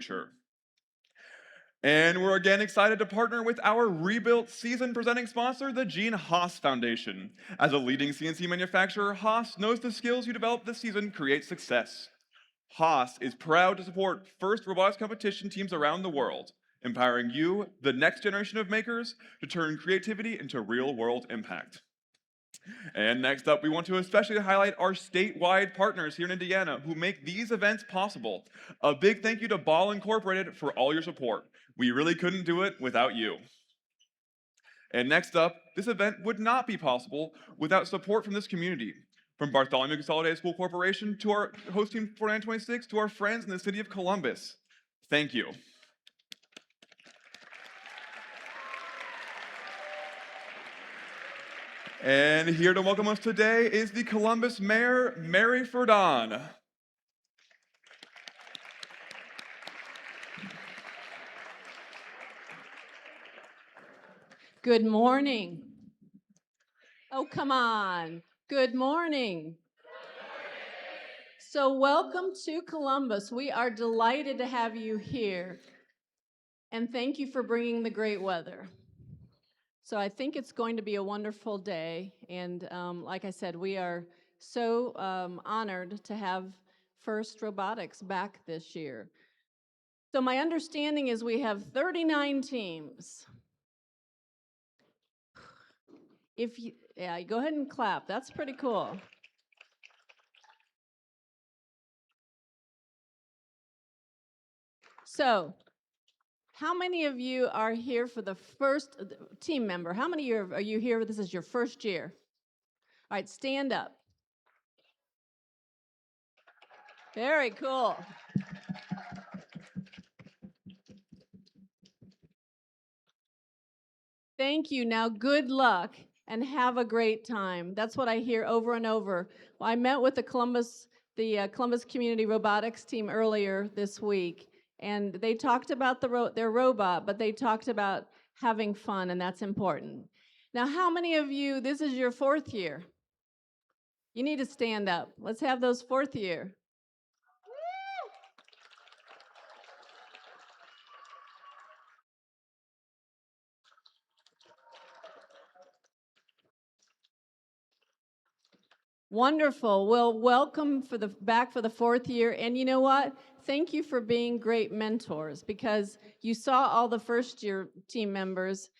future. And we're again excited to partner with our rebuilt season presenting sponsor, the Gene Haas Foundation. As a leading CNC manufacturer, Haas knows the skills you develop this season create success. Haas is proud to support FIRST robotics competition teams around the world, empowering you, the next generation of makers, to turn creativity into real-world impact. And next up, we want to especially highlight our statewide partners here in Indiana who make these events possible. A big thank you to Ball Incorporated for all your support. We really couldn't do it without you. And next up, this event would not be possible without support from this community. From Bartholomew Consolidated School Corporation to our host team 4926 to our friends in the city of Columbus. Thank you. And here to welcome us today is the Columbus Mayor, Mary Ferdon. Good morning. Oh, come on. Good morning. So welcome to Columbus. We are delighted to have you here. And thank you for bringing the great weather. So I think it's going to be a wonderful day. And like I said, we are so honored to have FIRST Robotics back this year. So my understanding is we have 39 teams. Yeah, go ahead and clap. That's pretty cool. So, how many of you are here for the first team member? How many are you here? This is your first year. All right, stand up. Very cool. Thank you. Now, good luck and have a great time. That's what I hear over and over. Well, I met with the Columbus Community Robotics team earlier this week, and they talked about their robot, but they talked about having fun, and that's important. Now, how many of you, this is your fourth year? You need to stand up. Let's have those fourth year. Wonderful. Well, welcome back for the fourth year. And you know what? Thank you for being great mentors because you saw all the first year team members.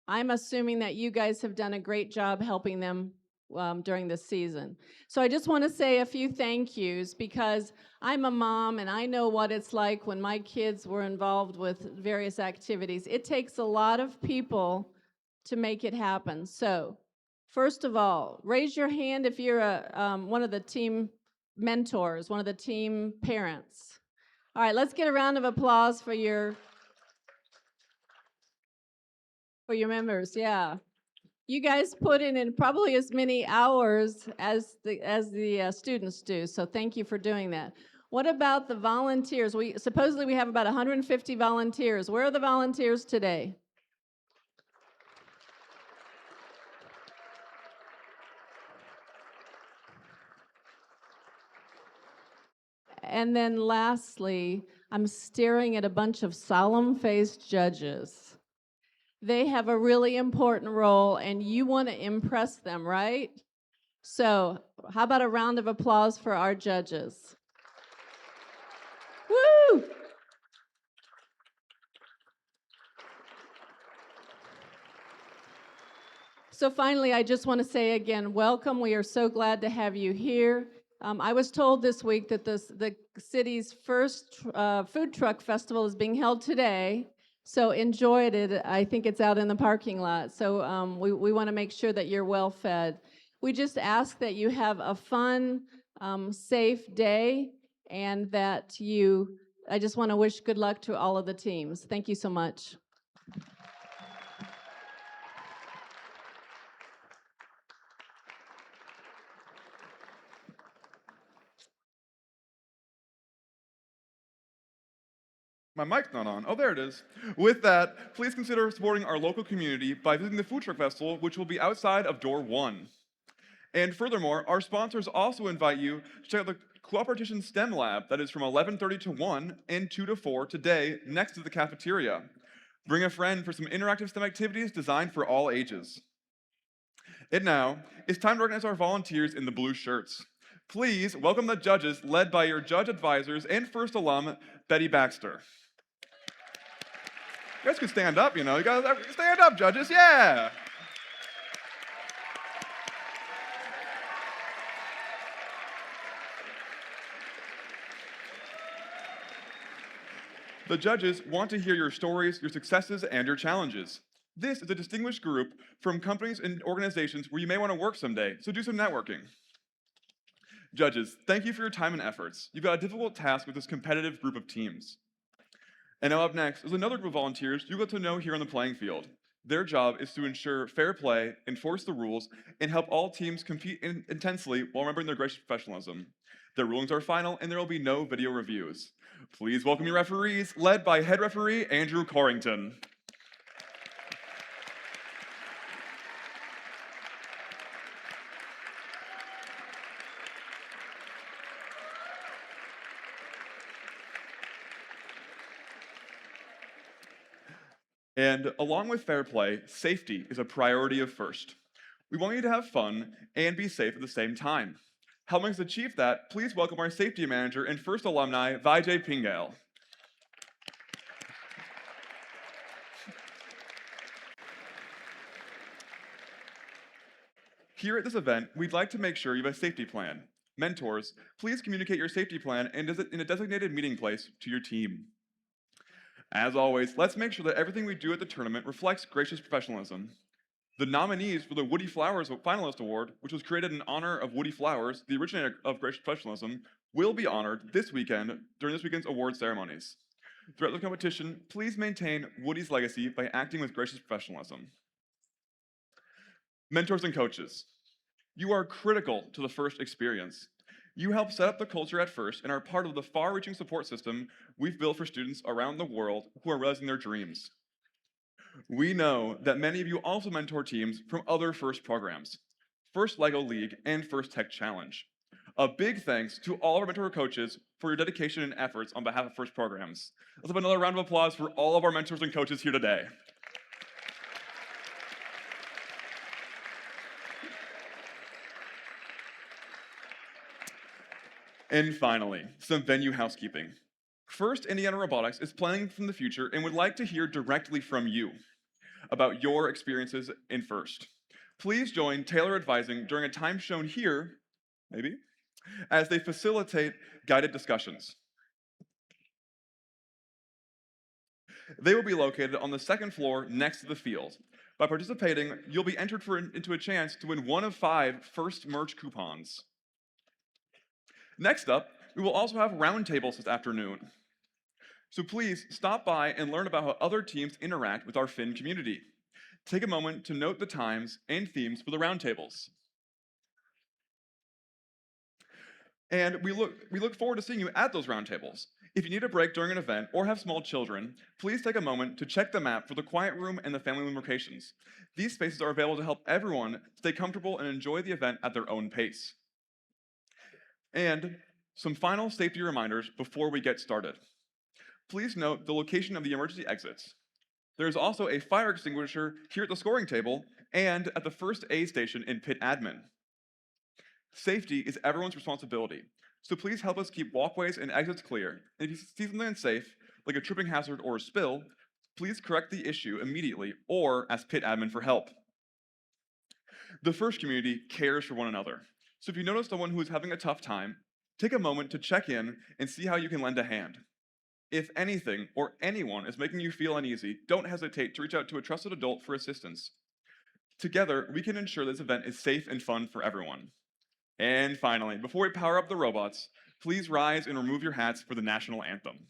I'm assuming that you guys have done a great job helping them during this season. So I just want to say a few thank yous because I'm a mom and I know what it's like when my kids were involved with various activities. It takes a lot of people to make it happen. So first of all, raise your hand if you're one of the team mentors, one of the team parents. All right, let's get a round of applause for your members. Yeah, you guys put in probably as many hours as the students do. So thank you for doing that. What about the volunteers? Supposedly we have about 150 volunteers. Where are the volunteers today? And then lastly, I'm staring at a bunch of solemn-faced judges. They have a really important role, and you want to impress them, right? So how about a round of applause for our judges? Woo! So finally, I just want to say again, welcome. We are so glad to have you here. I was told this week that the city's first food truck festival is being held today, so enjoy it. I think it's out in the parking lot, so we want to make sure that you're well fed. We just ask that you have a fun, safe day, and that I just want to wish good luck to all of the teams. Thank you so much. My mic's not on. Oh, there it is. With that, please consider supporting our local community by visiting the Food Truck Festival, which will be outside of door 1. And furthermore, our sponsors also invite you to check out the Cooperation STEM Lab that is from 11:30 to 1 and 2 to 4 today next to the cafeteria. Bring a friend for some interactive STEM activities designed for all ages. And now, it's time to recognize our volunteers in the blue shirts. Please welcome the judges led by your judge advisors and first alum, Betty Baxter. You guys can stand up, you guys stand up, judges, yeah! The judges want to hear your stories, your successes, and your challenges. This is a distinguished group from companies and organizations where you may want to work someday, so do some networking. Judges, thank you for your time and efforts. You've got a difficult task with this competitive group of teams. And now up next is another group of volunteers you get to know here on the playing field. Their job is to ensure fair play, enforce the rules, and help all teams compete intensely while remembering their gracious professionalism. Their rulings are final, and there will be no video reviews. Please welcome your referees, led by head referee Andrew Corrington. And along with fair play, safety is a priority of first. We want you to have fun and be safe at the same time. Helping us achieve that, please welcome our safety manager and first alumni, Vijay Pingal. Here at this event, we'd like to make sure you have a safety plan. Mentors, please communicate your safety plan in a designated meeting place to your team. As always, let's make sure that everything we do at the tournament reflects gracious professionalism. The nominees for the Woody Flowers Finalist Award, which was created in honor of Woody Flowers, the originator of gracious professionalism, will be honored this weekend during this weekend's award ceremonies. Throughout the competition, please maintain Woody's legacy by acting with gracious professionalism. Mentors and coaches, you are critical to the FIRST experience. You help set up the culture at FIRST and are part of the far-reaching support system we've built for students around the world who are realizing their dreams. We know that many of you also mentor teams from other FIRST programs, FIRST LEGO League and FIRST Tech Challenge. A big thanks to all of our mentor coaches for your dedication and efforts on behalf of FIRST programs. Let's have another round of applause for all of our mentors and coaches here today. And finally, some venue housekeeping. FIRST Indiana Robotics is planning from the future and would like to hear directly from you about your experiences in FIRST. Please join Taylor Advising during a time shown here, maybe, as they facilitate guided discussions. They will be located on the second floor next to the field. By participating, you'll be entered into a chance to win one of 5 FIRST merch coupons. Next up, we will also have roundtables this afternoon. So please stop by and learn about how other teams interact with our FIN community. Take a moment to note the times and themes for the roundtables. And we look forward to seeing you at those roundtables. If you need a break during an event or have small children, please take a moment to check the map for the quiet room and the family room locations. These spaces are available to help everyone stay comfortable and enjoy the event at their own pace. And some final safety reminders before we get started. Please note the location of the emergency exits. There's also a fire extinguisher here at the scoring table and at the first aid station in pit admin. Safety is everyone's responsibility, so please help us keep walkways and exits clear. And if you see something unsafe, like a tripping hazard or a spill, please correct the issue immediately or ask pit admin for help. The FIRST community cares for one another. So if you notice someone who is having a tough time, take a moment to check in and see how you can lend a hand. If anything or anyone is making you feel uneasy, don't hesitate to reach out to a trusted adult for assistance. Together, we can ensure this event is safe and fun for everyone. And finally, before we power up the robots, please rise and remove your hats for the national anthem.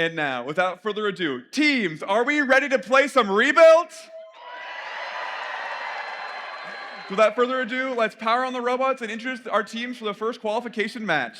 And now, without further ado, teams, are we ready to play some rebuild? Without further ado, let's power on the robots and introduce our teams for the first qualification match.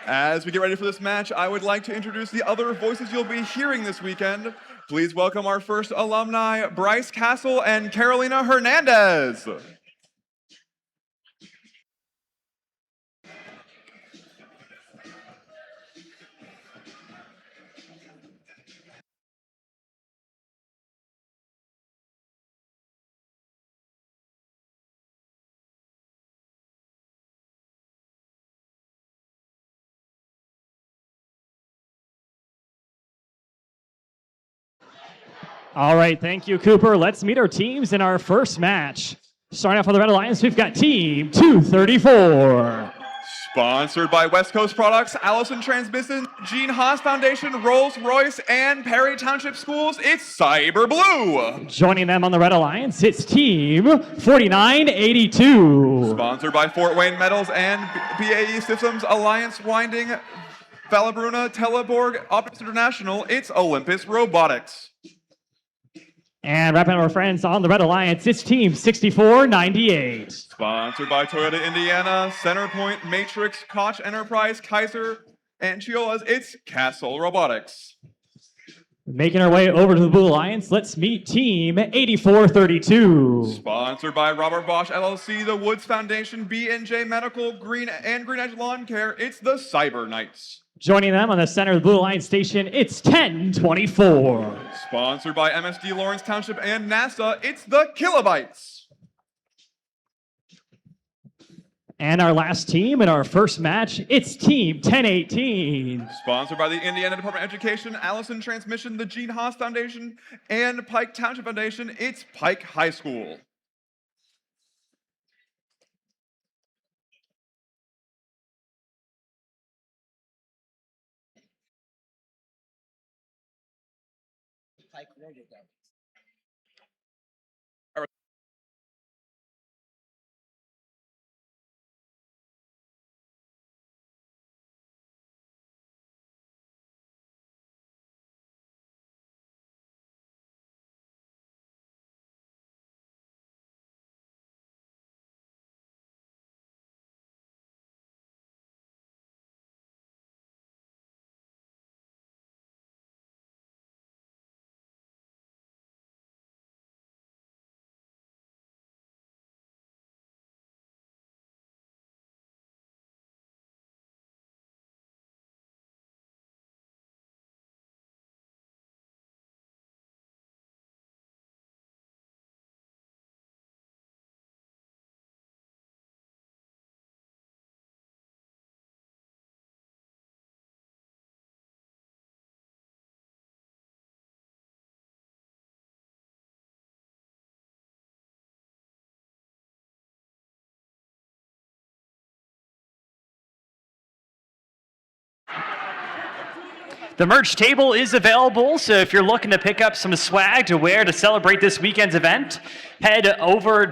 As we get ready for this match, I would like to introduce the other voices you'll be hearing this weekend. Please welcome our first alumni, Bryce Castle and Carolina Hernandez. All right, thank you, Cooper. Let's meet our teams in our first match. Starting off on the Red Alliance, we've got Team 234. Sponsored by West Coast Products, Allison Transmission, Gene Haas Foundation, Rolls-Royce, and Perry Township Schools, it's Cyber Blue. Joining them on the Red Alliance, it's Team 4982. Sponsored by Fort Wayne Metals and BAE Systems, Alliance Winding, Valabruna, Teleborg, Optics International, it's Olympus Robotics. And wrapping up our friends on the Red Alliance, it's Team 6498. Sponsored by Toyota Indiana, Centerpoint, Matrix, Koch Enterprise, Kaiser, and Chiola's, it's Castle Robotics. Making our way over to the Blue Alliance, let's meet Team 8432. Sponsored by Robert Bosch LLC, the Woods Foundation, B&J Medical, Green Edge Lawn Care, it's the Cyber Knights. Joining them on the center of the Blue Alliance station, it's 1024. Sponsored by MSD Lawrence Township and NASA, it's the Kilobytes. And our last team in our first match, it's Team 1018. Sponsored by the Indiana Department of Education, Allison Transmission, the Gene Haas Foundation, and Pike Township Foundation, it's Pike High School. The merch table is available, so if you're looking to pick up some swag to wear to celebrate this weekend's event, head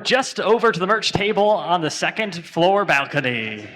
just over to the merch table on the second floor balcony.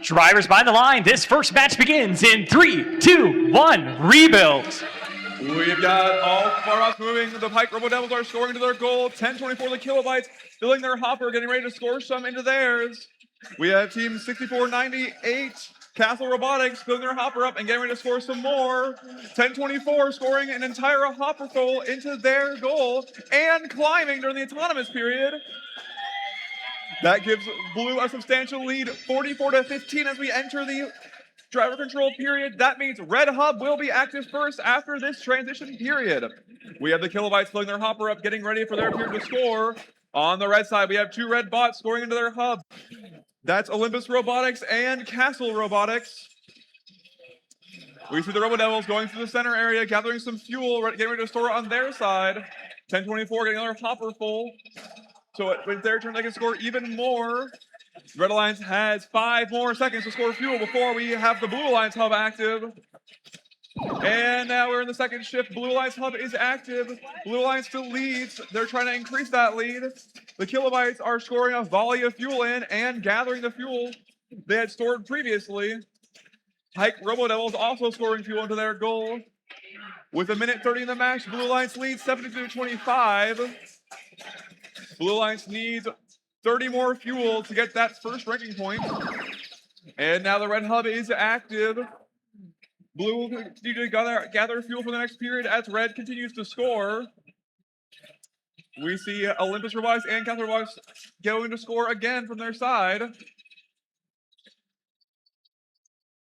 Drivers behind the line, this first match begins in 3, 2, 1, rebuild. We've got all Faros moving. The Pike Robo Devils are scoring to their goal. 10-24 the kilobytes, filling their hopper, getting ready to score some into theirs. We have team 6498, Castle Robotics, filling their hopper up and getting ready to score some more. 10-24 scoring an entire hopper full into their goal and climbing during the autonomous period. That gives Blue a substantial lead, 44-15 as we enter the driver control period. That means Red Hub will be active first after this transition period. We have the kilobytes filling their hopper up, getting ready for their period to score. On the red side, we have two red bots scoring into their hub. That's Olympus Robotics and Castle Robotics. We see the Robo Devils going through the center area, gathering some fuel, getting ready to store on their side. 10-24 getting another hopper full. So with their turn, they can score even more. Red Alliance has 5 more seconds to score fuel before we have the Blue Alliance hub active. And now we're in the second shift. Blue Alliance hub is active. Blue Alliance still leads. They're trying to increase that lead. The kilobytes are scoring a volley of fuel in and gathering the fuel they had stored previously. Pike Robo Devils also scoring fuel into their goal. With a minute 30 in the match, Blue Alliance leads 72-25. Blue Alliance needs 30 more fuel to get that first ranking point. And now the Red Hub is active. Blue will continue to gather fuel for the next period as Red continues to score. We see Olympus Robotics and Castle Robotics going to score again from their side.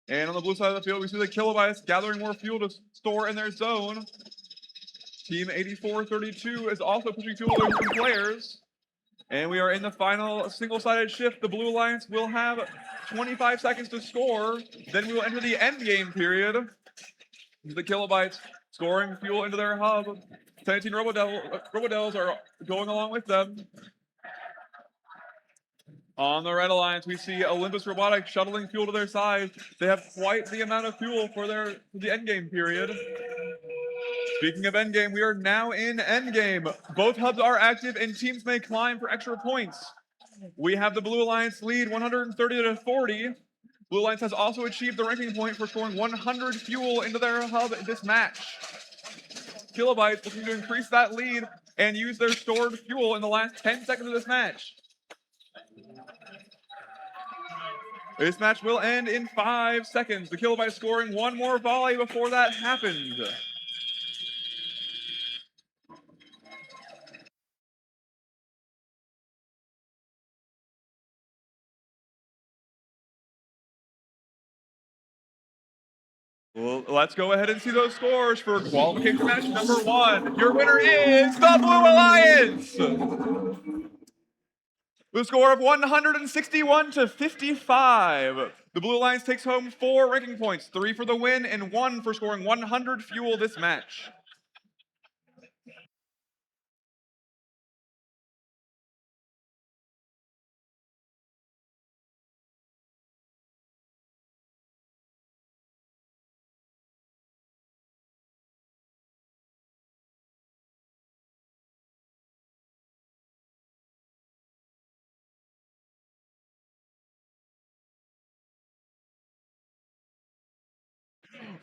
And on the blue side of the field, we see the kilobytes gathering more fuel to store in their zone. Team 8432 is also pushing fuel to their players. And we are in the final single-sided shift. The Blue Alliance will have 25 seconds to score. Then we will enter the end game period. The kilobytes scoring fuel into their hub. 17 Robo Devils are going along with them. On the Red Alliance, we see Olympus Robotics shuttling fuel to their side. They have quite the amount of fuel for the endgame period. Speaking of endgame, we are now in endgame. Both hubs are active and teams may climb for extra points. We have the Blue Alliance lead 130-40. Blue Alliance has also achieved the ranking point for scoring 100 fuel into their hub this match. Kilobytes looking to increase that lead and use their stored fuel in the last 10 seconds of this match. This match will end in 5 seconds. The Kilobytes scoring one more volley before that happens. Well, let's go ahead and see those scores for qualification match number 1. Your winner is the Blue Alliance! The score of 161-55. The Blue Alliance takes home 4 ranking points, 3 for the win and 1 for scoring 100 fuel this match.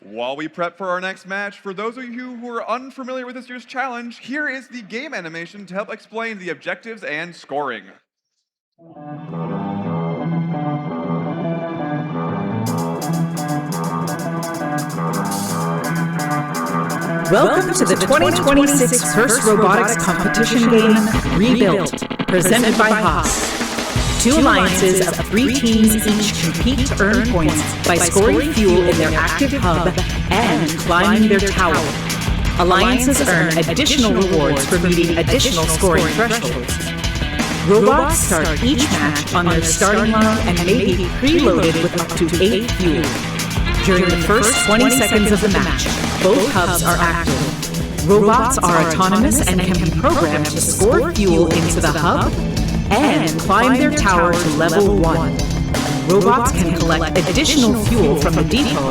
While we prep for our next match, for those of you who are unfamiliar with this year's challenge, here is the game animation to help explain the objectives and scoring. Welcome to the 2026 FIRST Robotics Competition Game, Rebuilt, presented by Haas. Two alliances of 3 teams each compete to earn points by scoring fuel in their active hub and climbing their tower. Alliances earn additional rewards for meeting additional scoring thresholds. Robots start each match on their starting line and may be preloaded with up to 8 fuel. During the first 20 seconds of the match, both hubs are active. Robots are autonomous and can be programmed to score fuel into the hub and climb their tower to level 1. Robots can collect additional fuel from the depot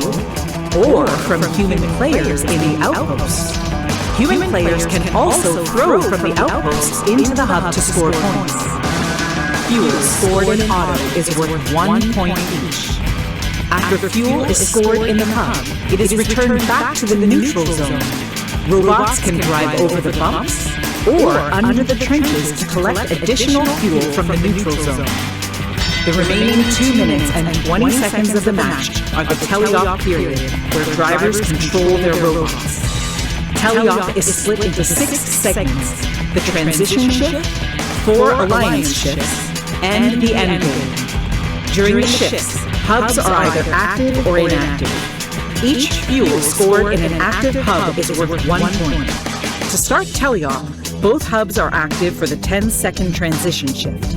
or from human players in the outposts. Human players can also throw from the outposts into the hub to score points. Fuel scored in auto is worth 1 point each. After fuel is scored in the hub, it is returned back to the neutral zone. Robots can drive over the bumps or under the trenches to collect additional fuel from the neutral zone. The remaining 2 minutes and 20 seconds of the match are the teleop period, where drivers control their robots. Teleop is split into 6 segments: the transition shift, 4 alliance shifts, and the end game. During the shifts, hubs are either active or inactive. Each fuel scored in an active hub is worth 1 point. To start teleop, both hubs are active for the 10-second transition shift.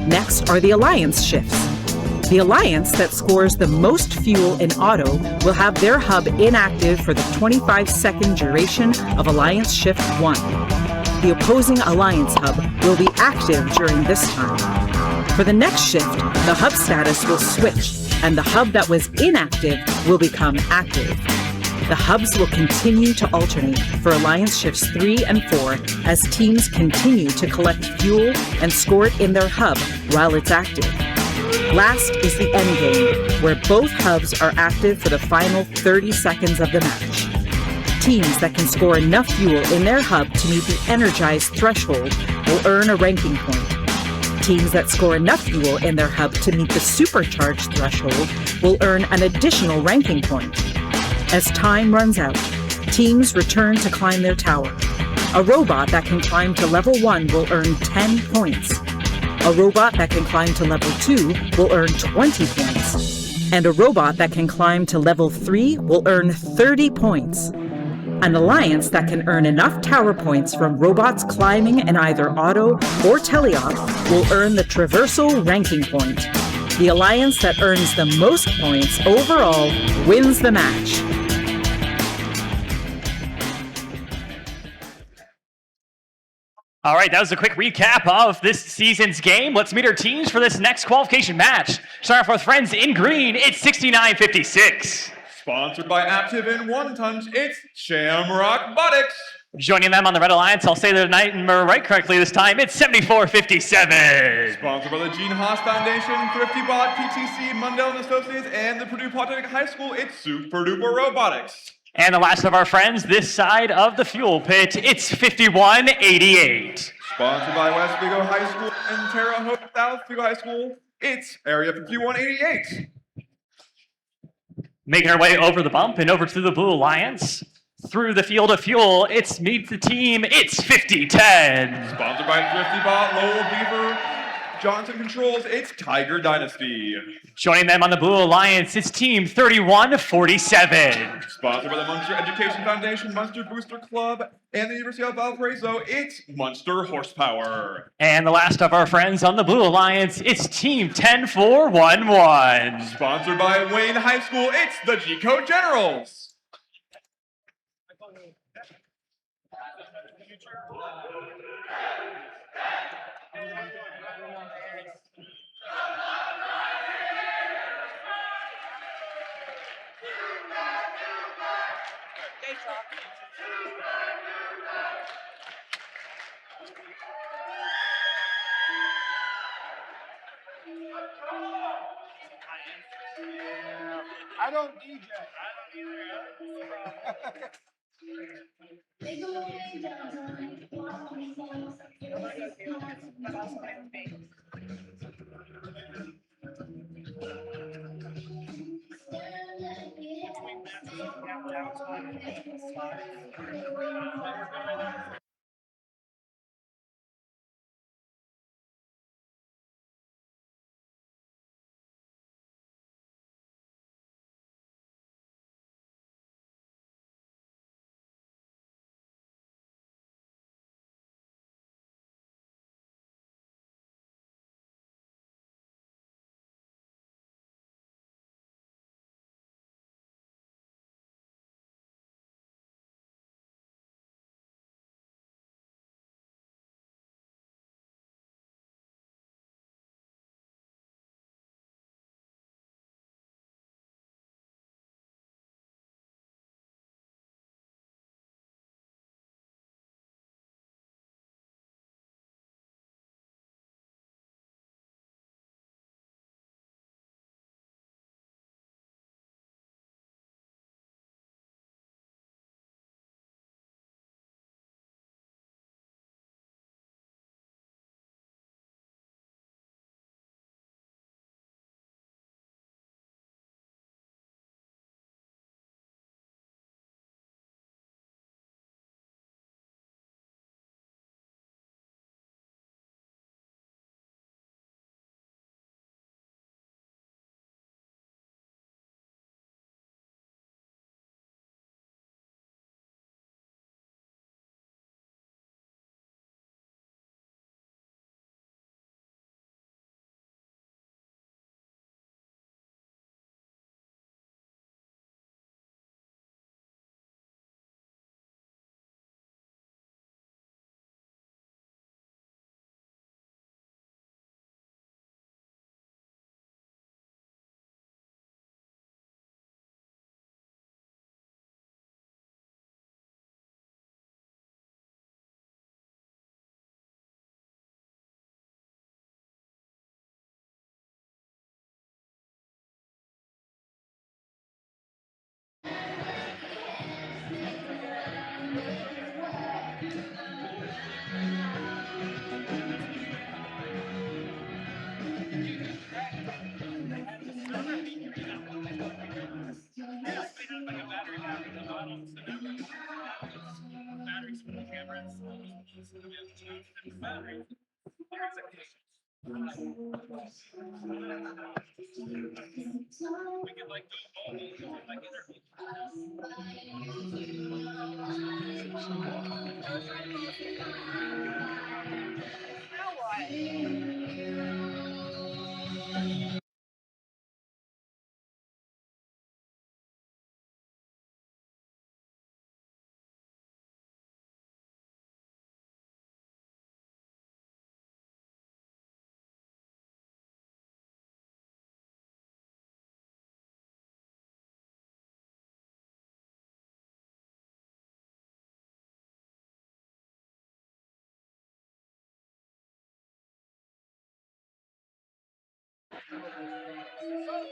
Next are the alliance shifts. The alliance that scores the most fuel in auto will have their hub inactive for the 25-second duration of alliance shift 1. The opposing alliance hub will be active during this time. For the next shift, the hub status will switch, and the hub that was inactive will become active. The hubs will continue to alternate for alliance shifts 3 and 4 as teams continue to collect fuel and score it in their hub while it's active. Last is the end game, where both hubs are active for the final 30 seconds of the match. Teams that can score enough fuel in their hub to meet the energized threshold will earn a ranking point. Teams that score enough fuel in their hub to meet the supercharged threshold will earn an additional ranking point. As time runs out, teams return to climb their tower. A robot that can climb to level 1 will earn 10 points. A robot that can climb to level 2 will earn 20 points. And a robot that can climb to level 3 will earn 30 points. An alliance that can earn enough tower points from robots climbing in either auto or teleop will earn the traversal ranking point. The alliance that earns the most points overall wins the match. All right, that was a quick recap of this season's game. Let's meet our teams for this next qualification match. Starting off with friends in green, it's 69-56. Sponsored by Active and One Punch, it's Shamrock Buttocks. Joining them on the Red Alliance, I'll say their number right correctly this time, it's 74-57. Sponsored by the Gene Haas Foundation, Thrifty Bot, PTC, Mundell & Associates, and the Purdue Polytechnic High School, it's Super Duper Robotics. And the last of our friends this side of the fuel pit, it's 51-88. Sponsored by West Vigo High School and Terre Haute South Vigo High School, it's Area 5188. Making our way over the bump and over to the Blue Alliance. Through the field of fuel, it's meet the team, it's 50-10. Sponsored by Thrifty Bot, Lowell Beaver, Johnson Controls, it's Tiger Dynasty. Joining them on the Blue Alliance, it's team 31-47. Sponsored by the Munster Education Foundation, Munster Booster Club, and the University of Valparaiso, it's Munster Horsepower. And the last of our friends on the Blue Alliance, it's team 10-4-1-1. Sponsored by Wayne High School, it's the G-Code Generals. I don't DJ.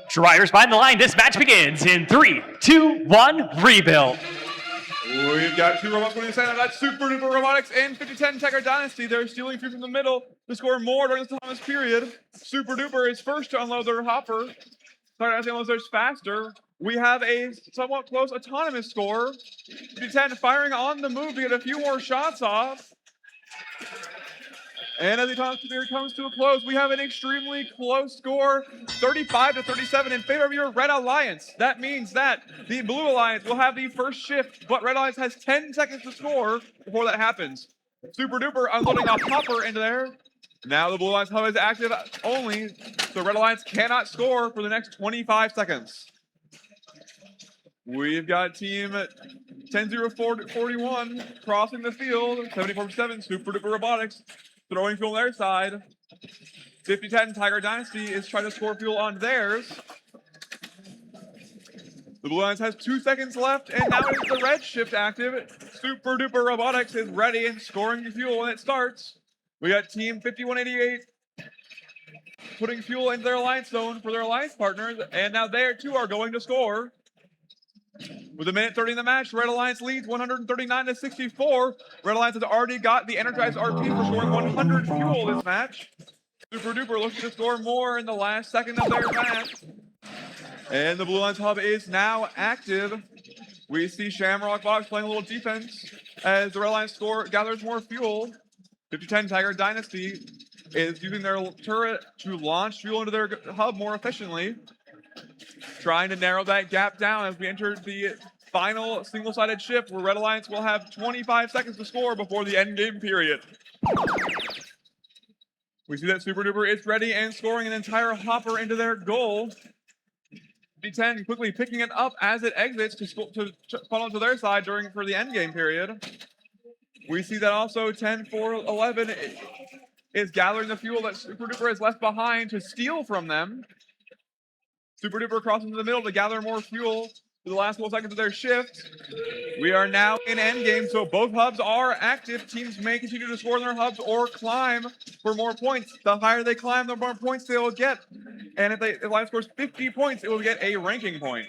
Drivers behind the line. This match begins in 3, 2, 1, rebuild. We've got two robots going to the center. That's Super Duper Robotics and 5010 Tiger Dynasty. They're stealing food from the middle to score more during this Thomas period. Super Duper is first to unload their hopper. Tiger Dynasty unloads theirs faster. We have a somewhat close autonomous score. 5010 firing on the move to get a few more shots off. And as the autonomous period comes to a close, we have an extremely close score, 35-37 in favor of your Red Alliance. That means that the Blue Alliance will have the first shift, but Red Alliance has 10 seconds to score before that happens. Super Duper unloading a hopper into there. Now the Blue Alliance hub is active only, so Red Alliance cannot score for the next 25 seconds. We've got team 10-0-41 crossing the field, 74-7, Super Duper Robotics. Throwing fuel on their side. 5010 Tiger Dynasty is trying to score fuel on theirs. The Blue Alliance has 2 seconds left, and now is the red shift active. Super Duper Robotics is ready and scoring fuel when it starts. We got team 5188 putting fuel into their alliance zone for their alliance partners, and now they too are going to score. With 1:30 in the match, Red Alliance leads 139-64. Red Alliance has already got the Energized RP for scoring 100 fuel this match. Super Duper looking to score more in the last second of their match. And the Blue Alliance hub is now active. We see Shamrock Box playing a little defense as the Red Alliance gathers more fuel. 5010 Tiger Dynasty is using their turret to launch fuel into their hub more efficiently, trying to narrow that gap down as we enter the final single-sided shift where Red Alliance will have 25 seconds to score before the end game period. We see that Super Duper is ready and scoring an entire hopper into their goal. D10 quickly picking it up as it exits to funnel to their side for the end game period. We see that also 10-4-11 is gathering the fuel that Super Duper has left behind to steal from them. Super Duper crosses into the middle to gather more fuel for the last couple seconds of their shift. We are now in endgame, so both hubs are active. Teams may continue to score in their hubs or climb for more points. The higher they climb, the more points they will get. And if Alliance scores 50 points, it will get a ranking point.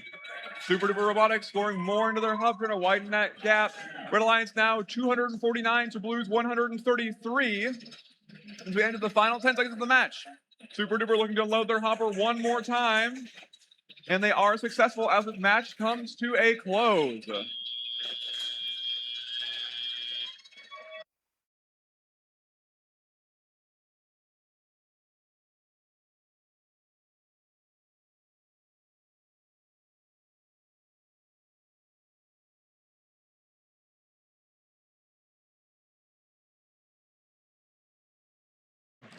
Super Duper Robotics scoring more into their hub, trying to widen that gap. Red Alliance now 249 to Blues 133. As we enter the final 10 seconds of the match. Super Duper looking to load their hopper one more time. And they are successful as this match comes to a close.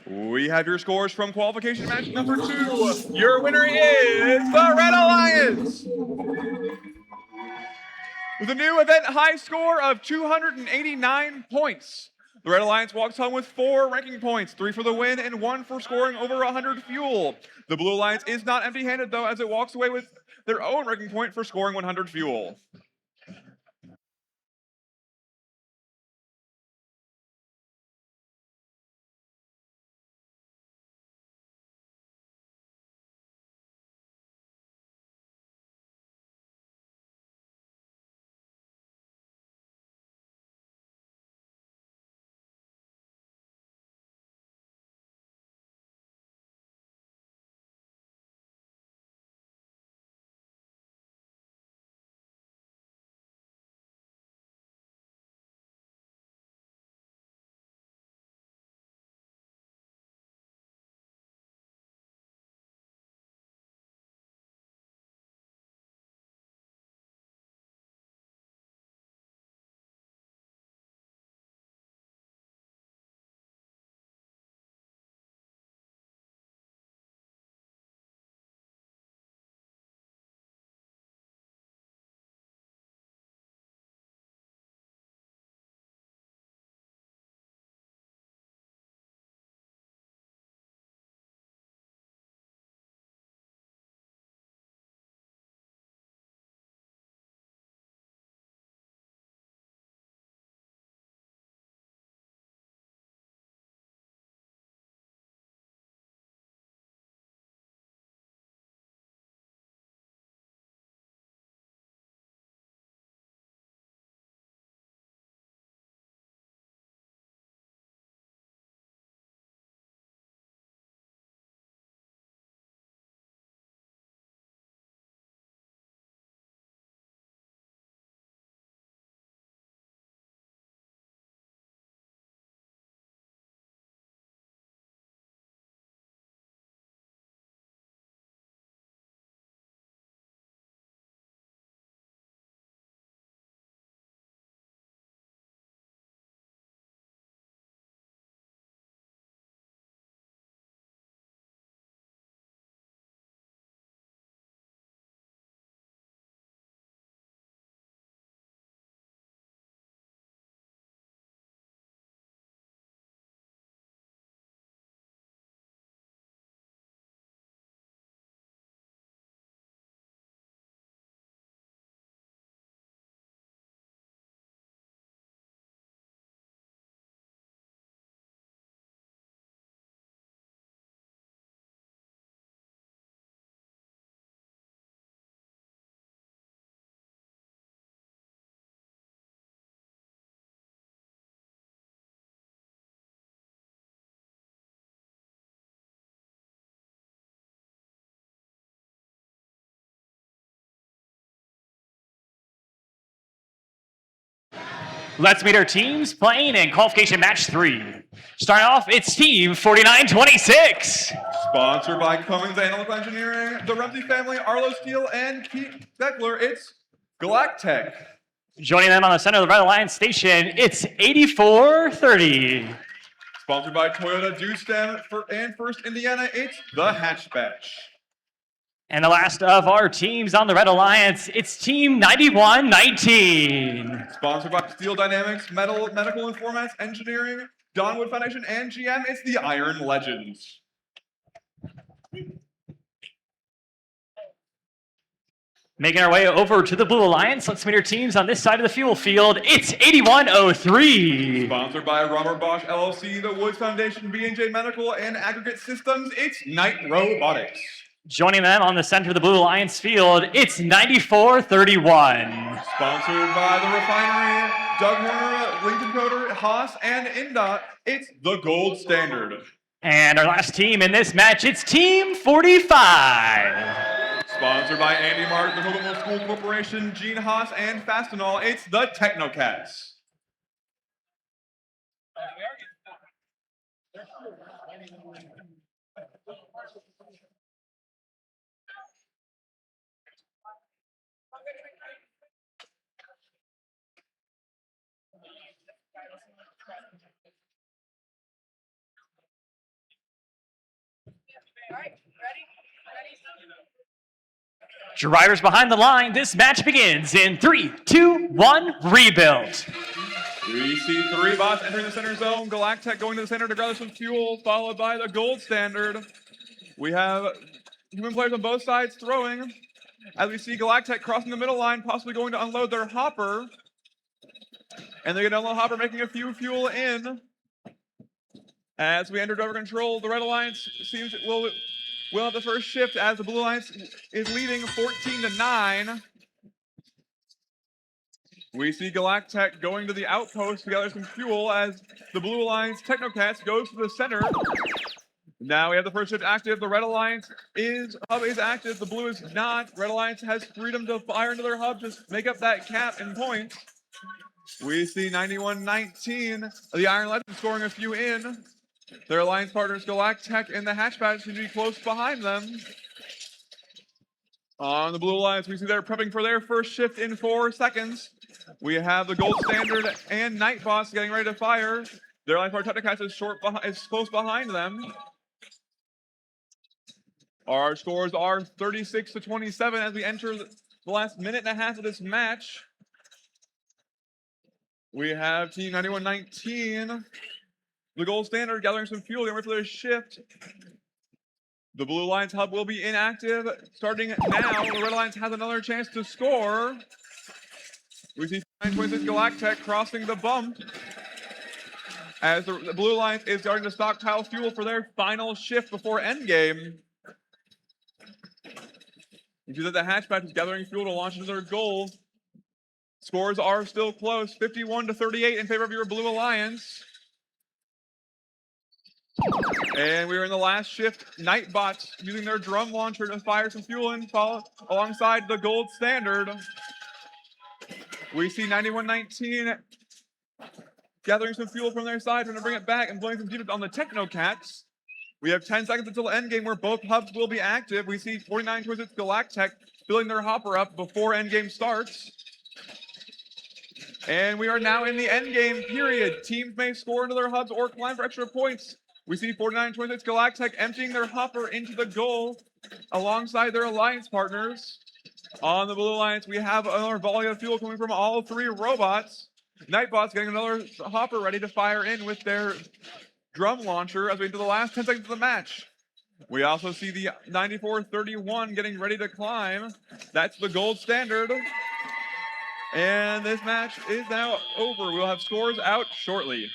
We have your scores from qualification match number 2. Your winner is the Red Alliance! With a new event high score of 289 points. The Red Alliance walks home with 4 ranking points, 3 for the win and 1 for scoring over 100 fuel. The Blue Alliance is not empty-handed though, as it walks away with their own ranking point for scoring 100 fuel. Let's meet our teams playing in qualification match 3. Starting off, it's team 4926. Sponsored by Cummins Analytical Engineering, the Rumsey family, Arlo Steel, and Keith Beckler, it's Galactech. Joining them on the center of the Red Alliance station, it's 8430. Sponsored by Toyota Dewstem and First Indiana, it's the Hatchbatch. And the last of our teams on the Red Alliance, it's Team 9119. Sponsored by Steel Dynamics, Medical and Formats Engineering, Donwood Foundation, and GM, it's the Iron Legends. Making our way over to the Blue Alliance, let's meet our teams on this side of the fuel field. It's 8103. Sponsored by Robert Bosch LLC, the Woods Foundation, B&J Medical, and Aggregate Systems, it's Knight Robotics. Joining them on the center of the Blue Alliance field, it's 9431. Sponsored by the Refinery, Doug Horner, Lincoln Coder, Haas, and INDOT, it's the Gold Standard. And our last team in this match, it's Team 45. Sponsored by Andy Martin, the Kokomo School Corporation, Gene Haas, and Fastenal, it's the Technocats. Drivers behind the line, this match begins in 3, 2, 1, rebuild. We see 3 bots entering the center zone, Galactech going to the center to gather some fuel, followed by the Gold Standard. We have human players on both sides throwing, as we see Galactech crossing the middle line, possibly going to unload their hopper. And they're going to unload the hopper, making a few fuel in. As we enter driver control, the Red Alliance seems it will have the first shift as the Blue Alliance is leading 14-9. We see Galactech going to the outpost to gather some fuel as the Blue Alliance Technocats goes to the center. Now we have the first shift active. The Red Alliance hub is active. The Blue is not. Red Alliance has freedom to fire into their hub, just make up that cap in points. We see 91-19. The Iron Legends scoring a few in. Their alliance partners Galactech and the Hatchbatch seem to be close behind them. On the Blue Alliance, we see they're prepping for their first shift in 4 seconds. We have the Gold Standard and Nightboss getting ready to fire. Their alliance partner Technocats is close behind them. Our scores are 36-27 as we enter the last minute and a half of this match. We have Team 91-19. The Gold Standard gathering some fuel, getting ready for their shift. The Blue Alliance hub will be inactive starting now. The Red Alliance has another chance to score. We see 926 Galactech crossing the bump as the Blue Alliance is starting to stockpile fuel for their final shift before endgame. You see that the Hatchback is gathering fuel to launch into their goal. Scores are still close, 51-38 in favor of your Blue Alliance. And we are in the last shift. Nightbots using their drum launcher to fire some fuel in, alongside the Gold Standard. We see 91-19 gathering some fuel from their side, trying to bring it back and blowing some deep on the Technocats. We have 10 seconds until endgame where both hubs will be active. We see 4926 Galactech filling their hopper up before endgame starts. And we are now in the endgame period. Teams may score into their hubs or climb for extra points. We see 4926 Galactech emptying their hopper into the goal alongside their alliance partners. On the Blue Alliance, we have another volley of fuel coming from all 3 robots. Nightbots getting another hopper ready to fire in with their drum launcher as we enter the last 10 seconds of the match. We also see the 9431 getting ready to climb. That's the Gold Standard. And this match is now over. We'll have scores out shortly.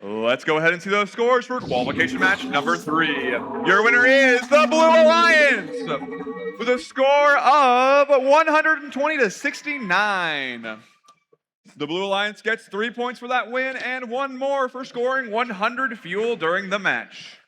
Let's go ahead and see those scores for qualification match number 3. Your winner is the Blue Alliance, with a score of 120 to 69. The Blue Alliance gets 3 points for that win and 1 more for scoring 100 fuel during the match.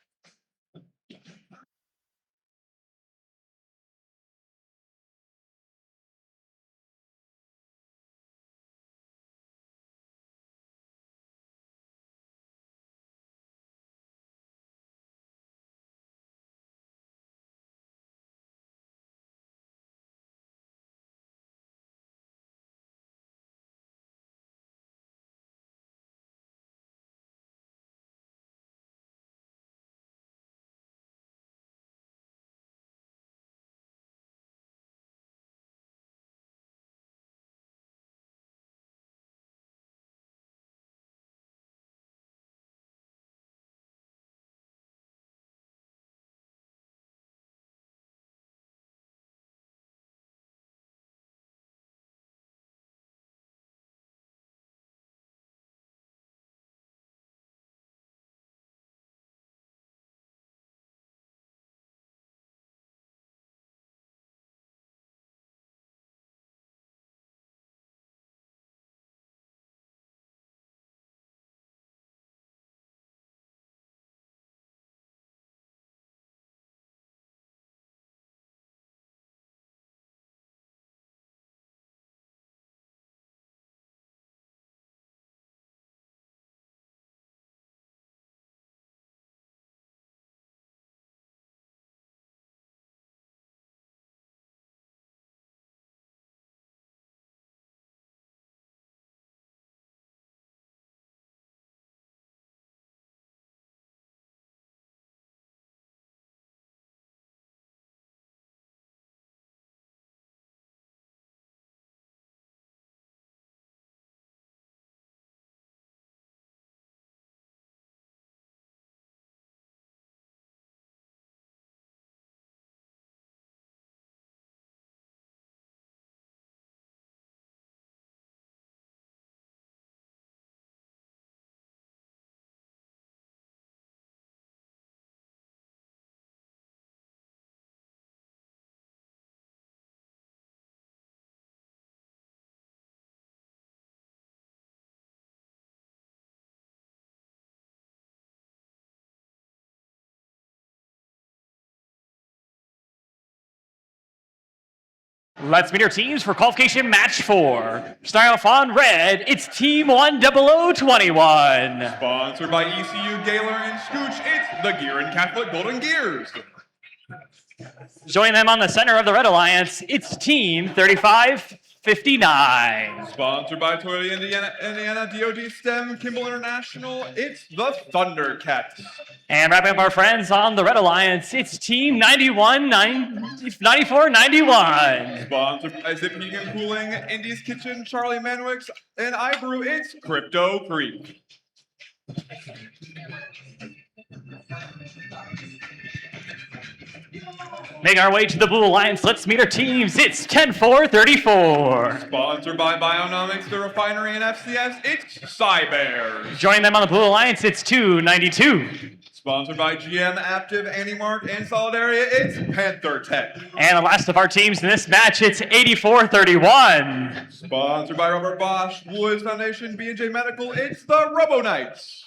Let's meet our teams for qualification match 4. Starting off on red, it's Team 10021. Sponsored by ECU, Gaylor, and Scooch, it's the Gear and Catholic Golden Gears. Joining them on the center of the Red Alliance, it's Team 3559. Sponsored by Toyota Indiana DOD STEM, Kimball International, it's the Thundercats. And wrapping up our friends on the Red Alliance, it's Team 9491. Sponsored by Zip Heating and Cooling, Indy's Kitchen, Charlie Manwick's, and I Brew, it's Crypto Creek. Making our way to the Blue Alliance, let's meet our teams. It's 10434. Sponsored by Bionomics, the refinery, and FCS, it's Cybears. Joining them on the Blue Alliance, it's 292. Sponsored by GM, Aptiv, Anymark, and Solidaria, it's Panther Tech. And the last of our teams in this match, it's 8431. Sponsored by Robert Bosch, Woods Foundation, B&J Medical, it's the Robo Knights.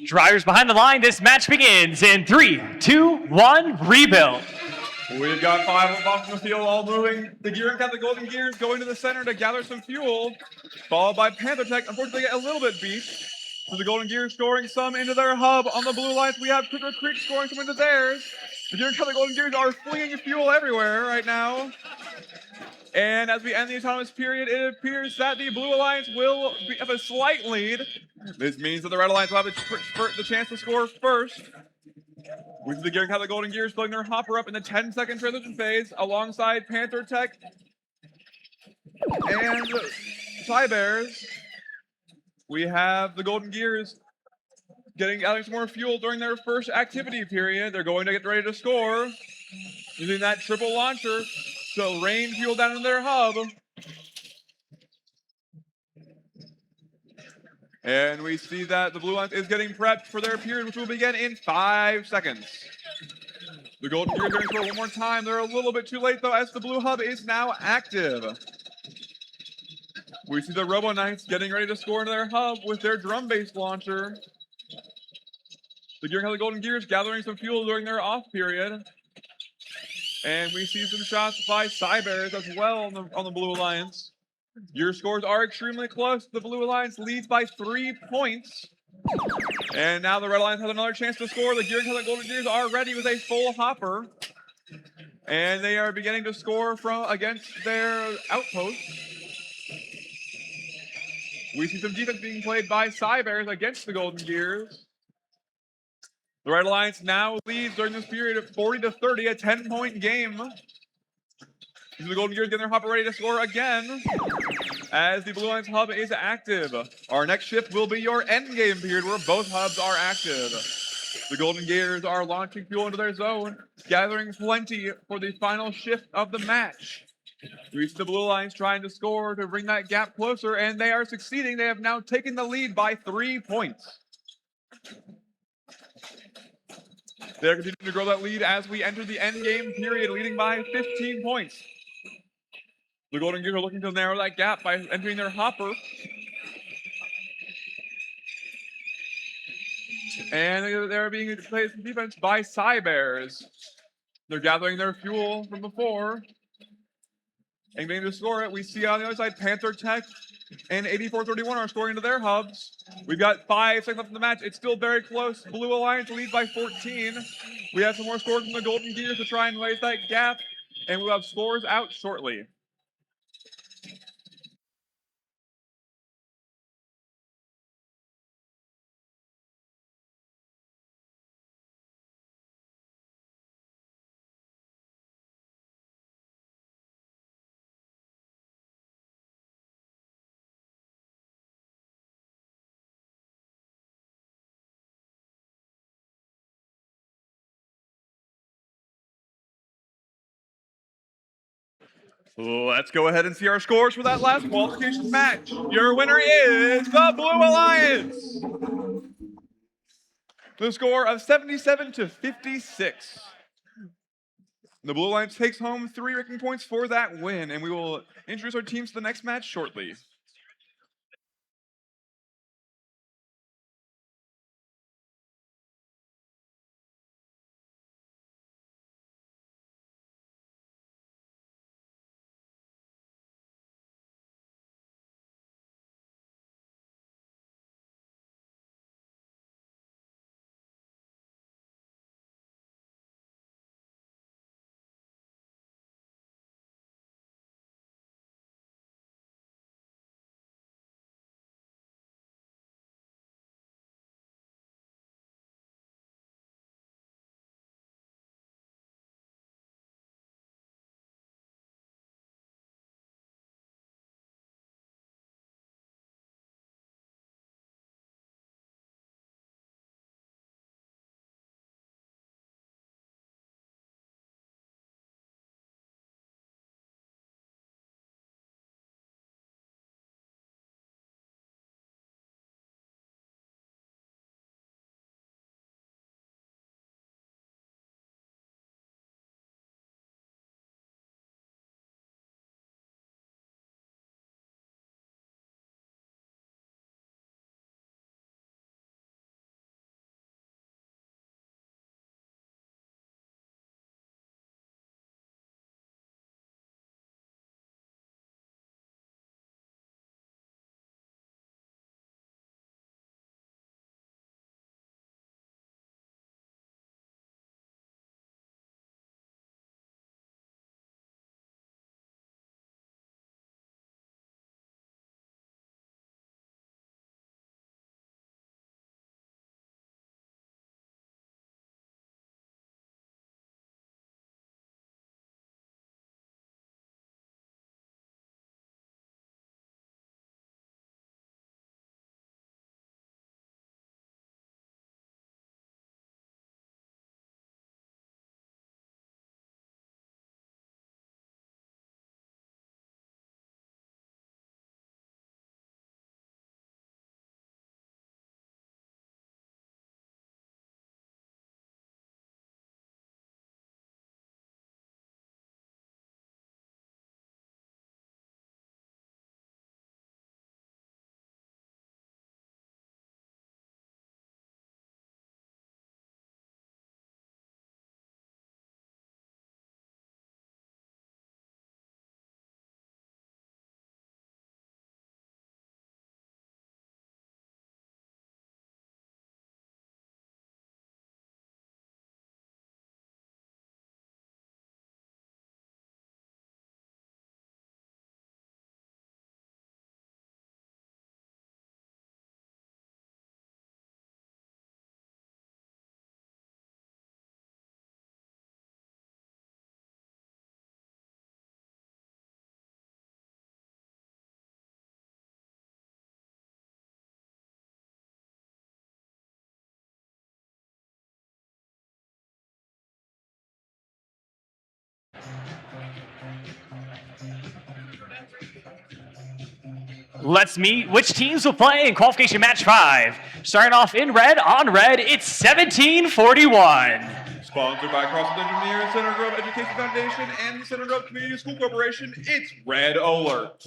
Drivers behind the line. This match begins in 3, 2, 1, rebuild. We've got 5 off the field, all moving. The Gearing Cat, the Golden Gears, going to the center to gather some fuel, followed by Panther Tech. Unfortunately, they get a little bit beat. So the Golden Gears scoring some into their hub. On the blue lines, we have Critter Creek scoring some into theirs. The Gearing Cat, the Golden Gears are flinging fuel everywhere right now. And as we end the autonomous period, it appears that the Blue Alliance will have a slight lead. This means that the Red Alliance will have the chance to score first. We see the Gearing Cat, the Golden Gears, filling their hopper up in the 10-second transition phase alongside Panther Tech and Tie Bears. We have the Golden Gears adding some more fuel during their first activity period. They're going to get ready to score using that triple launcher to rain fuel down in their hub. And we see that the Blue Alliance is getting prepped for their period, which will begin in 5 seconds. The Golden Gears are going to score one more time. They're a little bit too late, though, as the Blue Hub is now active. We see the Robo Knights getting ready to score into their hub with their drum-based launcher. The Gearing Cat, the Golden Gears gathering some fuel during their off period. And we see some shots by Cybears as well on the Blue Alliance. Your scores are extremely close. The Blue Alliance leads by 3 points. And now the Red Alliance has another chance to score. The Gearing Cat, the Golden Gears are ready with a full hopper. And they are beginning to score against their outposts. We see some defense being played by Cybears against the Golden Gears. The Red Alliance now leads during this period of 40-30, a 10-point game. The Golden Gears getting their hopper ready to score again as the Blue Alliance hub is active. Our next shift will be your end game period where both hubs are active. The Golden Gears are launching fuel into their zone, gathering plenty for the final shift of the match. We see the Blue Alliance trying to score to bring that gap closer, and they are succeeding. They have now taken the lead by 3 points. They're continuing to grow that lead as we enter the end game period, leading by 15 points. The Golden Gears are looking to narrow that gap by entering their hopper. And they're being played some defense by Cybears. They're gathering their fuel from before and beginning to score it. We see on the other side, Panther Tech and 8431 are scoring into their hubs. We've got 5 seconds left in the match. It's still very close. Blue Alliance leads by 14. We have some more scores from the Golden Gears to try and raise that gap, and we'll have scores out shortly. Let's go ahead and see our scores for that last qualification match. Your winner is the Blue Alliance. The score of 77-56. The Blue Alliance takes home 3 ranking points for that win, and we will introduce our teams to the next match shortly. Let's meet which teams will play in qualification match 5. Starting off in red, on red, it's 1741. Sponsored by CrossFit Engineers, Center Grove Education Foundation, and the Center Grove Community School Corporation, it's Red Alert.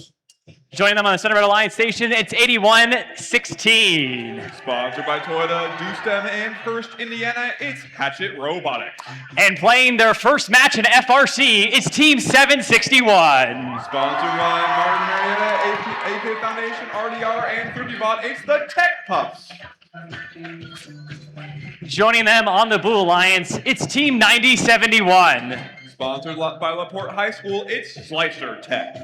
Joining them on the Center Red Alliance station, it's 8116. Sponsored by Toyota, DoStem, and First Indiana, it's Hatchet Robotics. And playing their first match in FRC, it's Team 761. Sponsored by Martin Marietta, AP Foundation, RDR, and 3DBot, it's the Tech Pups. Joining them on the Blue Alliance, it's Team 9071. Sponsored by LaPorte High School, it's Slicer Tech.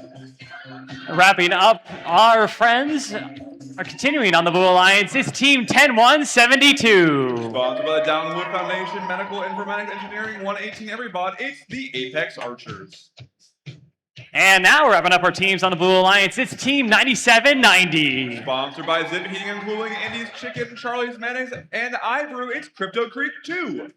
Wrapping up, our friends are continuing on the Blue Alliance. It's Team 10172. Sponsored by the Downwood Foundation, Medical Informatics Engineering, 118 Everybot, it's the Apex Archers. And now we're wrapping up our teams on the Blue Alliance. It's Team 9790. Sponsored by Zip Heating and Cooling, Andy's Chicken, Charlie's Mayonnaise, and iBrew, it's Crypto Creek 2.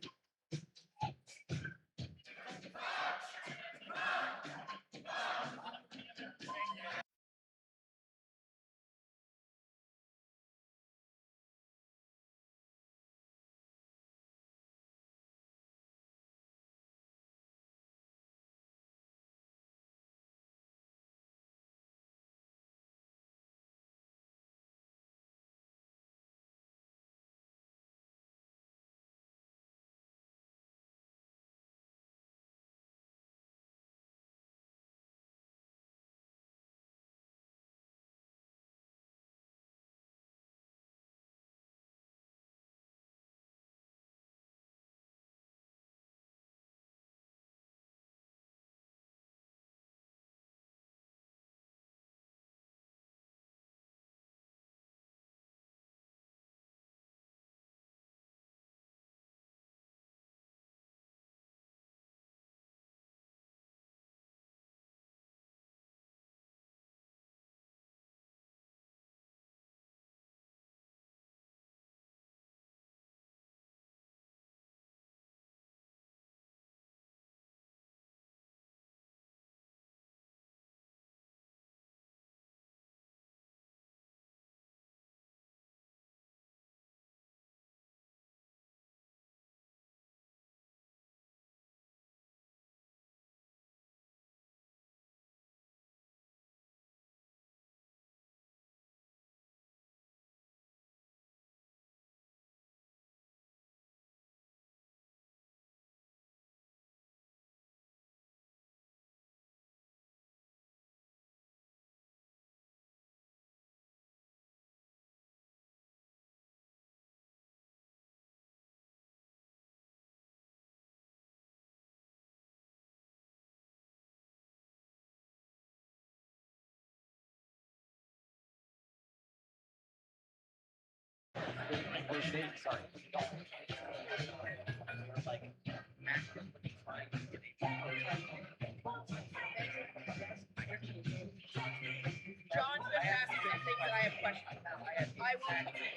John just asked me some things that I have questions about. I will continue to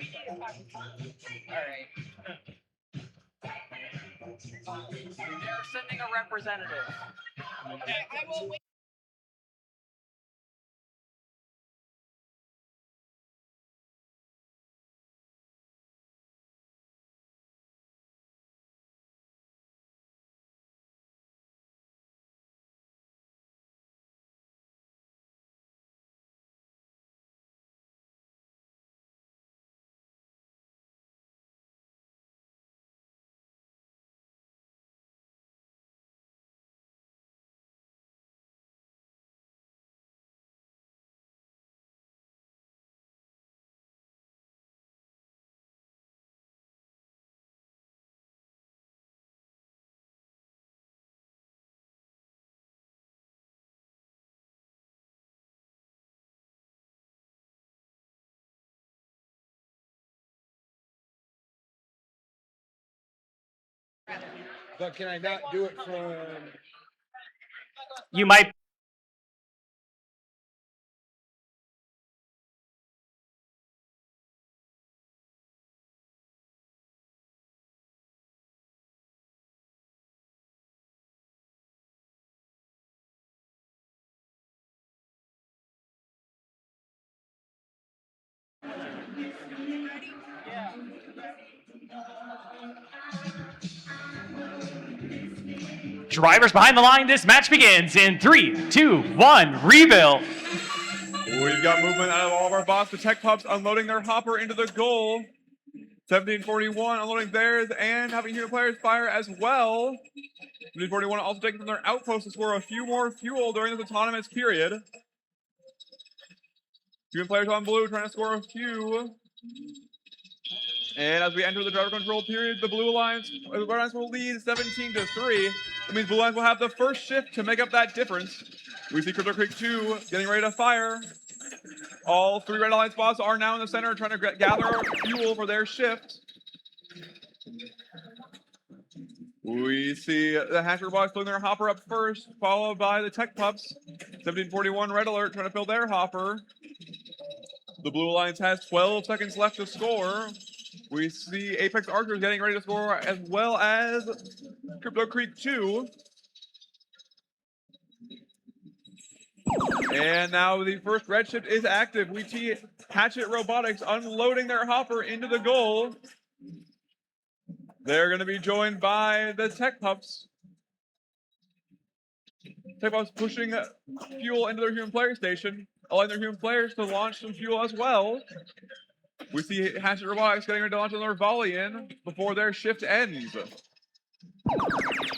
talk to you. All right. They're sending a representative. Okay, I will wait. But can I not do it from? You might Drivers behind the line, this match begins in 3, 2, 1, rebuild. We've got movement out of all of our bots. The Tech Pups unloading their hopper into the goal. 1741 unloading theirs and having human players fire as well. 1741 also taking from their outpost to score a few more fuel during this autonomous period. Human players on blue trying to score a few. And as we enter the driver control period, the Blue Alliance will lead 17-3. That means Blue Alliance will have the first shift to make up that difference. We see Crypto Creek 2 getting ready to fire. All 3 Red Alliance bots are now in the center trying to gather fuel for their shift. We see the Hatcher bots filling their hopper up first, followed by the Tech Pups. 1741 Red Alert trying to fill their hopper. The Blue Alliance has 12 seconds left to score. We see Apex Archers getting ready to score, as well as Crypto Creek 2. And now the first red shift is active. We see Hatchet Robotics unloading their hopper into the goal. They're going to be joined by the Tech Pups. Tech Pups pushing fuel into their human player station, allowing their human players to launch some fuel as well. We see Hatchet Robotics getting ready to launch another volley in before their shift ends.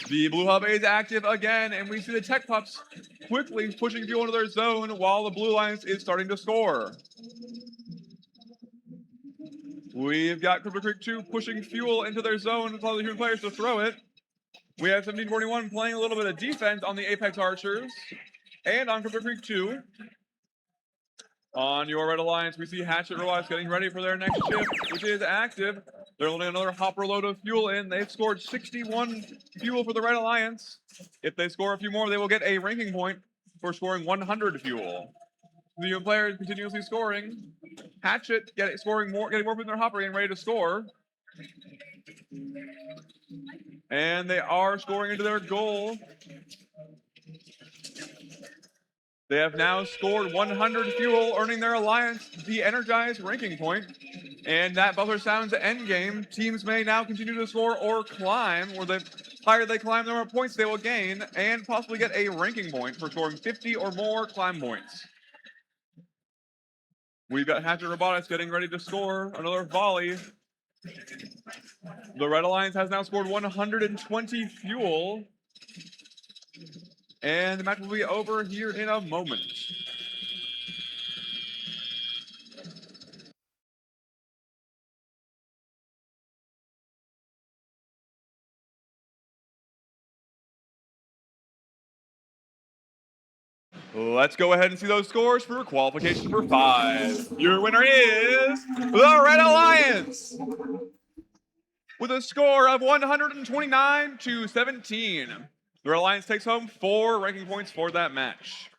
The Blue Hub is active again, and we see the Tech Pups quickly pushing fuel into their zone while the Blue Alliance is starting to score. We've got Crypto Creek 2 pushing fuel into their zone to allow the human players to throw it. We have 1741 playing a little bit of defense on the Apex Archers and on Crypto Creek 2. On your Red Alliance, we see Hatchet Robotics getting ready for their next shift, which is active. They're loading another hopper load of fuel in. They've scored 61 fuel for the Red Alliance. If they score a few more, they will get a ranking point for scoring 100 fuel. The human players continuously scoring. Hatchet getting more from their hopper and ready to score. And they are scoring into their goal. They have now scored 100 fuel, earning their alliance the Energized ranking point. And that buzzer sounds endgame. Teams may now continue to score or climb, or the higher they climb, the more points they will gain, and possibly get a ranking point for scoring 50 or more climb points. We've got Hatchet Robotics getting ready to score another volley. The Red Alliance has now scored 120 fuel. And the match will be over here in a moment. Let's go ahead and see those scores for qualification for 5. Your winner is the Red Alliance with a score of 129-17. The Red Alliance takes home 4 ranking points for that match.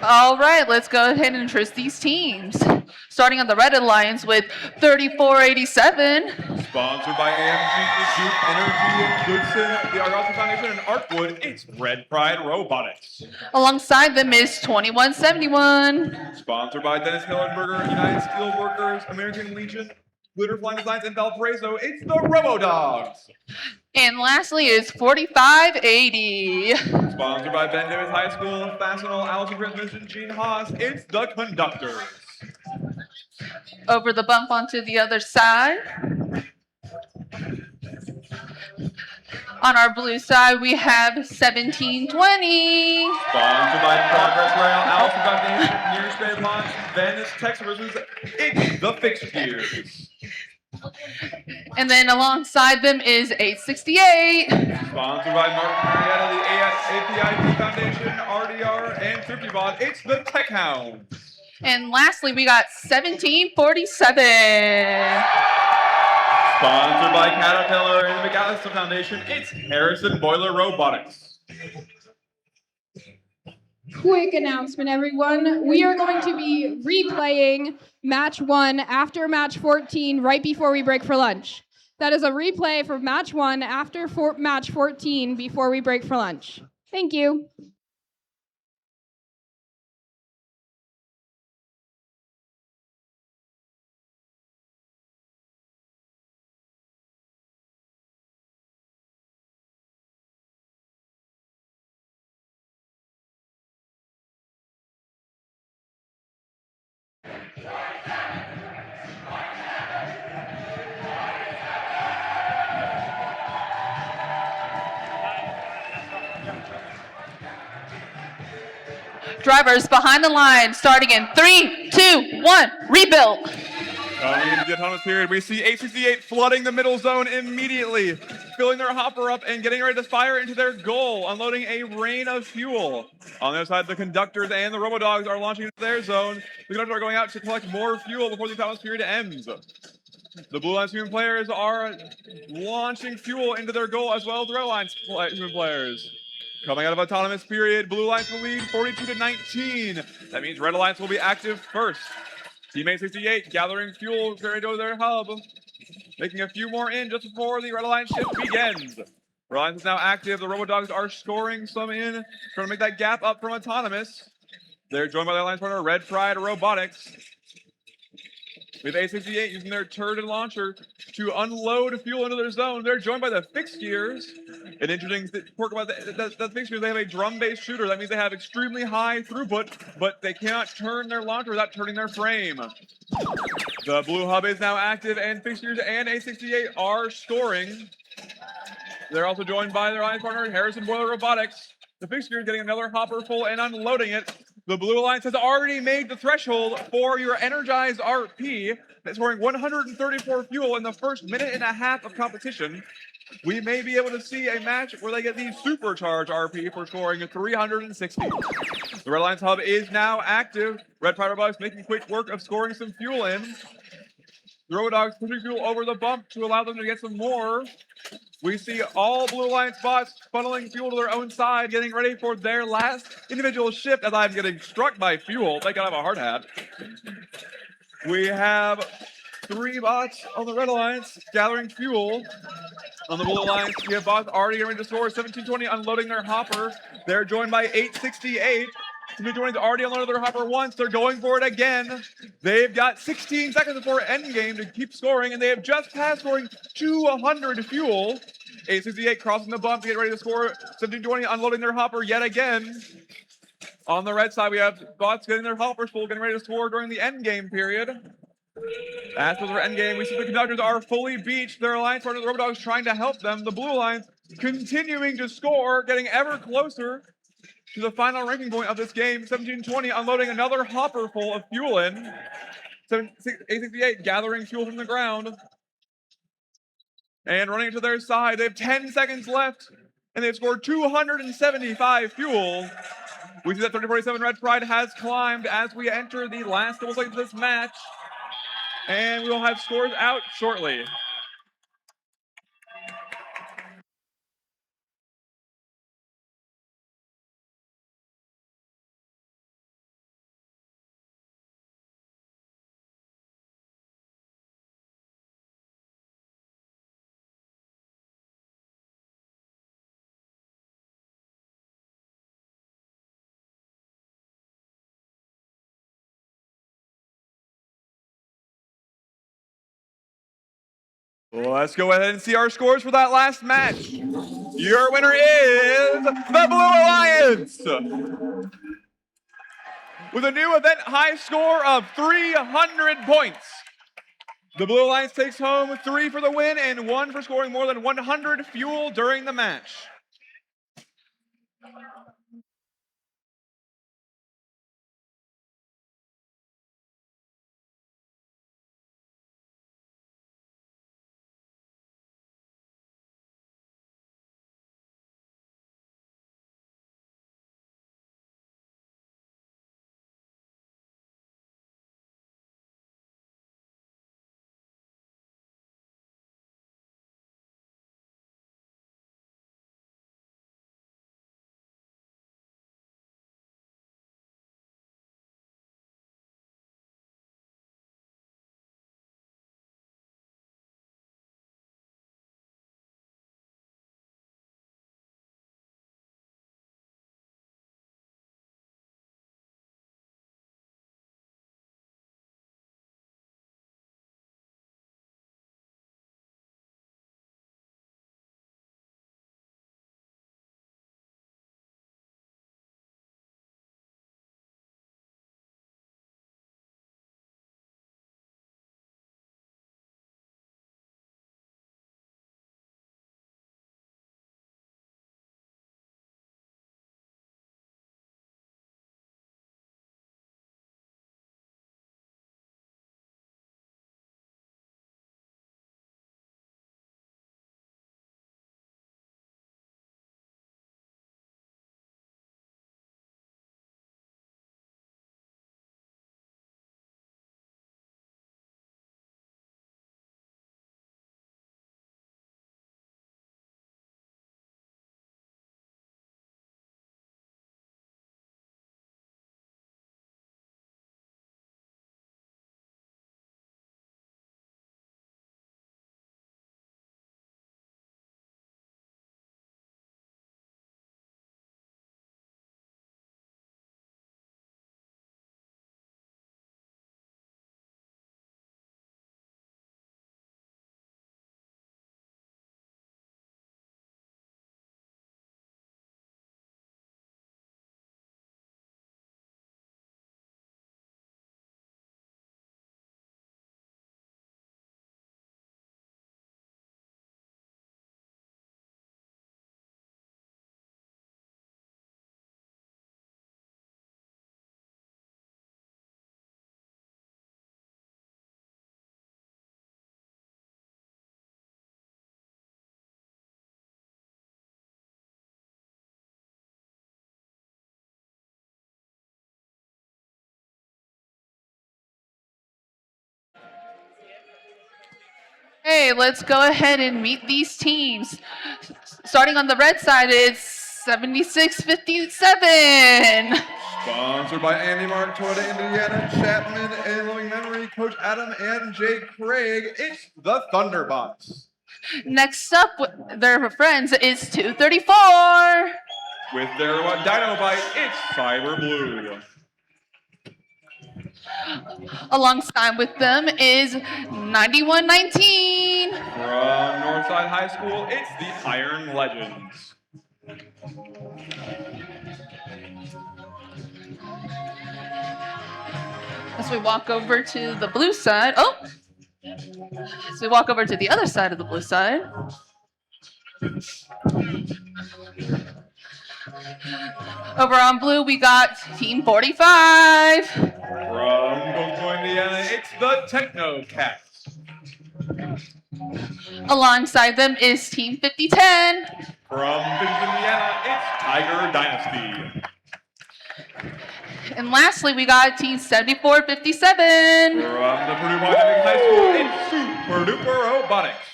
All right, let's go ahead and introduce these teams. Starting on the Red Alliance with 3487. Sponsored by AMG, Duke Energy, Goodson, the Argosy Foundation, and Artwood, it's Red Pride Robotics. Alongside them is 2171. Sponsored by Dennis Hillenberger, United Steelworkers, American Legion, Glitter Flying Designs, and Valparaiso, it's the Robo-Dogs. And lastly is 4580. Sponsored by Ben Davis High School, Fastenal, Allison Transmission, Gene Haas, it's the Conductors. Over the bump onto the other side. On our blue side, we have 1720. Sponsored by Progress Rail, Allison Foundation, Near Spade Launch, Venice, Texas versus it's the Fixed Gears. And then alongside them is 868. Sponsored by Martin Marietta, the APIP Foundation, RDR, and 50bot, it's the Tech Hounds. And lastly, we got 1747. Sponsored by Caterpillar and the McAllister Foundation, it's Harrison Boiler Robotics. Quick announcement, everyone. We are going to be replaying match 1 after match 14 right before we break for lunch. That is a replay for match 1 after match 14 before we break for lunch. Thank you. Drivers behind the line, starting in 3, 2, 1, rebuild. Coming into the autonomous period, we see 868 flooding the middle zone immediately, filling their hopper up and getting ready to fire into their goal, unloading a rain of fuel. On the other side, the conductors and the Robo-Dogs are launching into their zone. The conductors are going out to collect more fuel before the autonomous period ends. The Blue Line's human players are launching fuel into their goal as well as the Red Line's human players. Coming out of autonomous period, Blue Alliance will lead 42-19. That means Red Alliance will be active first. Team 868 gathering fuel, ready to go to their hub. Making a few more in just before the Red Alliance shift begins. Red Alliance is now active. The Robo-Dogs are scoring some in, trying to make that gap up from autonomous. They're joined by their alliance partner, Red Pride Robotics. With 868 using their turret and launcher to unload fuel into their zone. They're joined by the Fixed Gears. An interesting quirk about the Fixed Gears, they have a drum-based shooter. That means they have extremely high throughput, but they cannot turn their launcher without turning their frame. The Blue Hub is now active, and Fixed Gears and 868 are scoring. They're also joined by their alliance partner, Harrison Boiler Robotics. The Fixed Gears getting another hopper full and unloading it. The Blue Alliance has already made the threshold for your energized RP, scoring 134 fuel in the first minute and a half of competition. We may be able to see a match where they get the supercharged RP for scoring 360. The Red Alliance hub is now active. Red Pride Robotics making quick work of scoring some fuel in. The Robo-Dogs pushing fuel over the bump to allow them to get some more. We see all Blue Alliance bots funneling fuel to their own side, getting ready for their last individual shift as I'm getting struck by fuel. Thank God I have a hard hat. We have 3 bots on the Red Alliance gathering fuel. On the Blue Alliance, we have bots already getting ready to score. 1720 unloading their hopper. They're joined by 868. 1720's already unloaded their hopper once. They're going for it again. They've got 16 seconds before endgame to keep scoring, and they have just passed scoring 200 fuel. 868 crossing the bump to get ready to score. 1720 unloading their hopper yet again. On the red side, we have bots getting their hoppers full, getting ready to score during the endgame period. As for their endgame, we see the conductors are fully beached. Their alliance partner, the Robo-Dogs, trying to help them. The Blue Alliance continuing to score, getting ever closer to the final ranking point of this game. 1720 unloading another hopper full of fuel in. 868 gathering fuel from the ground. And running to their side. They have 10 seconds left, and they've scored 275 fuel. We see that 3047 Red Pride has climbed as we enter the last couple seconds of this match. And we will have scores out shortly. Let's go ahead and see our scores for that last match. Your winner is the Blue Alliance with a new event high score of 300 points. The Blue Alliance takes home 3 for the win and 1 for scoring more than 100 fuel during the match. Hey, let's go ahead and meet these teams. Starting on the red side, it's 7657. Sponsored by Andy Mark, Toyota, Indiana, Chapman, and Living Memory, Coach Adam and Jay Craig. It's the Thunderbots. Next up, their friends is 234. With their Dino Bite, it's Cyber Blue. Alongside with them is 9119. From Northside High School, it's the Iron Legends. As we walk over to the blue side, as we walk over to the other side of the blue side. Over on blue, we got Team 45. From Gulfport, Indiana, it's the Techno Cats. Alongside them is Team 5010. From Vision, Indiana, it's Tiger Dynasty. And lastly, we got Team 7457. From the Purdue Polytechnic High School, it's Super Duper Robotics.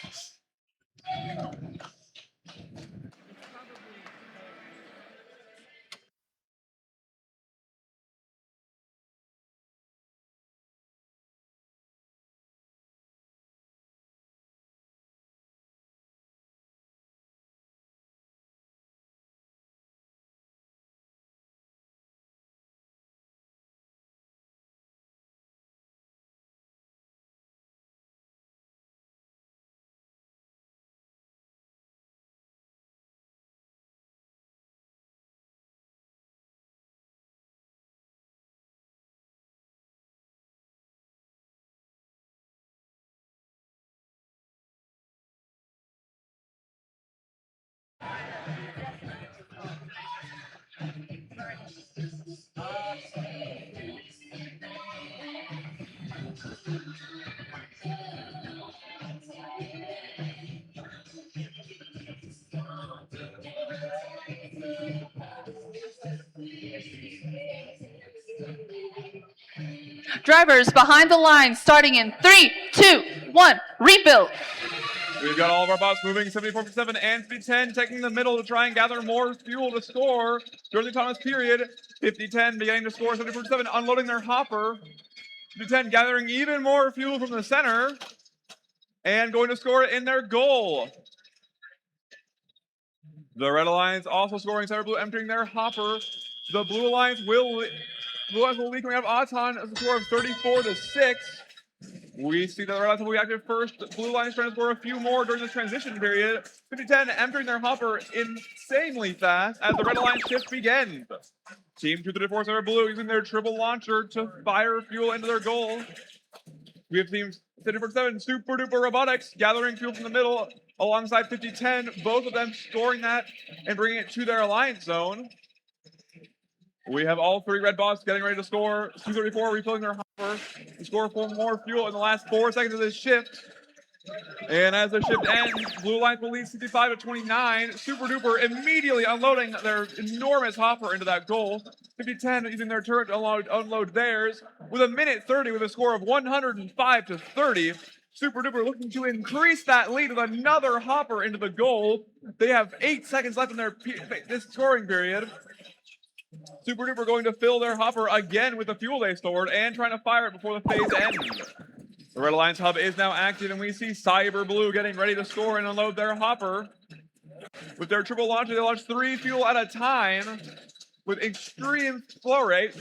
Drivers behind the line, starting in 3, 2, 1, rebuild. We've got all of our bots moving 74.7 and 50-10, taking the middle to try and gather more fuel to score during the Thomas period. 50-10 beginning to score 74.7, unloading their hopper. 50-10 gathering even more fuel from the center and going to score it in their goal. The Red Alliance also scoring, Center Blue emptying their hopper. The Blue Alliance will lead coming out of Auton as a score of 34-6. We see that the Red Alliance will be active first. Blue Alliance trying to score a few more during this transition period. 50-10 entering their hopper insanely fast as the Red Alliance shift begins. Team 234 Center Blue using their triple launcher to fire fuel into their goal. We have teams 74.7 Super Duper Robotics gathering fuel from the middle alongside 50-10, both of them scoring that and bringing it to their alliance zone. We have all three red bots getting ready to score. 234 refilling their hopper to score for more fuel in the last 4 seconds of this shift. And as the shift ends, Blue Alliance will lead 65-29. Super Duper immediately unloading their enormous hopper into that goal. 50-10 using their turret to unload theirs. With a minute 30 with a score of 105-30. Super Duper looking to increase that lead with another hopper into the goal. They have 8 seconds left in this scoring period. Super Duper going to fill their hopper again with the fuel they stored and trying to fire it before the phase ends. The Red Alliance hub is now active, and we see Cyber Blue getting ready to score and unload their hopper. With their triple launcher, they launch 3 fuel at a time with extreme flow rate.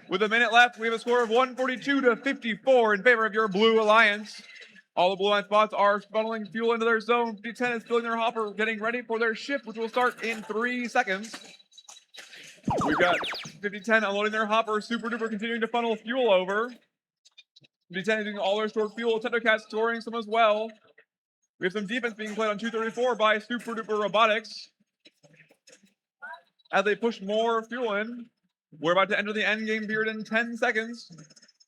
With a minute left, we have a score of 142-54 in favor of your Blue Alliance. All the Blue Alliance bots are funneling fuel into their zone. 50-10 is filling their hopper, getting ready for their shift, which will start in 3 seconds. We've got 50-10 unloading their hopper. Super Duper continuing to funnel fuel over. 50-10 using all their stored fuel. Tetracat storing some as well. We have some defense being played on 234 by Super Duper Robotics. As they push more fuel in, we're about to enter the end game period in 10 seconds.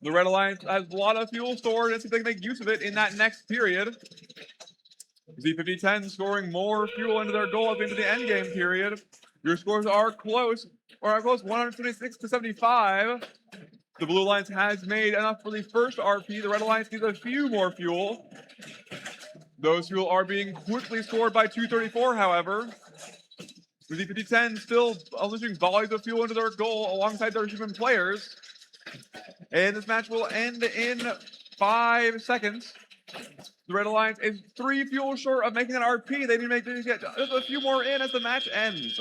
The Red Alliance has a lot of fuel stored and see if they can make use of it in that next period. Z50-10 scoring more fuel into their goal at the end of the end game period. Your scores are close, 126-75. The Blue Alliance has made enough for the first RP. The Red Alliance needs a few more fuel. Those fuel are being quickly scored by 234, however. With Z50-10 still unleashing volleys of fuel into their goal alongside their human players. And this match will end in 5 seconds. The Red Alliance is 3 fuel short of making an RP. They need to get just a few more in as the match ends.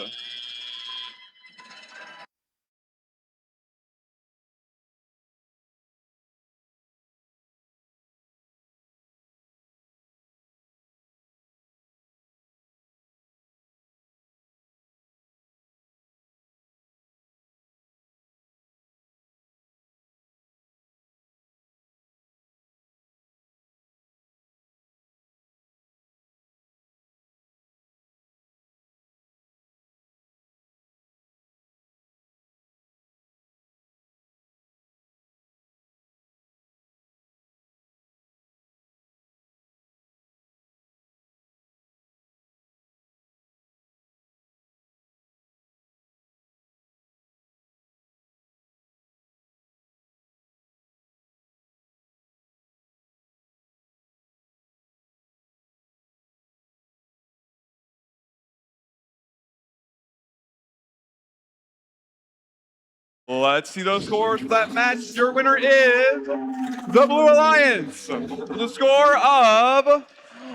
Let's see those scores for that match. Your winner is the Blue Alliance. The score of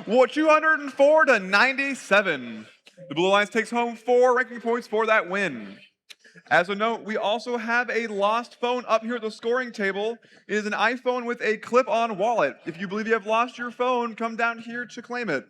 204-97. The Blue Alliance takes home 4 ranking points for that win. As a note, we also have a lost phone up here at the scoring table. It is an iPhone with a clip-on wallet. If you believe you have lost your phone, come down here to claim it.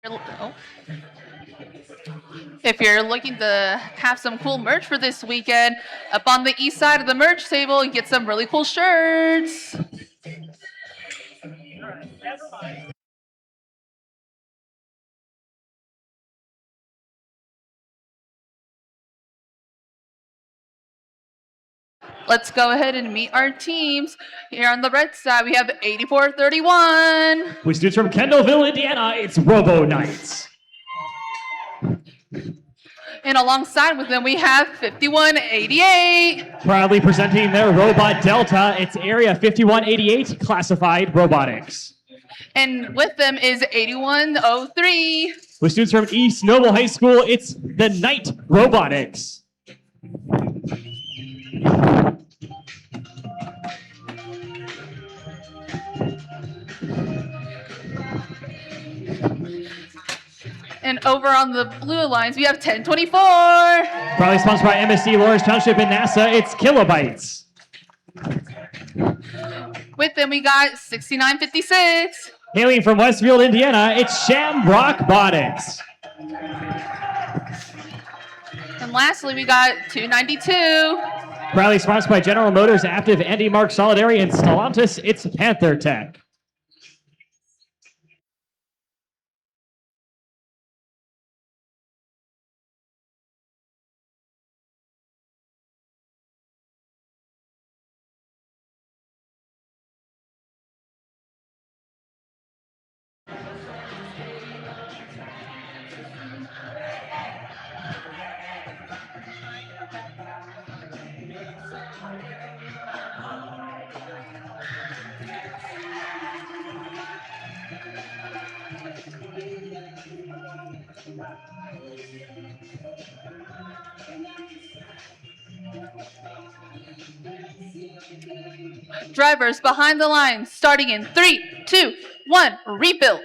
Oh. If you're looking to have some cool merch for this weekend, up on the east side of the merch table, you get some really cool shirts. Let's go ahead and meet our teams. Here on the red side, we have 8431. With students from Kendallville, Indiana, it's Robo Knights. And alongside with them, we have 5188. Proudly presenting their Robot Delta, it's Area 5188 Classified Robotics. And with them is 8103. With students from East Noble High School, it's the Knight Robotics. And over on the blue alliance, we have 1024. Proudly sponsored by MSC Lawrence Township and NASA, it's Kilobytes. With them, we got 6956. Hailing from Westfield, Indiana, it's Shamrock Botics. And lastly, we got 292. Proudly sponsored by General Motors, Active, Andy Mark Solidary, and Stellantis, it's Panther Tech. Drivers behind the line, starting in 3, 2, 1, rebuild.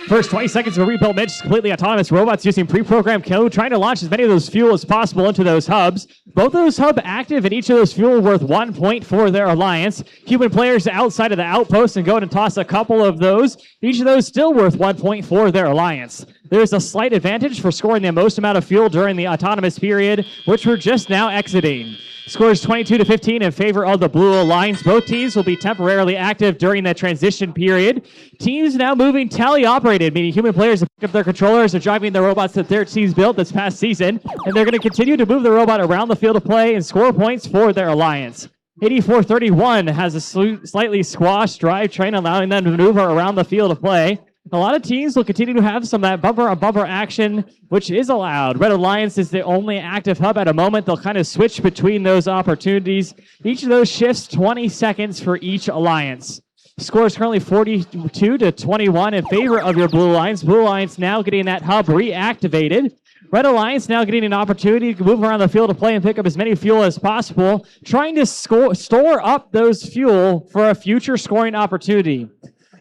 First 20 seconds of a rebuild match is completely autonomous. Robots using pre-programmed code, trying to launch as many of those fuel as possible into those hubs. Both of those hubs active, and each of those fuel worth 1 point for their alliance. Human players outside of the outpost and go and toss a couple of those. Each of those still worth 1 point for their alliance. There's a slight advantage for scoring the most amount of fuel during the autonomous period, which we're just now exiting. Scores 22-15 in favor of the Blue Alliance. Both teams will be temporarily active during that transition period. Teams now moving tally-operated, meaning human players pick up their controllers are driving the robots that their teams built this past season, and they're going to continue to move the robot around the field of play and score points for their alliance. 8431 has a slightly squashed drivetrain, allowing them to maneuver around the field of play. A lot of teams will continue to have some of that bumper-on-bumper action, which is allowed. Red Alliance is the only active hub at a moment. They'll kind of switch between those opportunities. Each of those shifts 20 seconds for each alliance. Score is currently 42-21 in favor of your Blue Alliance. Blue Alliance now getting that hub reactivated. Red Alliance now getting an opportunity to move around the field to play and pick up as many fuel as possible, trying to store up those fuel for a future scoring opportunity.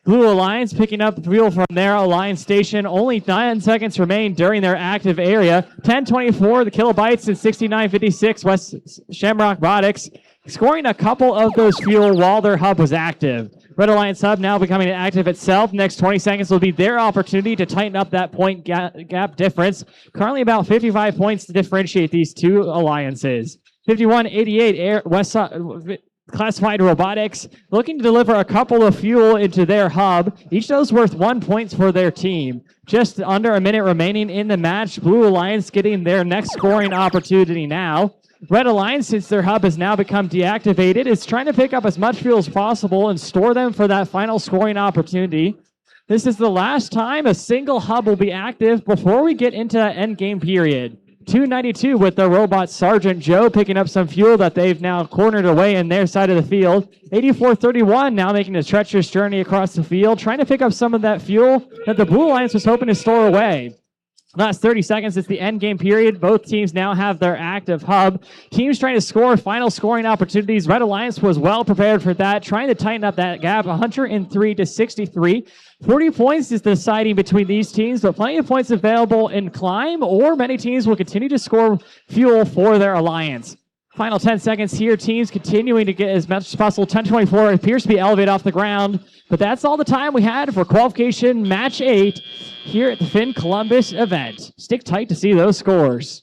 Blue Alliance picking up fuel from their Alliance station. Only 9 seconds remain during their active area. 10:24, the Kilobytes, and 69:56, West Shamrock Botics, scoring a couple of those fuel while their hub was active. Red Alliance hub now becoming active itself. Next 20 seconds will be their opportunity to tighten up that point gap difference. Currently about 55 points to differentiate these two alliances. 5188 West Classified Robotics looking to deliver a couple of fuel into their hub. Each of those worth 1 point for their team. Just under a minute remaining in the match. Blue Alliance getting their next scoring opportunity now. Red Alliance, since their hub has now become deactivated, is trying to pick up as much fuel as possible and store them for that final scoring opportunity. This is the last time a single hub will be active before we get into that end game period. 292 with the robot Sergeant Joe picking up some fuel that they've now cornered away in their side of the field. 8431 now making a treacherous journey across the field, trying to pick up some of that fuel that the Blue Alliance was hoping to store away. Last 30 seconds, it's the end game period. Both teams now have their active hub. Teams trying to score final scoring opportunities. Red Alliance was well prepared for that, trying to tighten up that gap, 103-63. 40 points is deciding between these teams, but plenty of points available in climb, or many teams will continue to score fuel for their alliance. Final 10 seconds here. Teams continuing to get as much as possible. 10:24 appears to be elevated off the ground. But that's all the time we had for qualification match 8 here at the FIN Columbus event. Stick tight to see those scores.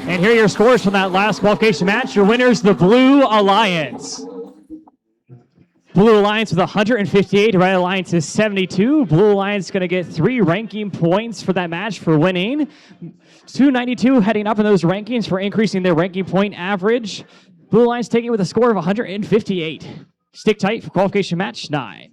And here are your scores from that last qualification match. Your winners, the Blue Alliance. Blue Alliance with 158, Red Alliance is 72. Blue Alliance going to get 3 ranking points for that match for winning. 292 heading up in those rankings for increasing their ranking point average. Blue Alliance taking it with a score of 158. Stick tight for qualification match 9.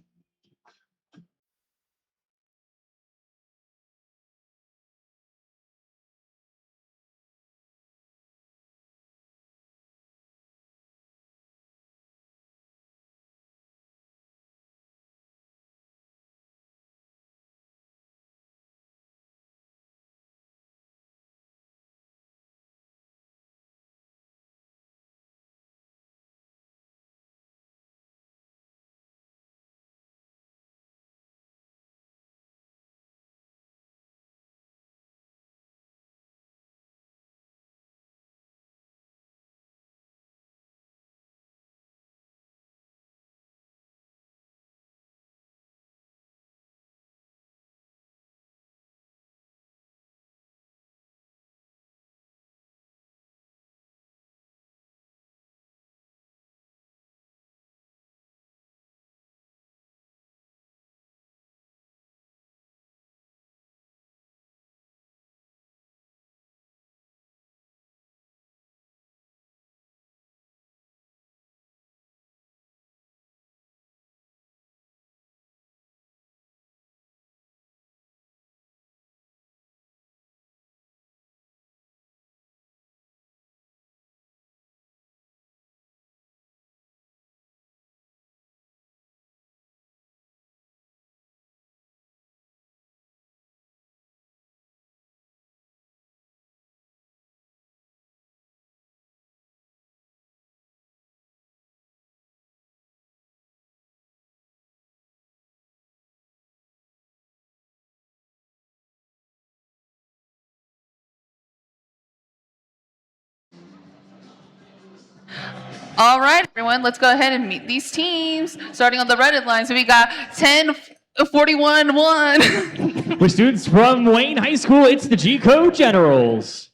All right, everyone, let's go ahead and meet these teams. Starting on the red line, so we got 10-41-1. With students from Wayne High School, it's the G-Code Generals.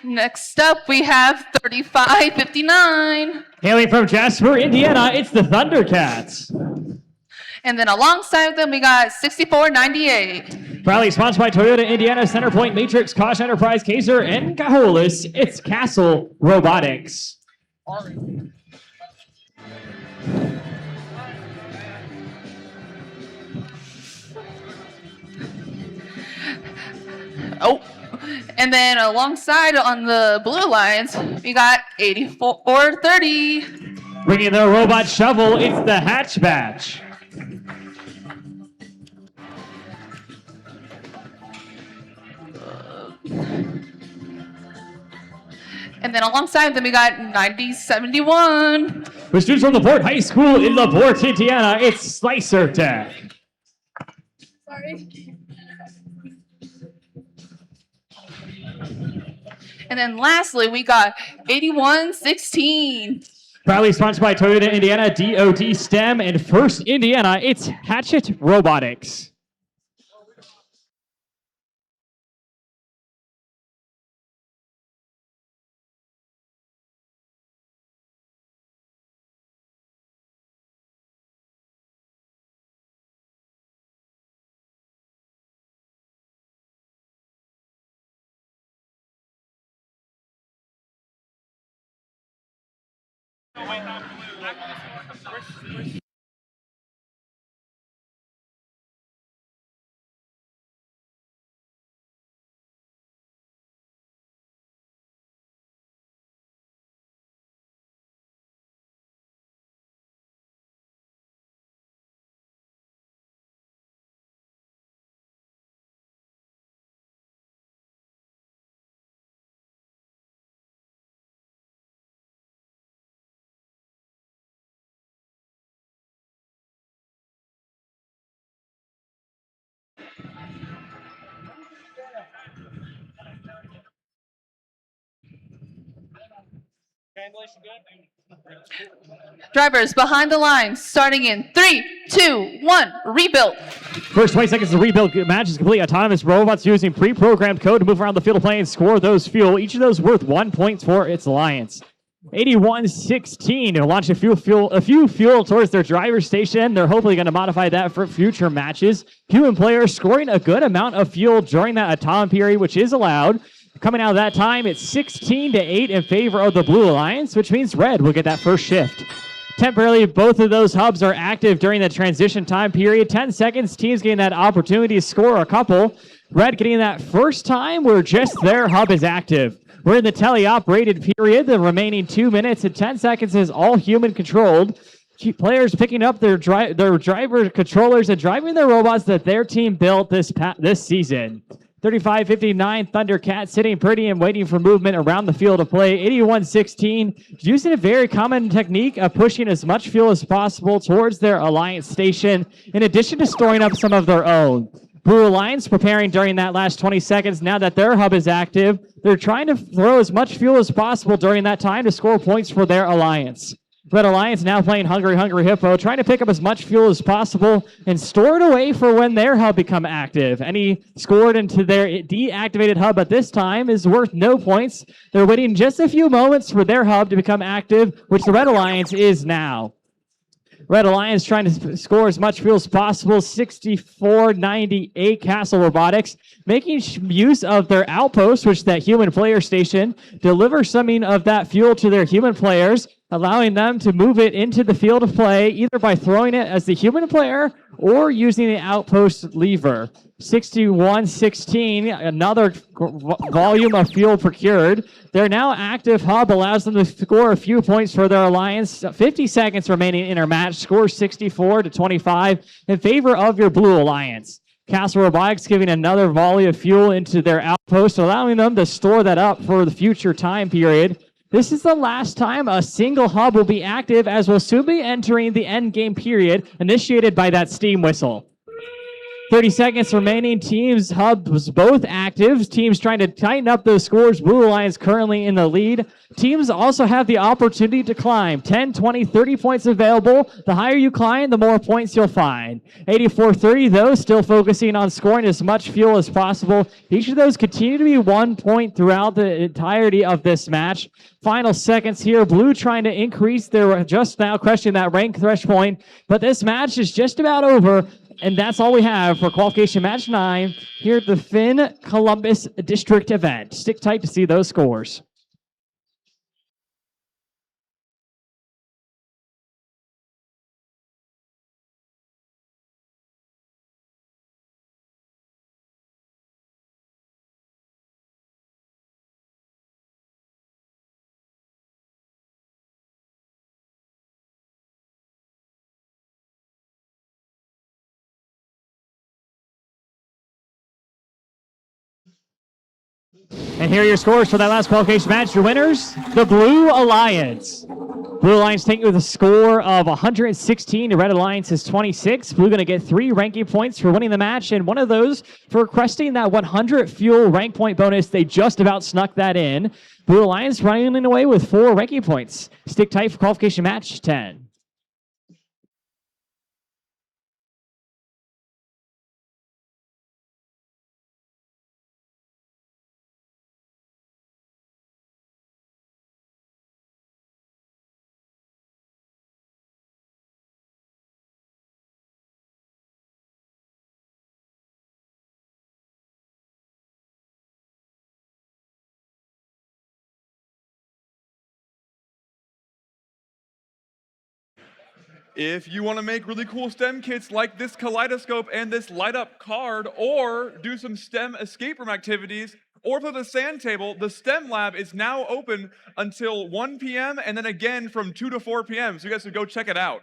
Next up, we have 35-59. Hailing from Jasper, Indiana, it's the Thundercats. And then alongside them, we got 64-98. Proudly sponsored by Toyota Indiana, Centerpoint, Matrix, Kosh Enterprise, Kaiser, and Cajolis, it's Castle Robotics. Oh, and then alongside on the Blue Alliance, we got 84-30. Bringing the robot shovel, it's the Hatch Batch. And then alongside them, we got 90-71. With students from LaPorte High School in LaPorte, Indiana, it's Slicer Tech. Sorry. And then lastly, we got 8116. Proudly sponsored by Toyota Indiana, DOD STEM, and First Indiana, it's Hatchet Robotics. Drivers behind the line, starting in 3, 2, 1, rebuild. First 20 seconds of the rebuild match is complete. Autonomous robots using pre-programmed code to move around the field of play and score those fuel. Each of those worth 1 point for its alliance. 8116 to launch a few fuel towards their driver's station. They're hopefully going to modify that for future matches. Human players scoring a good amount of fuel during that autonomy period, which is allowed. Coming out of that time, it's 16-8 in favor of the Blue Alliance, which means Red will get that first shift. Temporarily, both of those hubs are active during the transition time period. 10 seconds, teams getting that opportunity to score a couple. Red getting that first time where just their hub is active. We're in the teleoperated period. The remaining 2 minutes and 10 seconds is all human controlled. Players picking up their driver controllers and driving their robots that their team built this season. 35-59, Thundercat sitting pretty and waiting for movement around the field of play. 81-16, using a very common technique of pushing as much fuel as possible towards their alliance station, in addition to storing up some of their own. Blue Alliance preparing during that last 20 seconds. Now that their hub is active, they're trying to throw as much fuel as possible during that time to score points for their alliance. Red Alliance now playing Hungry Hippo, trying to pick up as much fuel as possible and store it away for when their hub become active. Any scored into their deactivated hub at this time is worth no points. They're waiting just a few moments for their hub to become active, which the Red Alliance is now. Red Alliance trying to score as much fuel as possible. 64-98 Castle Robotics, making use of their outpost, which that human player station, deliver some of that fuel to their human players, allowing them to move it into the field of play, either by throwing it as the human player or using the outpost lever. 61-16, another volume of fuel procured. Their now active hub allows them to score a few points for their alliance. 50 seconds remaining in our match. Score 64-25 in favor of your Blue Alliance. Castle Robotics giving another volley of fuel into their outpost, allowing them to store that up for the future time period. This is the last time a single hub will be active, as we'll soon be entering the end game period initiated by that steam whistle. 30 seconds remaining. Teams hub was both active. Teams trying to tighten up those scores. Blue Alliance currently in the lead. Teams also have the opportunity to climb. 10, 20, 30 points available. The higher you climb, the more points you'll find. 84-30, though, still focusing on scoring as much fuel as possible. Each of those continue to be 1 point throughout the entirety of this match. Final seconds here. Blue trying to increase their, just now crushing that rank threshold. But this match is just about over. And that's all we have for qualification match 9 here at the FIN Columbus District event. Stick tight to see those scores. And here are your scores for that last qualification match. Your winners, the Blue Alliance. Blue Alliance taking with a score of 116. The Red Alliance is 26. Blue going to get 3 ranking points for winning the match, and one of those for requesting that 100 fuel rank point bonus. They just about snuck that in. Blue Alliance running away with 4 ranking points. Stick tight for qualification match 10. If you want to make really cool STEM kits like this kaleidoscope and this light up card, or do some STEM escape room activities, or for the sand table, the STEM lab is now open until 1 p.m. and then again from 2 to 4 p.m. So you guys should go check it out.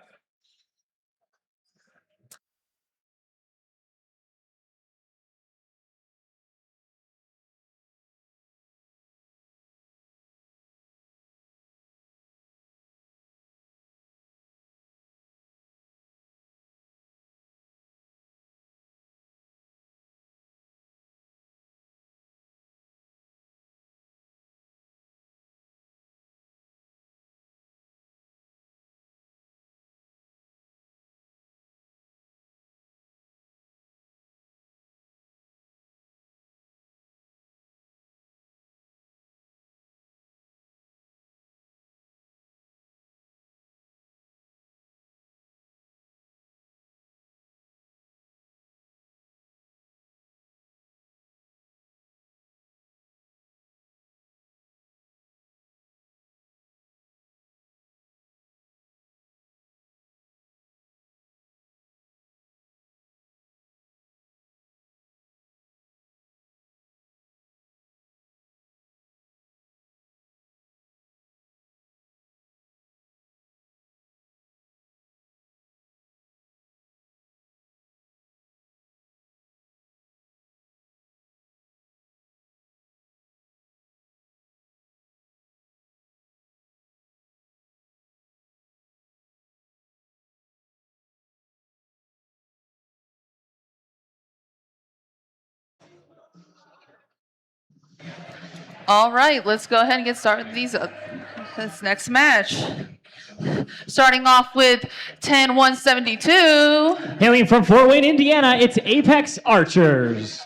All right, let's go ahead and get started with this next match. Starting off with 10-172. Hailing from Fort Wayne, Indiana, it's Apex Archers.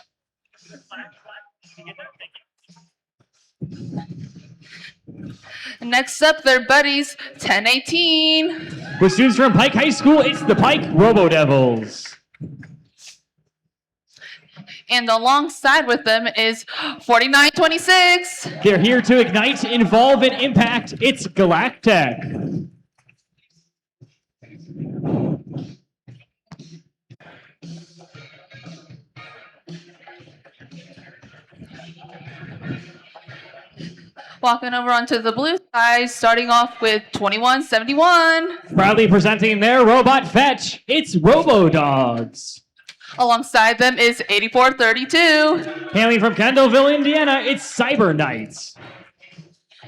Next up, their buddies, 10-18. With students from Pike High School, it's the Pike Robo Devils. And alongside with them is 49-26. They're here to ignite, involve, and impact. It's Galactic. Walking over onto the blue side, starting off with 21-71. Proudly presenting their robot fetch, it's Robo Dogs. Alongside them is 84-32. Hailing from Kendallville, Indiana, it's Cyber Knights.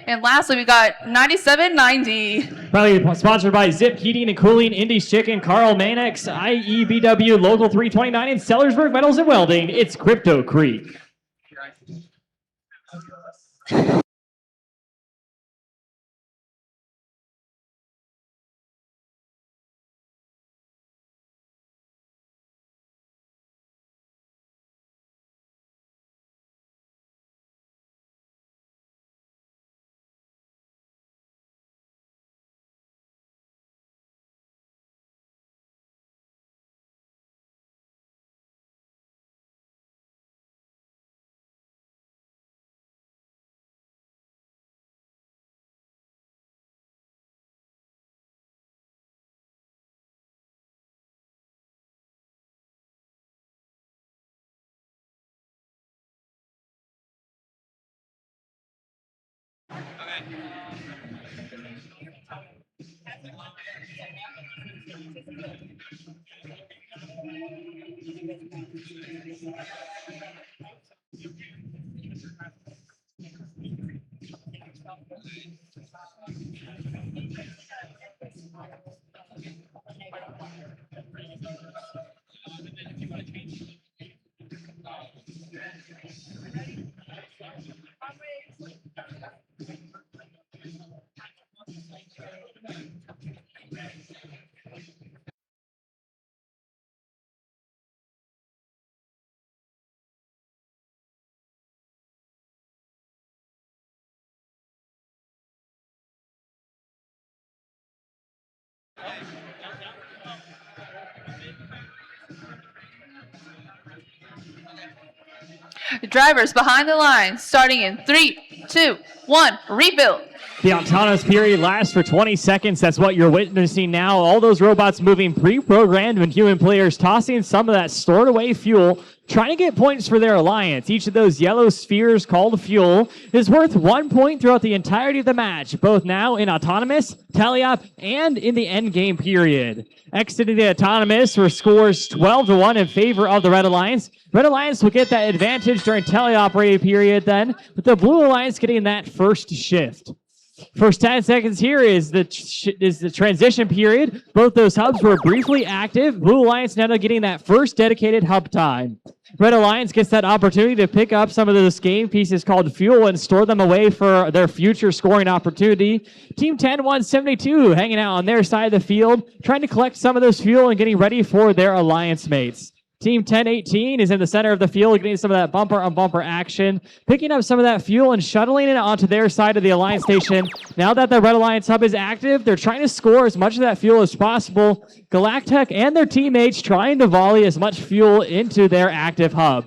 And lastly, we got 97-90. Proudly sponsored by Zip Heating and Cooling, Indy's Chicken, Carl Mannix, IEBW, Local 329, and Sellersburg Metals and Welding. It's Crypto Creek. Drivers behind the line, starting in 3, 2, 1, rebuild. The autonomous period lasts for 20 seconds. That's what you're witnessing now. All those robots moving pre-programmed and human players tossing some of that stored away fuel, trying to get points for their alliance. Each of those yellow spheres called fuel is worth 1 point throughout the entirety of the match, both now in autonomous, tally-up, and in the end game period. Exiting the autonomous for scores 12-1 in favor of the Red Alliance. Red Alliance will get that advantage during tally-operated period then, with the Blue Alliance getting that first shift. First 10 seconds here is the transition period. Both those hubs were briefly active. Blue Alliance now getting that first dedicated hub time. Red Alliance gets that opportunity to pick up some of those game pieces called fuel and store them away for their future scoring opportunity. Team 10-172 hanging out on their side of the field, trying to collect some of those fuel and getting ready for their alliance mates. Team 1018 is in the center of the field, getting some of that bumper-on-bumper action, picking up some of that fuel and shuttling it onto their side of the Alliance station. Now that the Red Alliance hub is active, they're trying to score as much of that fuel as possible. Galactech and their teammates trying to volley as much fuel into their active hub.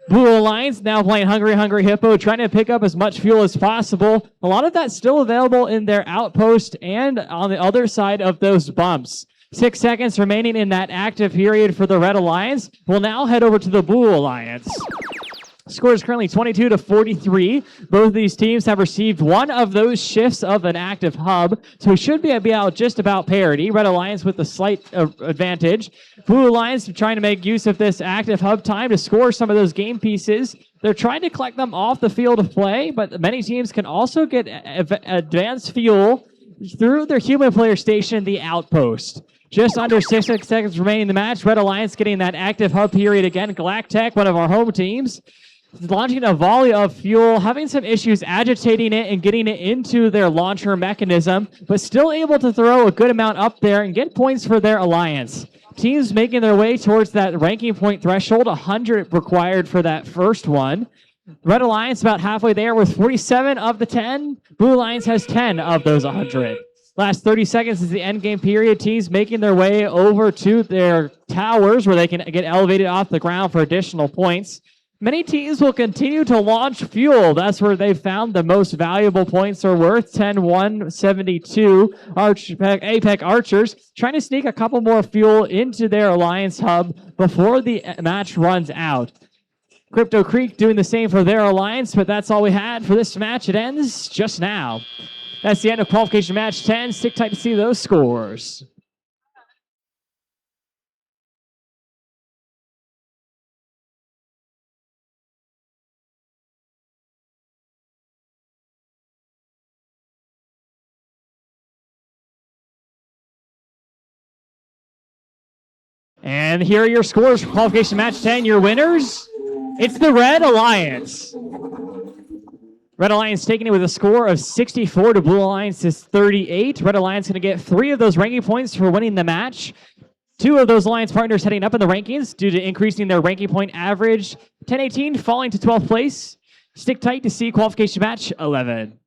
Blue Alliance now playing Hungry Hungry Hippo, trying to pick up as much fuel as possible. A lot of that's still available in their outpost and on the other side of those bumps. 6 seconds remaining in that active period for the Red Alliance. We'll now head over to the Blue Alliance. Score is currently 22-43. Both of these teams have received one of those shifts of an active hub, so we should be out just about parity. Red Alliance with a slight advantage. Blue Alliance trying to make use of this active hub time to score some of those game pieces. They're trying to collect them off the field of play, but many teams can also get advanced fuel through their human player station, the Outpost. Just under 6 seconds remaining in the match. Red Alliance getting that active hub period again. Galactech, one of our home teams, launching a volley of fuel, having some issues agitating it and getting it into their launcher mechanism, but still able to throw a good amount up there and get points for their alliance. Teams making their way towards that ranking point threshold, 100 required for that first one. Red Alliance about halfway there with 47 of the 10. Blue Alliance has 10 of those 100. Last 30 seconds is the end game period. Teams making their way over to their towers where they can get elevated off the ground for additional points. Many teams will continue to launch fuel. That's where they found the most valuable points are worth. 10-172. APEC Archers trying to sneak a couple more fuel into their Alliance hub before the match runs out. Crypto Creek doing the same for their alliance, but that's all we had for this match. It ends just now. That's the end of qualification match 10. Stick tight to see those scores. And here are your scores for qualification match 10. Your winners, it's the Red Alliance. Red Alliance taking it with a score of 64 to Blue Alliance's 38. Red Alliance going to get 3 of those ranking points for winning the match. 2 of those Alliance partners heading up in the rankings due to increasing their ranking point average. 10-18 falling to 12th place. Stick tight to see qualification match 11.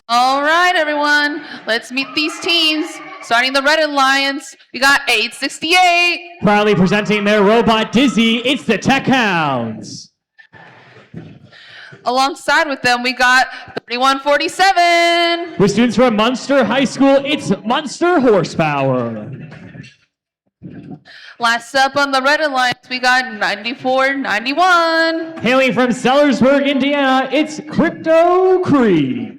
All right, everyone. Let's meet these teams. Starting the Red Alliance, we got 868. Proudly presenting their robot Dizzy, it's the Tech Hounds. Alongside with them, we got 3147. With students from Munster High School, it's Munster Horsepower. Last up on the Red Alliance, we got 9491. Hailing from Sellersburg, Indiana, it's Crypto Creek.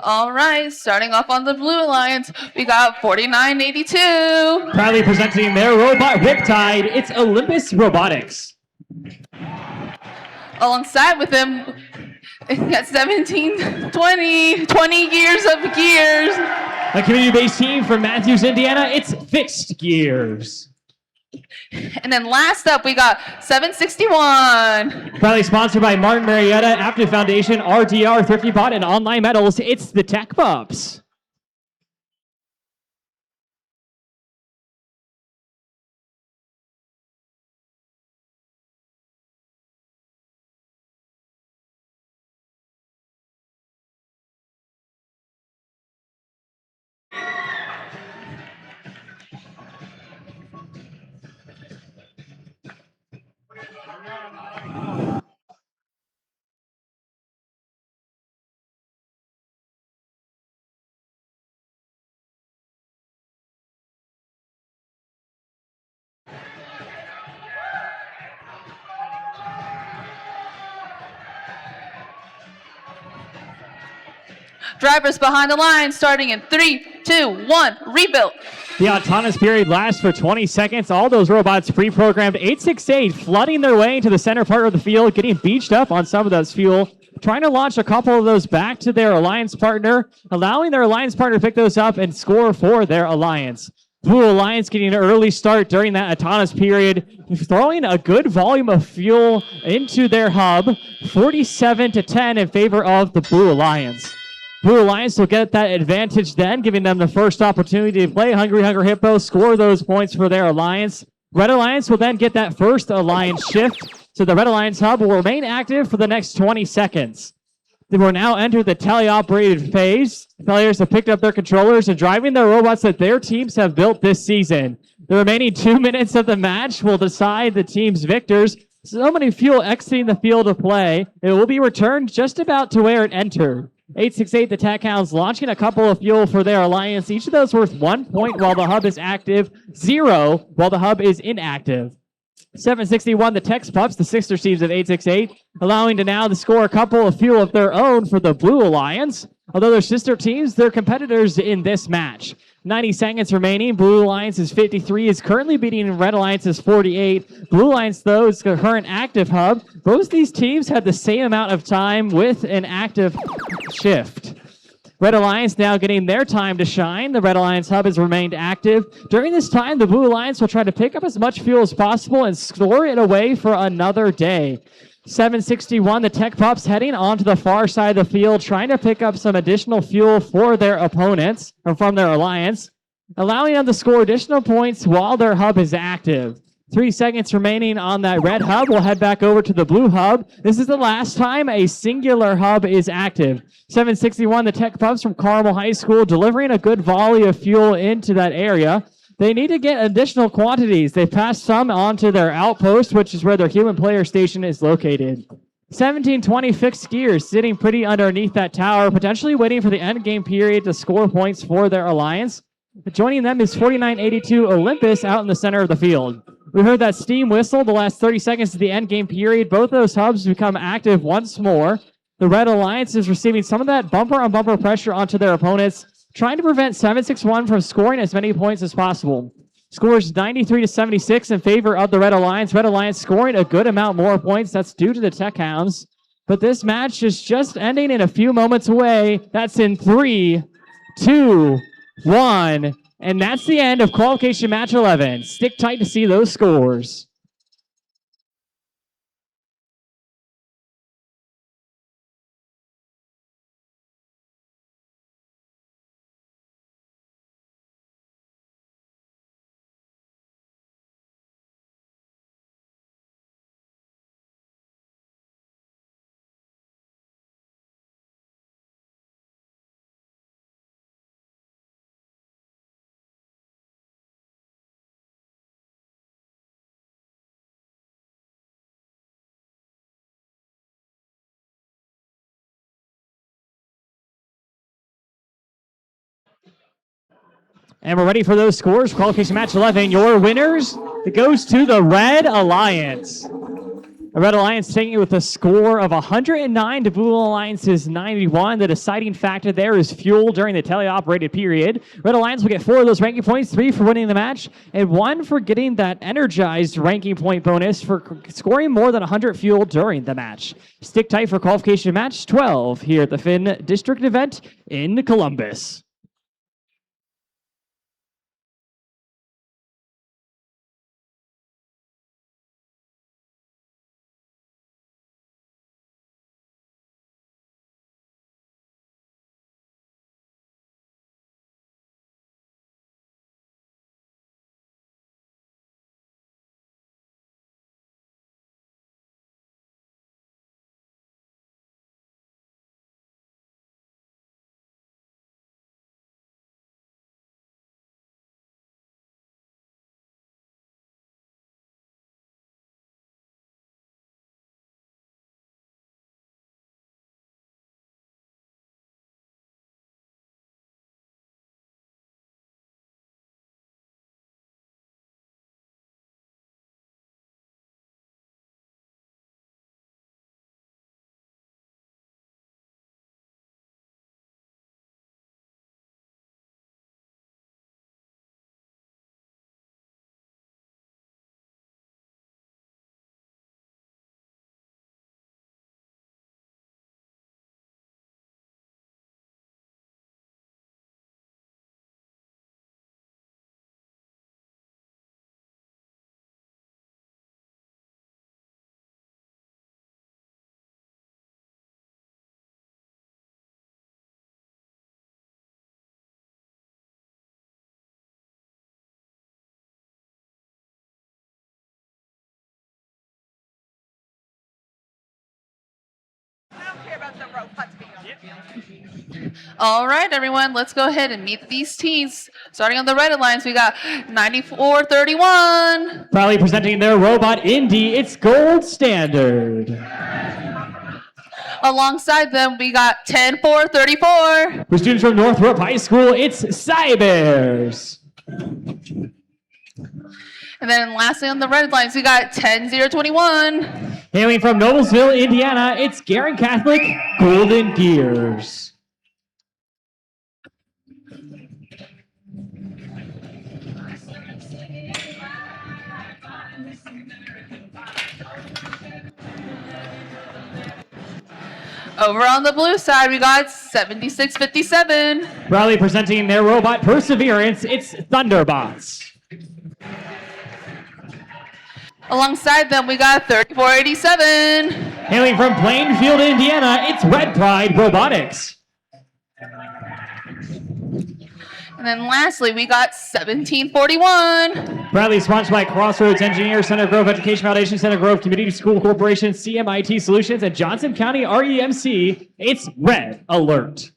All right, starting off on the Blue Alliance, we got 4982. Proudly presenting their robot Riptide, it's Olympus Robotics. Alongside with them, we got 1720. 20 years of gears. A community-based team from Matthews, Indiana, it's Fixed Gears. And then last up, we got 761. Proudly sponsored by Martin Marietta, Active Foundation, RDR, Thrifty Bot, and Online Metals, it's the Tech Pups. Drivers behind the line, starting in 3, 2, 1, rebuild. The autonomous period lasts for 20 seconds. All those robots pre-programmed 868 flooding their way into the center part of the field, getting beached up on some of those fuel, trying to launch a couple of those back to their alliance partner, allowing their alliance partner to pick those up and score for their alliance. Blue Alliance getting an early start during that autonomous period, throwing a good volume of fuel into their hub, 47-10 in favor of the Blue Alliance. Blue Alliance will get that advantage then, giving them the first opportunity to play Hungry Hungry Hippo, score those points for their alliance. Red Alliance will then get that first alliance shift, so the Red Alliance hub will remain active for the next 20 seconds. They will now enter the teleoperated phase. Players have picked up their controllers and driving the robots that their teams have built this season. The remaining 2 minutes of the match will decide the team's victors. So many fuel exiting the field of play. It will be returned just about to where it entered. 868, the Tech Hounds, launching a couple of fuel for their alliance. Each of those worth 1 point while the hub is active, 0 while the hub is inactive. 761, the Tech Pups, the sister teams of 868, allowing to now to score a couple of fuel of their own for the Blue Alliance. Although they're sister teams, they're competitors in this match. 90 seconds remaining. Blue Alliance is 53, is currently beating Red Alliance's 48. Blue Alliance, though, is the current active hub. Both these teams had the same amount of time with an active shift. Red Alliance now getting their time to shine. The Red Alliance hub has remained active. During this time, the Blue Alliance will try to pick up as much fuel as possible and store it away for another day. 761, the Tech Pups heading onto the far side of the field, trying to pick up some additional fuel for their opponents, or from their alliance, allowing them to score additional points while their hub is active. 3 seconds remaining on that red hub. We'll head back over to the blue hub. This is the last time a singular hub is active. 761, the Tech Pups from Carmel High School, delivering a good volley of fuel into that area. They need to get additional quantities. They passed some onto their outpost, which is where their human player station is located. 1720 Fixed Gears sitting pretty underneath that tower, potentially waiting for the end game period to score points for their alliance. Joining them is 4982 Olympus out in the center of the field. We heard that steam whistle the last 30 seconds of the end game period. Both those hubs become active once more. The Red Alliance is receiving some of that bumper-on-bumper pressure onto their opponents, trying to prevent 761 from scoring as many points as possible. Scores 93-76 in favor of the Red Alliance. Red Alliance scoring a good amount more points. That's due to the Tech Hounds. But this match is just ending in a few moments away. That's in 3, 2, 1. And that's the end of qualification match 11. Stick tight to see those scores. And we're ready for those scores. Qualification match 11. Your winners, it goes to the Red Alliance. The Red Alliance taking it with a score of 109 to Blue Alliance's 91. The deciding factor there is fuel during the teleoperated period. Red Alliance will get 4 of those ranking points, 3 for winning the match, and 1 for getting that energized ranking point bonus for scoring more than 100 fuel during the match. Stick tight for qualification match 12 here at the FIN District event in Columbus. I don't care about the robots being on. All right, everyone, let's go ahead and meet these teams. Starting on the Red Alliance, we got 9431. Proudly presenting their robot Indy, it's gold standard. Alongside them, we got 10434. For students from Northrop High School, it's Cybers. And then lastly on the Red Alliance, we got 10021. Hailing from Noblesville, Indiana, it's Garen Catholic Golden Gears. Over on the blue side, we got 7657. Proudly presenting their robot Perseverance, it's Thunderbots. Alongside them, we got 3487. Hailing from Plainfield, Indiana, it's Red Pride Robotics. And then lastly, we got 1741. Proudly sponsored by Crossroads Engineers, Center Grove Education Foundation, Center Grove Community School Corporation, CMIT Solutions, and Johnson County REMC. It's Red Alert.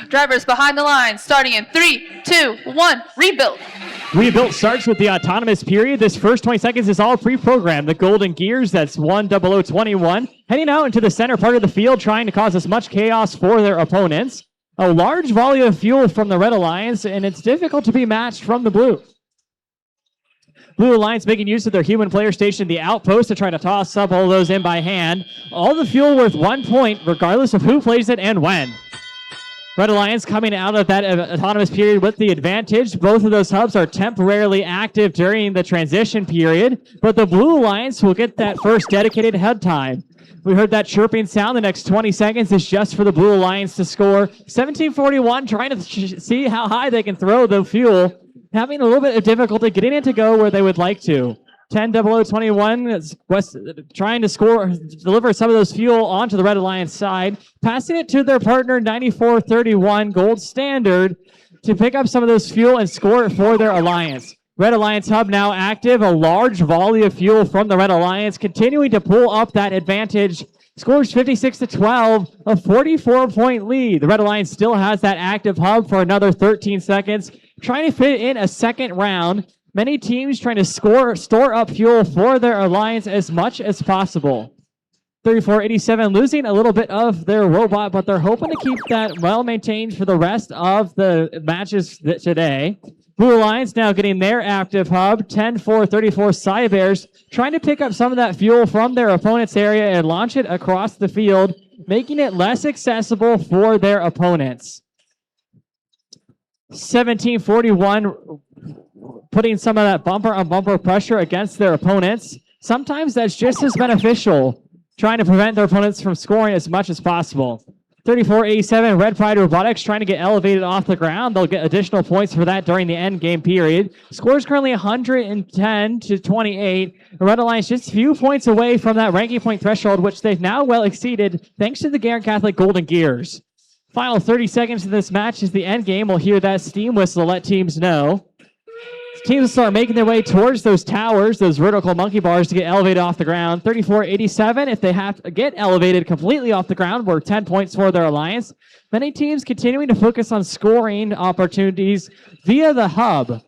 Drivers behind the line, starting in 3, 2, 1, rebuild. Rebuild starts with the autonomous period. This first 20 seconds is all pre-programmed. The Golden Gears, that's 10021, heading out into the center part of the field, trying to cause as much chaos for their opponents. A large volley of fuel from the Red Alliance, and it's difficult to be matched from the Blue. Blue Alliance making use of their human player station, the outpost, to try to toss up all those in by hand. All the fuel worth 1 point, regardless of who plays it and when. Red Alliance coming out of that autonomous period with the advantage. Both of those hubs are temporarily active during the transition period, but the Blue Alliance will get that first dedicated hub time. We heard that chirping sound. The next 20 seconds is just for the Blue Alliance to score. 1741, trying to see how high they can throw the fuel. Having a little bit of difficulty getting it to go where they would like to. 10-00-21 trying to deliver some of those fuel onto the Red Alliance side, passing it to their partner 9431 Gold Standard to pick up some of those fuel and score it for their Alliance. Red Alliance hub now active, a large volley of fuel from the Red Alliance, continuing to pull up that advantage. Scores 56-12, a 44-point lead. The Red Alliance still has that active hub for another 13 seconds, trying to fit in a second round. Many teams trying to store up fuel for their Alliance as much as possible. 3487 losing a little bit of their robot, but they're hoping to keep that well maintained for the rest of the matches today. Blue Alliance now getting their active hub. 10-4-34 Cybears trying to pick up some of that fuel from their opponent's area and launch it across the field, making it less accessible for their opponents. 1741 putting some of that bumper-on-bumper pressure against their opponents. Sometimes that's just as beneficial, trying to prevent their opponents from scoring as much as possible. 3487 Red Pride Robotics trying to get elevated off the ground. They'll get additional points for that during the end game period. Scores currently 110-28. The Red Alliance just a few points away from that ranking point threshold, which they've now well exceeded thanks to the Garen Catholic Golden Gears. Final 30 seconds of this match is the end game. We'll hear that steam whistle to let teams know. Teams start making their way towards those towers, those vertical monkey bars, to get elevated off the ground. 3487, if they have to get elevated completely off the ground, worth 10 points for their Alliance. Many teams continuing to focus on scoring opportunities via the hub.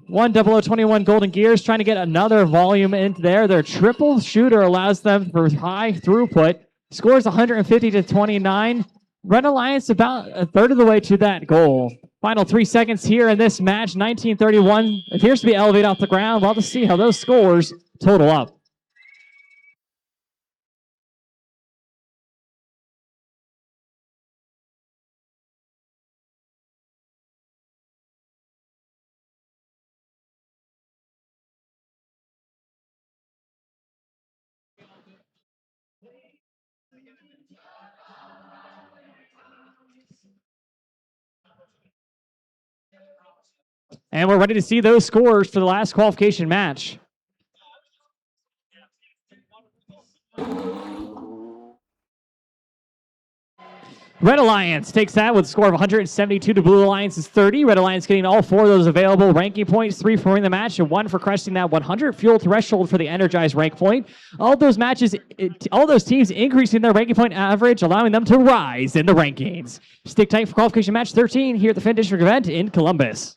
10021 Golden Gears trying to get another volume into there. Their triple shooter allows them for high throughput. Scores 150-29. Red Alliance about a third of the way to that goal. Final 3 seconds here in this match. 1931 appears to be elevated off the ground. We'll have to see how those scores total up. And we're ready to see those scores for the last qualification match. Red Alliance takes that with a score of 172 to Blue Alliance's 30. Red Alliance getting all 4 of those available ranking points, 3 for winning the match and 1 for crushing that 100 fuel threshold for the energized rank point. All those matches, all those teams increasing their ranking point average, allowing them to rise in the rankings. Stick tight for qualification match 13 here at the FIN District event in Columbus.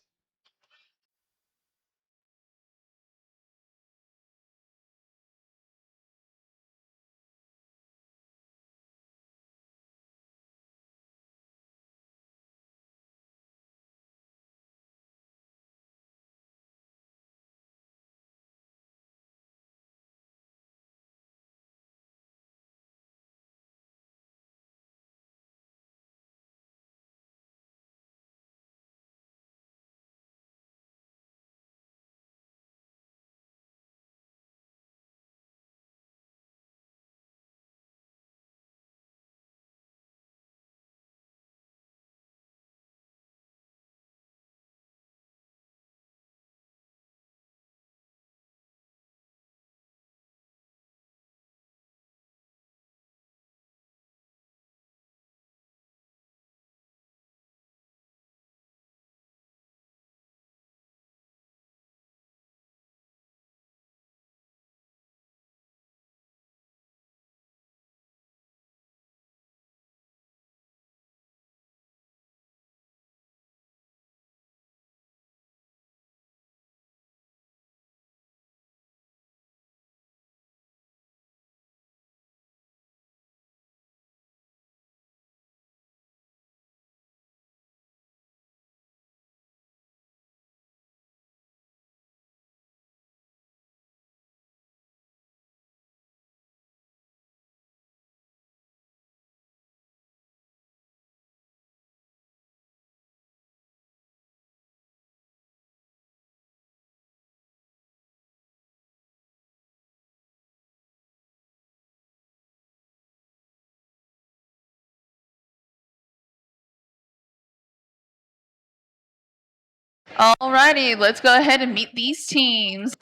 Alrighty, let's go ahead and meet these teams.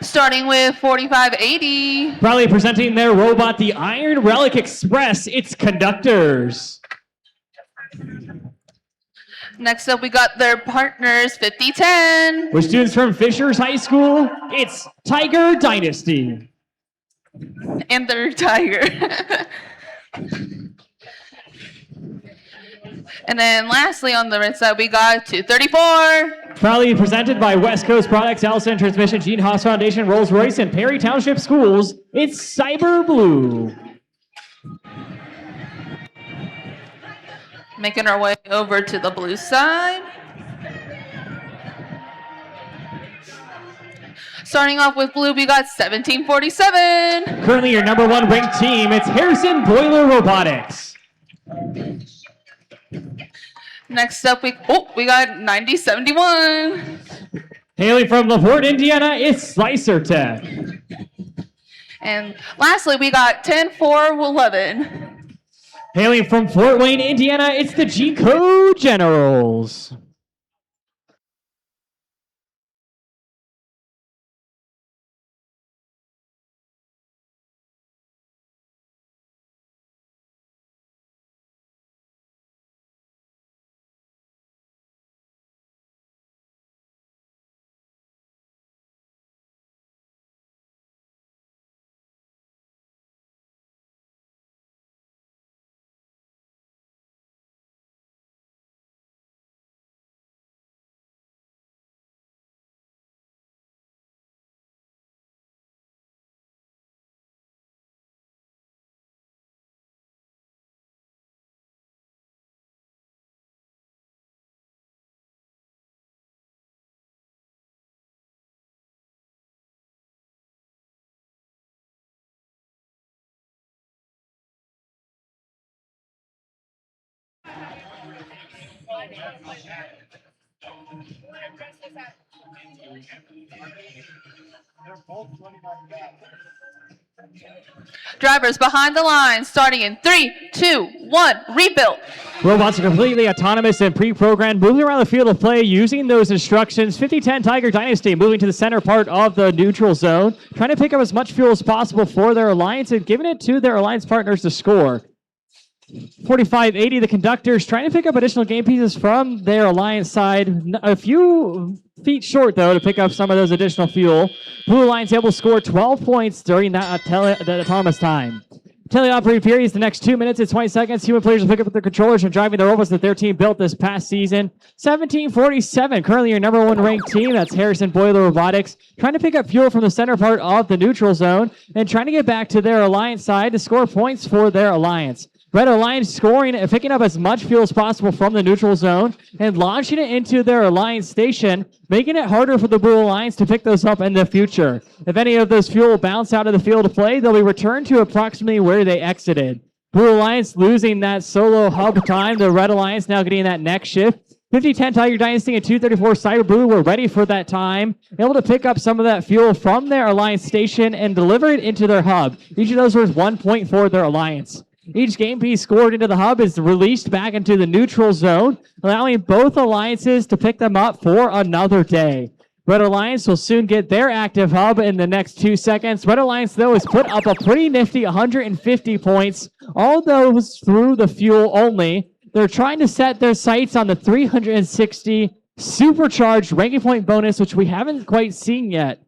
Starting with 4580. Proudly presenting their robot, the Iron Relic Express, its conductors. Next up, we got their partners, 5010. With students from Fishers High School, it's Tiger Dynasty. And their tiger. And then lastly, on the red side, we got 234. Proudly presented by West Coast Products, Allison Transmission, Gene Haas Foundation, Rolls-Royce, and Perry Township Schools, it's Cyber Blue. Making our way over to the blue side. Starting off with blue, we got 1747. Currently your number 1 ranked team, it's Harrison Boiler Robotics. Next up, we got 9071. Hailing from LaPorte, Indiana, it's Slicer Tech. And lastly, we got 10411. Hailing from Fort Wayne, Indiana, it's the G-Code Generals. Drivers behind the line, starting in 3, 2, 1, rebuild. Robots are completely autonomous and pre-programmed, moving around the field of play using those instructions. 5010 Tiger Dynasty moving to the center part of the neutral zone, trying to pick up as much fuel as possible for their alliance and giving it to their alliance partners to score. 4580, the conductors, trying to pick up additional game pieces from their alliance side. A few feet short, though, to pick up some of those additional fuel. Blue Alliance able to score 12 points during that autonomous time. Teleoperated period is the next 2 minutes and 20 seconds. Human players will pick up their controllers and driving the robots that their team built this past season. 1747, currently your number 1 ranked team. That's Harrison Boiler Robotics, trying to pick up fuel from the center part of the neutral zone and trying to get back to their alliance side to score points for their alliance. Red Alliance scoring and picking up as much fuel as possible from the neutral zone and launching it into their Alliance station, making it harder for the Blue Alliance to pick those up in the future. If any of those fuel bounce out of the field of play, they'll be returned to approximately where they exited. Blue Alliance losing that solo hub time. The Red Alliance now getting that next shift. 5010 Tiger Dynasty and 234 Cyber Blue were ready for that time, able to pick up some of that fuel from their Alliance station and deliver it into their hub. Each of those was 1 point for their Alliance. Each game piece scored into the hub is released back into the neutral zone, allowing both alliances to pick them up for another day. Red Alliance will soon get their active hub in the next 2 seconds. Red Alliance, though, has put up a pretty nifty 150 points, all those through the fuel only. They're trying to set their sights on the 360 supercharged ranking point bonus, which we haven't quite seen yet.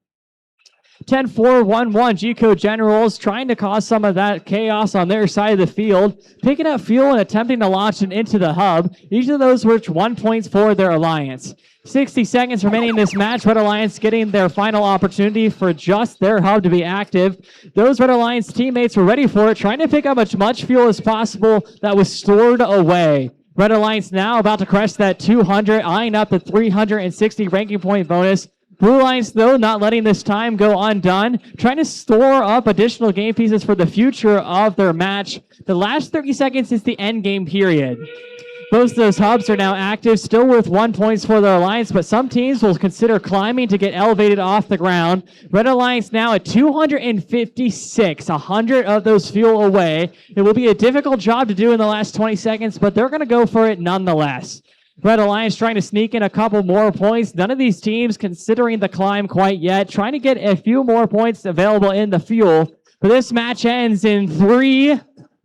10-4-1-1 G-Code Generals trying to cause some of that chaos on their side of the field, picking up fuel and attempting to launch it into the hub. Each of those were 1 point for their alliance. 60 seconds remaining in this match. Red Alliance getting their final opportunity for just their hub to be active. Those Red Alliance teammates were ready for it, trying to pick up as much fuel as possible that was stored away. Red Alliance now about to crest that 200, eyeing up the 360 ranking point bonus. Blue Alliance, though, not letting this time go undone, trying to store up additional game pieces for the future of their match. The last 30 seconds is the end game period. Both of those hubs are now active, still worth 1 point for their alliance, but some teams will consider climbing to get elevated off the ground. Red Alliance now at 256, 100 of those fuel away. It will be a difficult job to do in the last 20 seconds, but they're going to go for it nonetheless. Red Alliance trying to sneak in a couple more points. None of these teams considering the climb quite yet. Trying to get a few more points available in the fuel. But this match ends in 3,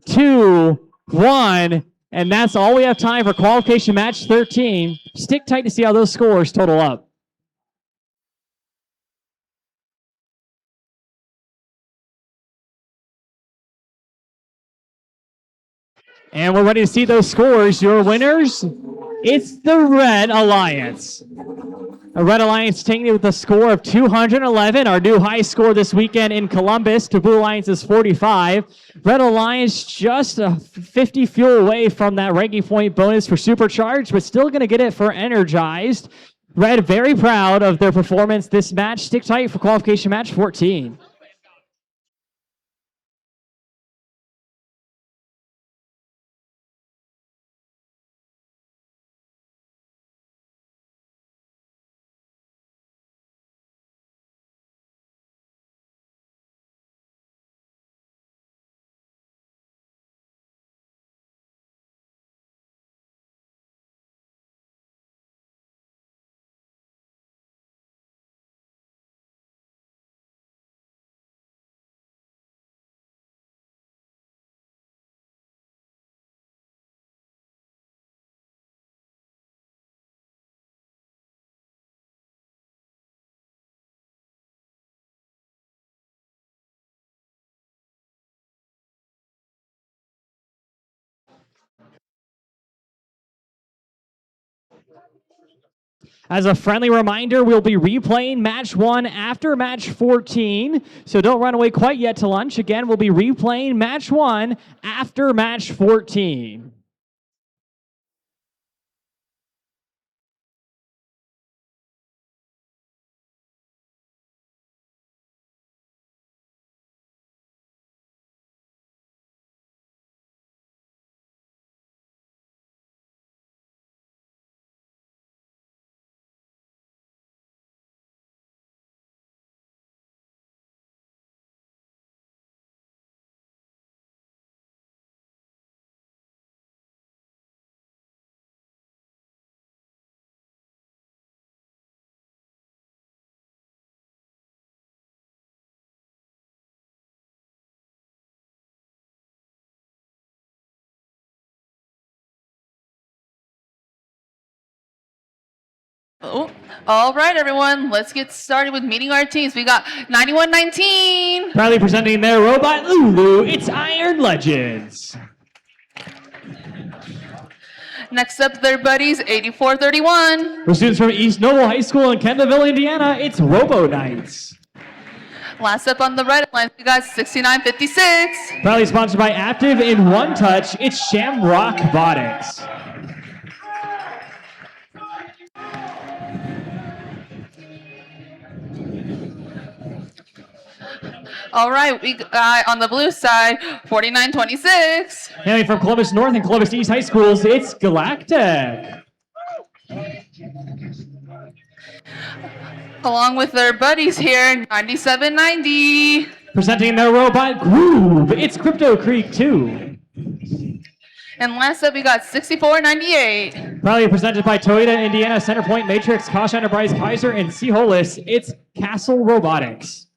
2, 1. And that's all we have time for qualification match 13. Stick tight to see how those scores total up. And we're ready to see those scores. Your winners, it's the Red Alliance. A Red Alliance taking it with a score of 211, our new high score this weekend in Columbus. To Blue Alliance's 45. Red Alliance just a 50 fuel away from that ranking point bonus for Supercharged, but still going to get it for Energized. Red very proud of their performance this match. Stick tight for qualification match 14. As a friendly reminder, we'll be replaying match 1 after match 14, so don't run away quite yet to lunch. Again, we'll be replaying match 1 after match 14. Oh, all right, everyone. Let's get started with meeting our teams. We got 9119. Proudly presenting their robot Lulu, it's Iron Legends. Next up, their buddies, 8431. For students from East Noble High School in Kendallville, Indiana, it's Robo Knights. Last up on the red line, we got 6956. Proudly sponsored by Active in One Touch, it's Shamrock Botics. All right, we got on the blue side, 4926. Hailing from Columbus North and Columbus East High Schools, it's Galactic. Along with their buddies here, 9790. Presenting their robot Groove, it's Crypto Creek 2. And last up, we got 6498. Proudly presented by Toyota, Indiana, Centerpoint, Matrix, Kosh Enterprise, Kaiser, and Seaholis, it's Castle Robotics.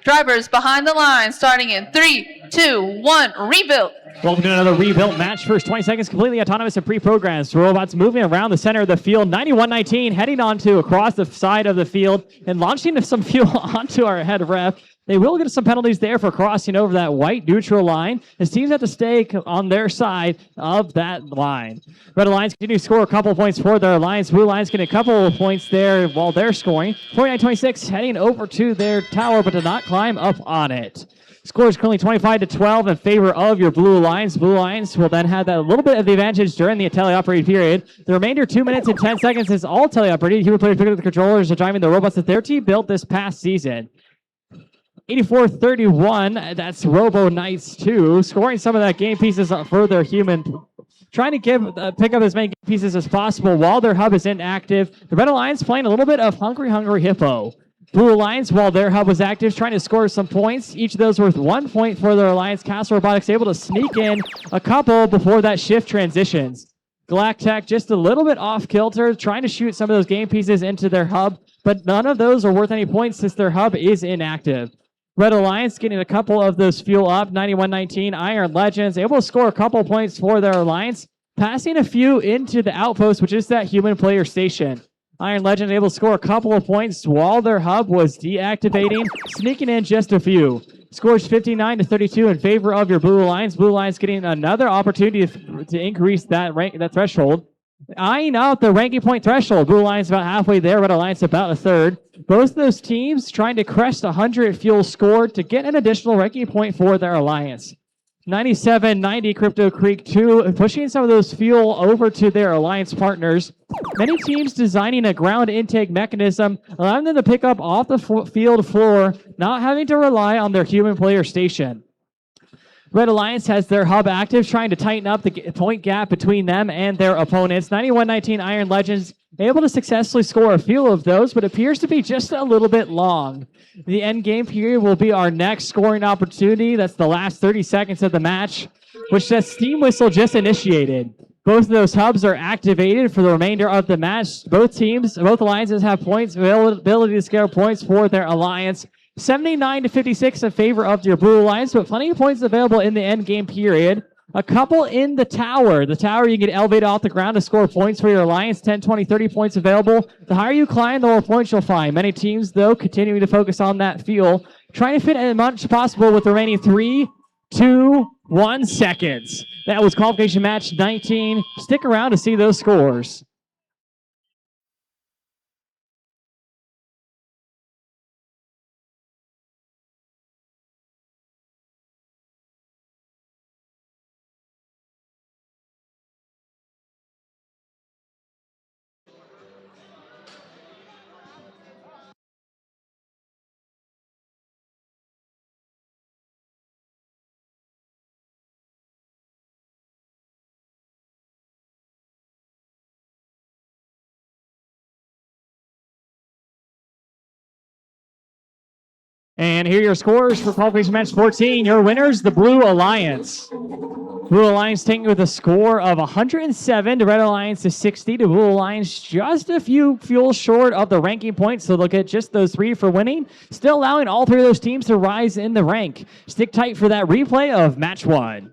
Drivers behind the line, starting in 3, 2, 1, rebuild. Welcome to another rebuilt match. First 20 seconds completely autonomous and pre-programmed. Robots moving around the center of the field. 91-19 heading onto across the side of the field and launching some fuel onto our head ref. They will get some penalties there for crossing over that white neutral line, as teams have to stay on their side of that line. Red Alliance continue to score a couple points for their alliance. Blue Alliance getting a couple of points there while they're scoring. 49-26 heading over to their tower, but did not climb up on it. Score is currently 25-12 in favor of your Blue Alliance. Blue Alliance will then have that little bit of the advantage during the teleoperated period. The remainder 2 minutes and 10 seconds is all teleoperated. Human players pick up the controllers are driving the robots that their team built this past season. 84-31, that's Robo Knights 2, scoring some of that game pieces for their human, trying to pick up as many game pieces as possible while their hub is inactive. The Red Alliance playing a little bit of Hungry Hippo. Blue Alliance, while their hub was active, trying to score some points. Each of those worth 1 point for their alliance. Castle Robotics able to sneak in a couple before that shift transitions. Galactech just a little bit off kilter, trying to shoot some of those game pieces into their hub, but none of those are worth any points since their hub is inactive. Red Alliance getting a couple of those fuel up. 91-19. Iron Legends able to score a couple points for their alliance, passing a few into the outpost, which is that human player station. Iron Legend able to score a couple of points while their hub was deactivating, sneaking in just a few. Scores 59-32 in favor of your Blue Alliance. Blue Alliance getting another opportunity to increase that threshold. Eyeing out the ranking point threshold. Blue Alliance about halfway there. Red Alliance about a third. Both of those teams trying to crest 100 fuel scored to get an additional ranking point for their alliance. 97-90 Crypto Creek 2, pushing some of those fuel over to their alliance partners. Many teams designing a ground intake mechanism, allowing them to pick up off the field floor, not having to rely on their human player station. Red Alliance has their hub active, trying to tighten up the point gap between them and their opponents. 91-19 Iron Legends able to successfully score a few of those, but appears to be just a little bit long. The end game period will be our next scoring opportunity. That's the last 30 seconds of the match, which says Steam Whistle just initiated. Both of those hubs are activated for the remainder of the match. Both alliances have points, ability to scale points for their alliance. 79-56 in favor of your Blue Alliance, but plenty of points available in the end game period. A couple in the tower. The tower, you can get elevated off the ground to score points for your alliance. 10, 20, 30 points available. The higher you climb, the more points you'll find. Many teams, though, continuing to focus on that fuel, trying to fit as much as possible with the remaining 3, 2, 1 seconds. That was qualification match 19. Stick around to see those scores. And here are your scores for qualification match 14. Your winners, the Blue Alliance. Blue Alliance taking with a score of 107 to Red Alliance is 60 to Blue Alliance, just a few fuel short of the ranking points, so they'll get just those 3 for winning, still allowing all 3 of those teams to rise in the rank. Stick tight for that replay of match 1.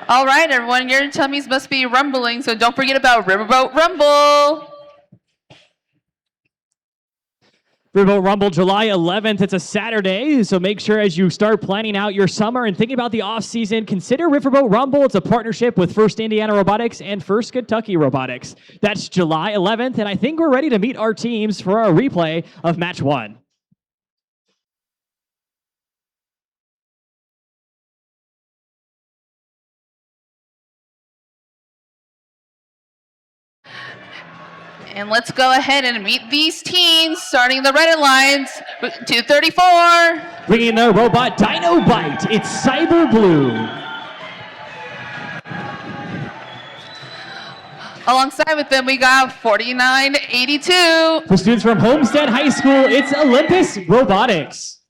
All right, everyone, your tummies must be rumbling, so don't forget about Riverboat Rumble. Riverboat Rumble, July 11th. It's a Saturday, so make sure as you start planning out your summer and thinking about the off-season, consider Riverboat Rumble. It's a partnership with First Indiana Robotics and First Kentucky Robotics. That's July 11th, and I think we're ready to meet our teams for our replay of Match 1. And let's go ahead and meet these teams, starting the red lines, 234. Bringing the robot Dino Bite, it's Cyber Blue. Alongside with them, we got 4982. For students from Homestead High School, it's Olympus Robotics.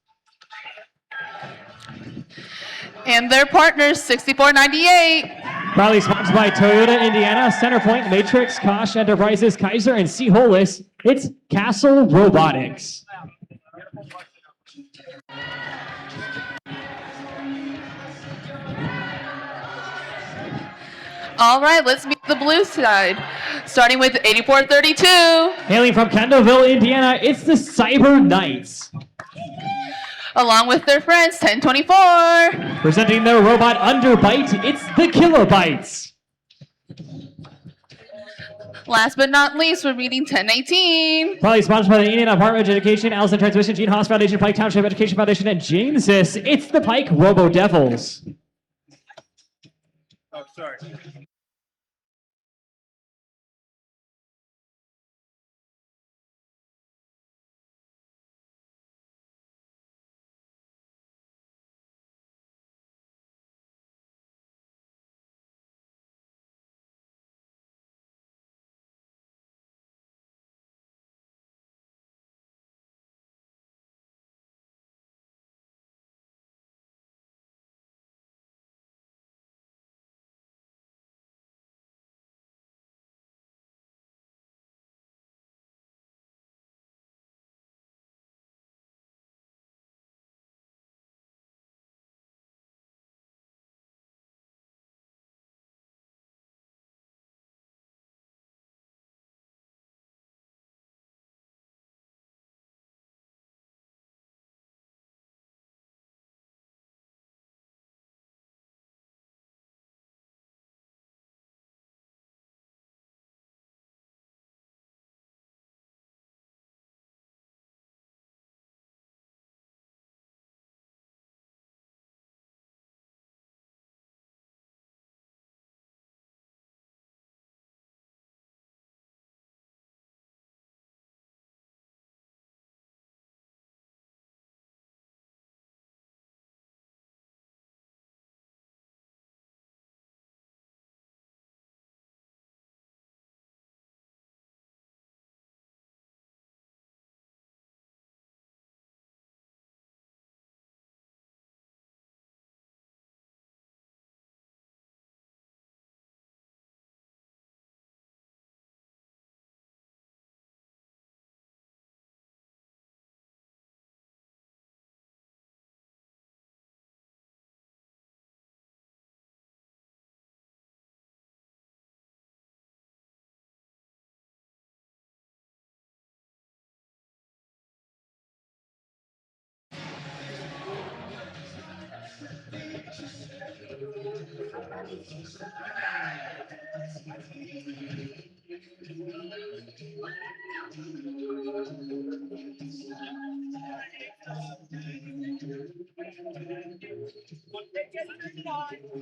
And their partners, 6498. Proudly sponsored by Toyota Indiana, Centerpoint, Matrix, Kosh Enterprises, Kaiser, and Seaholis, it's Castle Robotics. All right, let's meet the blue side, starting with 8432. Hailing from Kendallville, Indiana, it's the Cyber Knights. Along with their friends, 1024. Presenting their robot Underbite, it's the Kilobytes. Last but not least, we're meeting 1018. Probably sponsored by the Indiana Department of Education, Allison Transmission, Gene Haas Foundation, Pike Township Education Foundation, and James's. It's the Pike Robo Devils. Oh, sorry.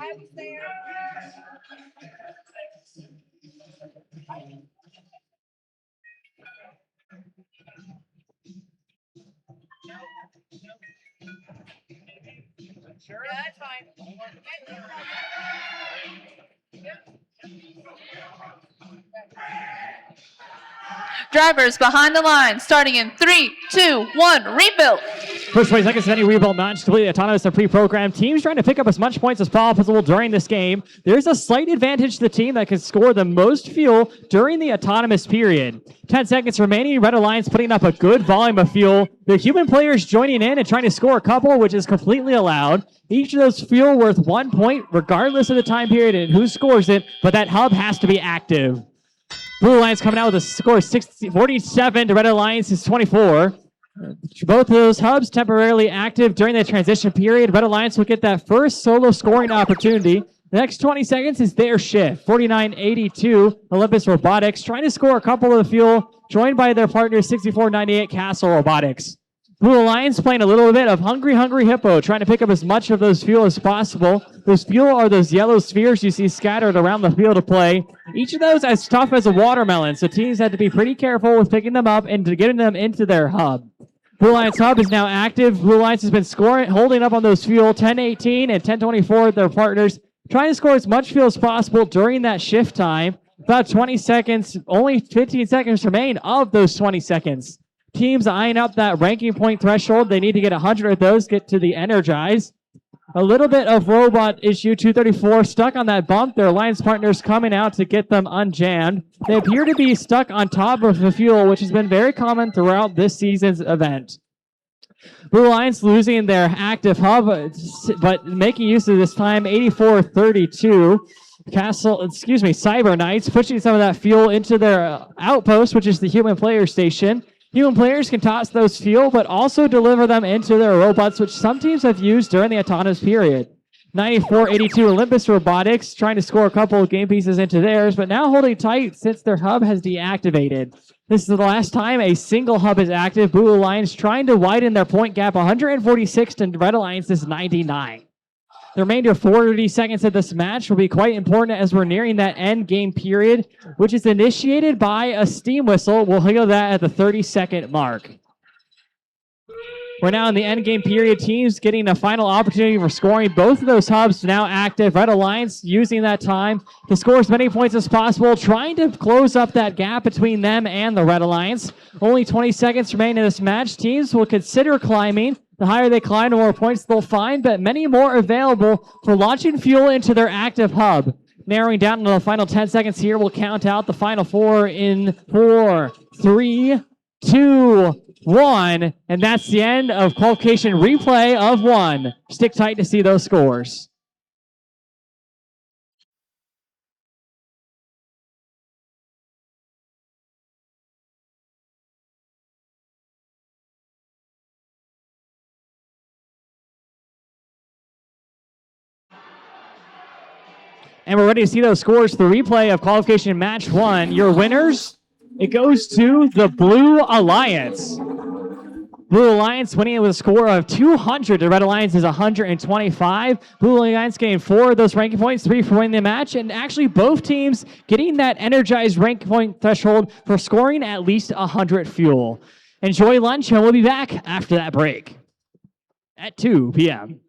I was there. Sure. Yeah, that's fine. Drivers behind the line, starting in 3, 2, 1, rebuild. First 20 seconds of any rebuild match, completely autonomous and pre-programmed. Teams trying to pick up as much points as possible during this game. There's a slight advantage to the team that can score the most fuel during the autonomous period. 10 seconds remaining, Red Alliance putting up a good volume of fuel. The human players joining in and trying to score a couple, which is completely allowed. Each of those fuel worth 1 point, regardless of the time period and who scores it, but that hub has to be active. Blue Alliance coming out with a score of 47 to Red Alliance's 24. Both of those hubs temporarily active during the transition period. Red Alliance will get that first solo scoring opportunity. The next 20 seconds is their shift. 49-82, Olympus Robotics trying to score a couple of the fuel, joined by their partner 64-98 Castle Robotics. Blue Alliance playing a little bit of Hungry Hippo, trying to pick up as much of those fuel as possible. Those fuel are those yellow spheres you see scattered around the field of play. Each of those as tough as a watermelon, so teams had to be pretty careful with picking them up and getting them into their hub. Blue Alliance hub is now active. Blue Alliance has been scoring, holding up on those fuel, 10-18 and 10-24 their partners, trying to score as much fuel as possible during that shift time. About 20 seconds, only 15 seconds remain of those 20 seconds. Teams eyeing up that ranking point threshold. They need to get 100 of those, get to the Energize. A little bit of robot issue, 234, stuck on that bump. Their alliance partners coming out to get them unjammed. They appear to be stuck on top of the fuel, which has been very common throughout this season's event. Blue Alliance losing their active hub, but making use of this time, 84-32. Cyber Knights pushing some of that fuel into their outpost, which is the human player station. Human players can toss those fuel, but also deliver them into their robots, which some teams have used during the autonomous period. 94-82 Olympus Robotics trying to score a couple of game pieces into theirs, but now holding tight since their hub has deactivated. This is the last time a single hub is active. Blue Alliance trying to widen their point gap, 146 to Red Alliance's 99. The remainder of 40 seconds of this match will be quite important as we're nearing that end game period, which is initiated by a steam whistle. We'll hear that at the 30-second mark. We're now in the end game period. Teams getting a final opportunity for scoring. Both of those hubs now active. Red Alliance using that time to score as many points as possible, trying to close up that gap between them and the Red Alliance. Only 20 seconds remain in this match. Teams will consider climbing. The higher they climb, the more points they'll find, but many more available for launching fuel into their active hub. Narrowing down to the final 10 seconds here, we'll count out the final four in 4, 3, 2, 1, and that's the end of qualification replay of 1. Stick tight to see those scores. And we're ready to see those scores for replay of qualification match 1. Your winners, it goes to the Blue Alliance. Blue Alliance winning it with a score of 200. The Red Alliance is 125. Blue Alliance getting 4 of those ranking points, 3 for winning the match, and actually both teams getting that energized ranking point threshold for scoring at least 100 fuel. Enjoy lunch, and we'll be back after that break at 2 p.m.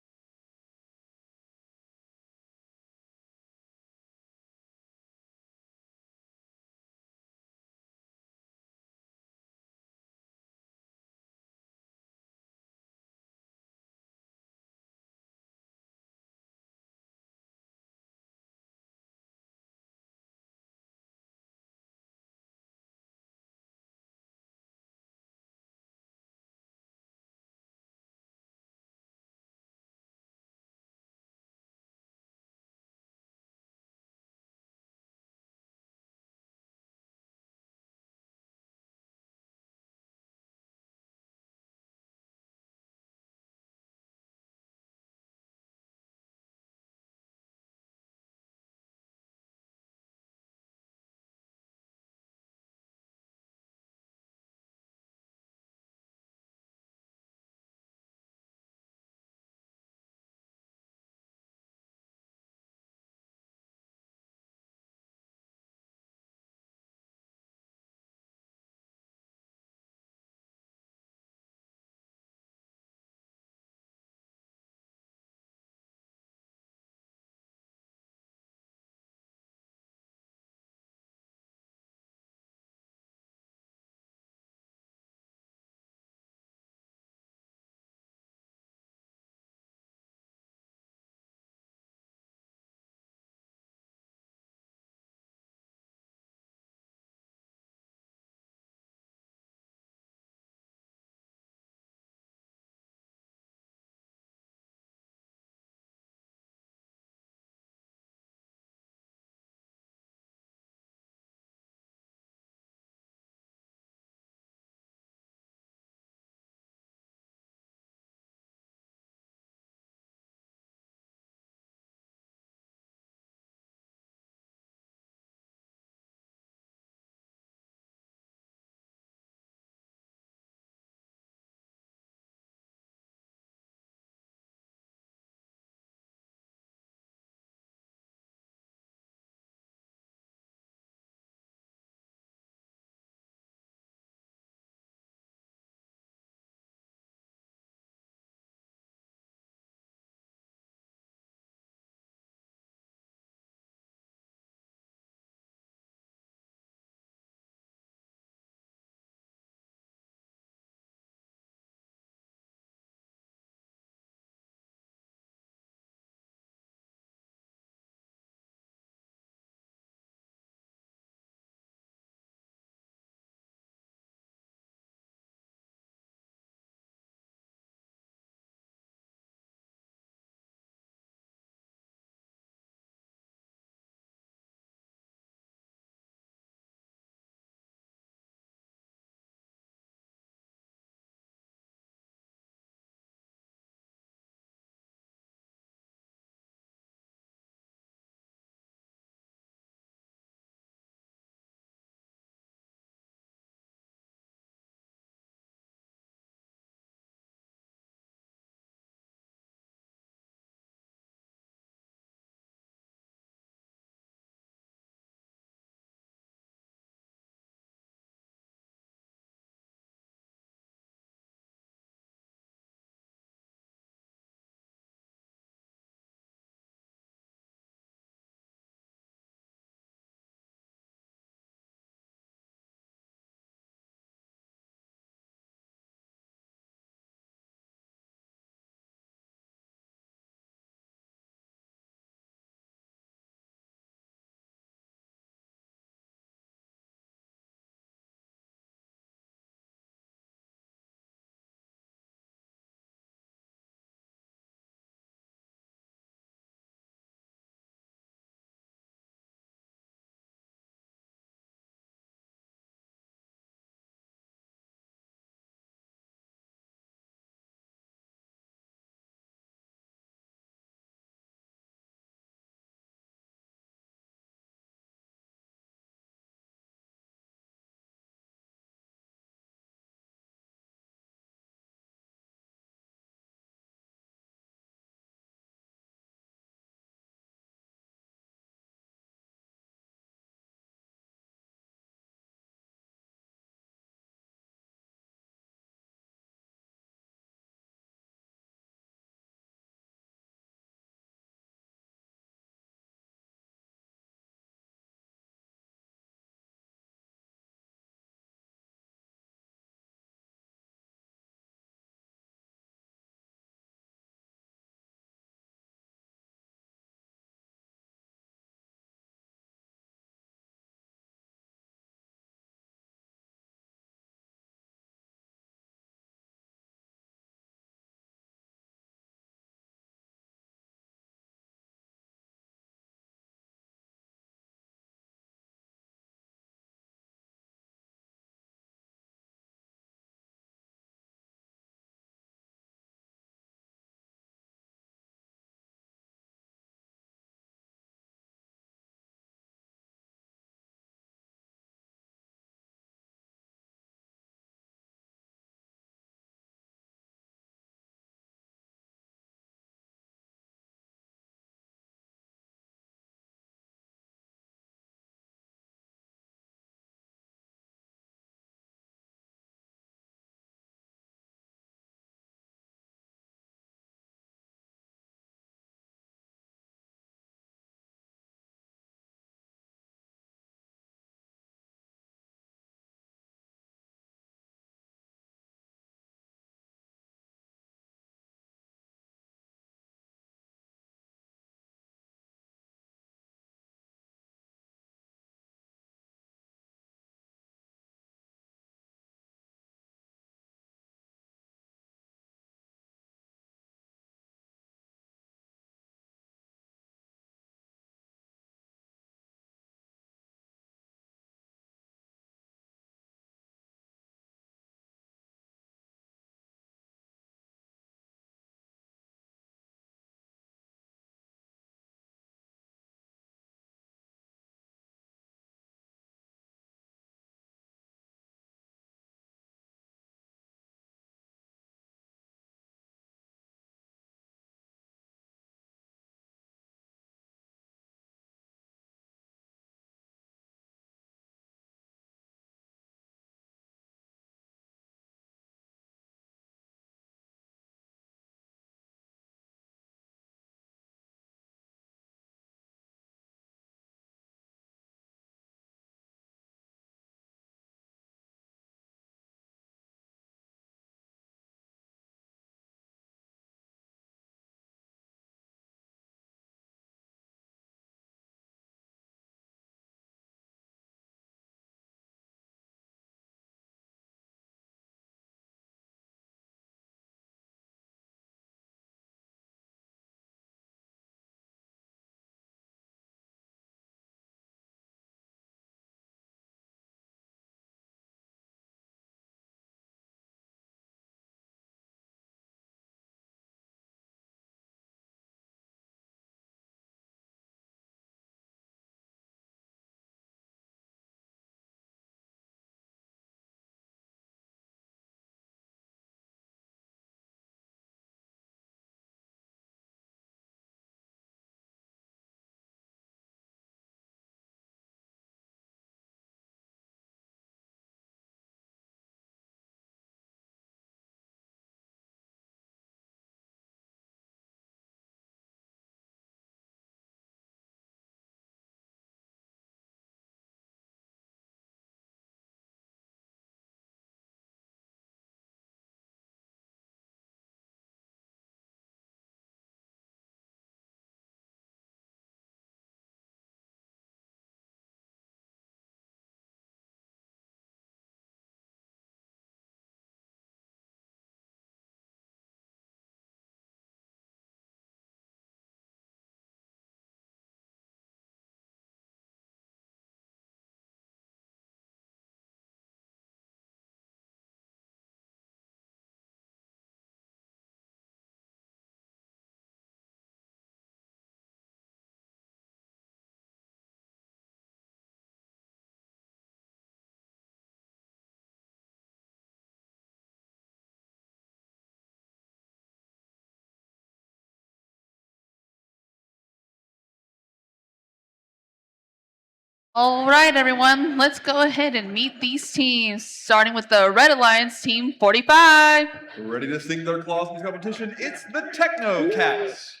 All right, everyone, let's go ahead and meet these teams, starting with the Red Alliance Team 45. Ready to sink their claws in this competition, it's the Techno Cats.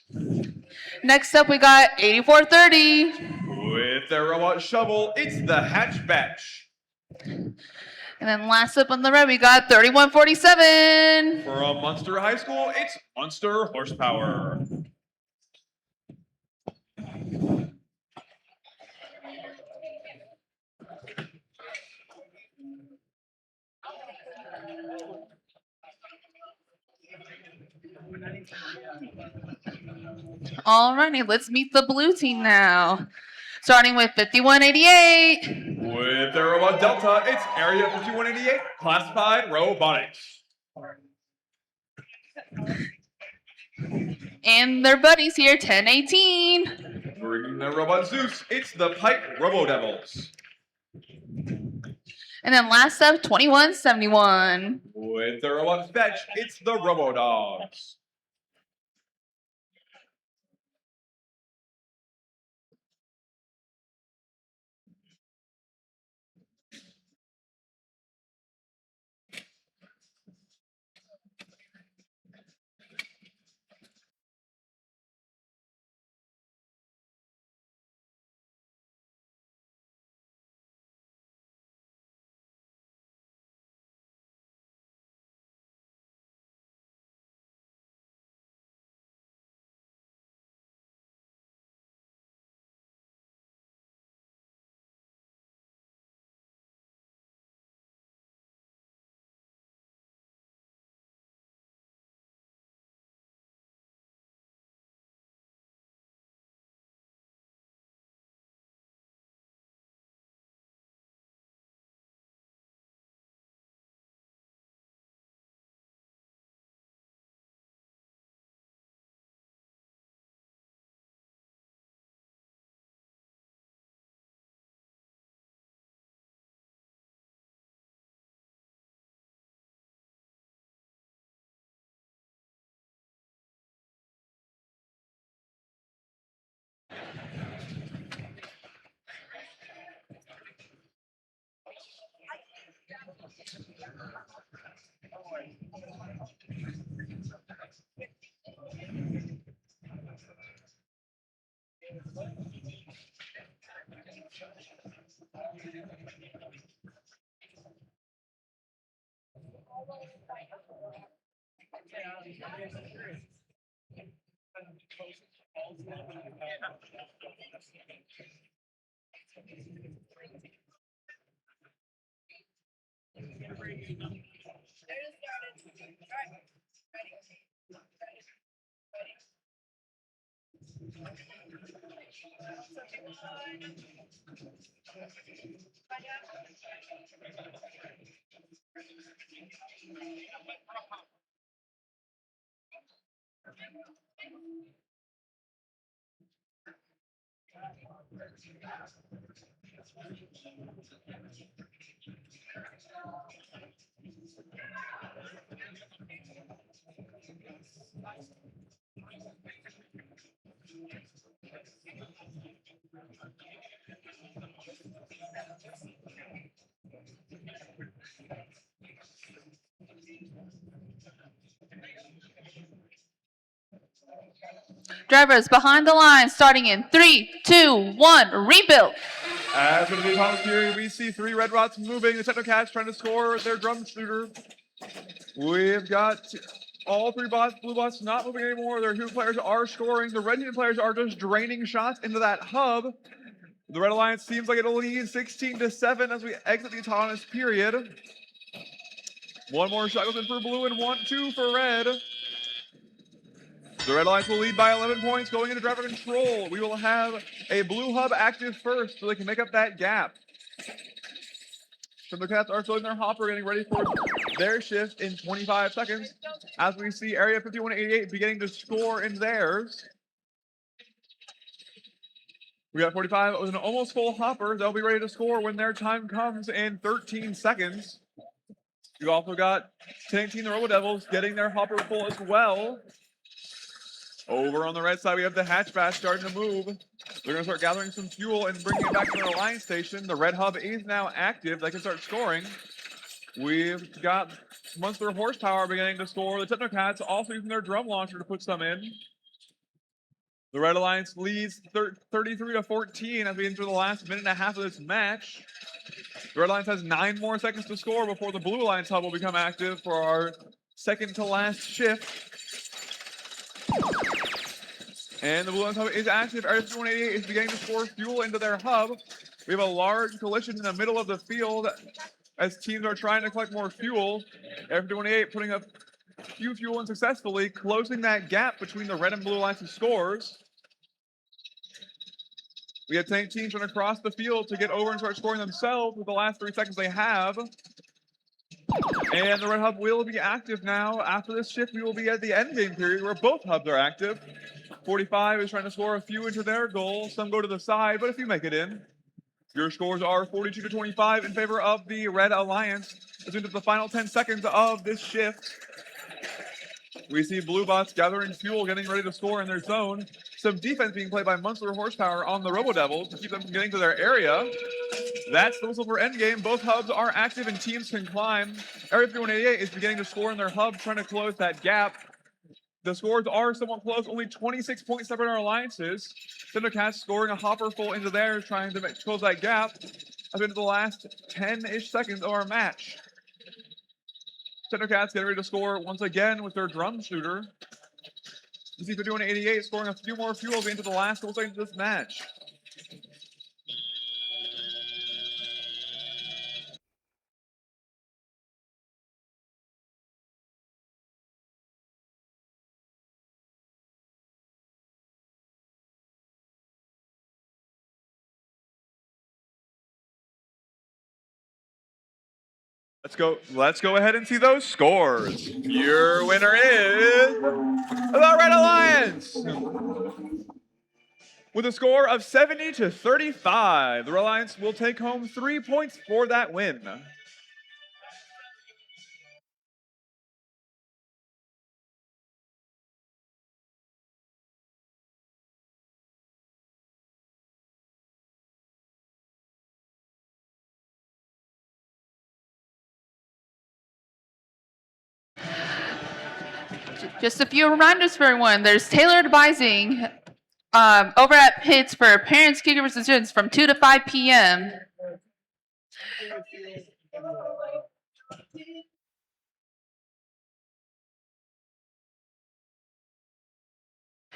Next up, we got 8430. With their robot shovel, it's the Hatch Batch. And then last up on the red, we got 3147. From Munster High School, it's Munster Horsepower. All righty, let's meet the blue team now. Starting with 5188. With their robot Delta, it's Area 5188, Classified Robotics. And their buddies here, 1018. Bringing their robot Zeus, it's the Pike Robo Devils. And then last up, 2171. With their robot Fetch, it's the Robo Dogs. Drivers behind the line, starting in 3, 2, 1, rebuild. As for the autonomous period, we see 3 red rods moving. The Techno Cats trying to score their drum shooter. We've got all 3 blue bots not moving anymore. Their Hue players are scoring. The red team players are just draining shots into that hub. The Red Alliance seems like it'll lead 16-7 as we exit the autonomous period. One more shot goes in for blue and 1-2 for red. The Red Alliance will lead by 11 points going into driver control. We will have a blue hub active first so they can make up that gap. The Cats are filling their hopper, getting ready for their shift in 25 seconds. As we see Area 5188 beginning to score in theirs. We got 45 with an almost full hopper. They'll be ready to score when their time comes in 13 seconds. You also got 10-18 the Robo Devils getting their hopper full as well. Over on the red side, we have the hatchback starting to move. They're going to start gathering some fuel and bringing it back to their alliance station. The red hub is now active. They can start scoring. We've got Monster Horsepower beginning to score. The Technocats also using their drum launcher to put some in. The Red Alliance leads 33-14 as we enter the last minute and a half of this match. The Red Alliance has 9 more seconds to score before the Blue Alliance hub will become active for our second to last shift. And the Blue Alliance hub is active. Area 188 is beginning to score fuel into their hub. We have a large collision in the middle of the field as teams are trying to collect more fuel. Area 188 putting up few fuel in successfully, closing that gap between the Red and Blue Alliance's scores. We have tank teams trying to cross the field to get over and start scoring themselves with the last 3 seconds they have. And the Red Hub will be active now. After this shift, we will be at the end game period where both hubs are active. 45 is trying to score a few into their goal. Some go to the side, but a few make it in. Your scores are 42-25 in favor of the Red Alliance. As we into the final 10 seconds of this shift. We see Blue Bots gathering fuel, getting ready to score in their zone. Some defense being played by Monster Horsepower on the Robo Devils to keep them from getting to their area. That's the whistle for endgame. Both hubs are active and teams can climb. Area 3188 is beginning to score in their hub, trying to close that gap. The scores are somewhat close, only 26 points separate our alliances. Cindercats scoring a hopper full into theirs, trying to close that gap up into the last 10-ish seconds of our match. Cindercats getting ready to score once again with their drum shooter. You see 51-88 scoring a few more fuels into the last couple seconds of this match. Let's go ahead and see those scores. Your winner is the Red Alliance with a score of 70-35. The Red Alliance will take home 3 points for that win. Just a few reminders for everyone. There's tailored advising over at Pitts for parents, caregivers, and students from 2 to 5 p.m.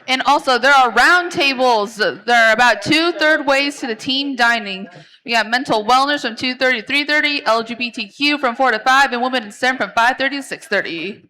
And also, there are round tables. There are about 2/3 ways to the team dining. We got mental wellness from 2:30 to 3:30, LGBTQ from 4 to 5, and women in STEM from 5:30 to 6:30.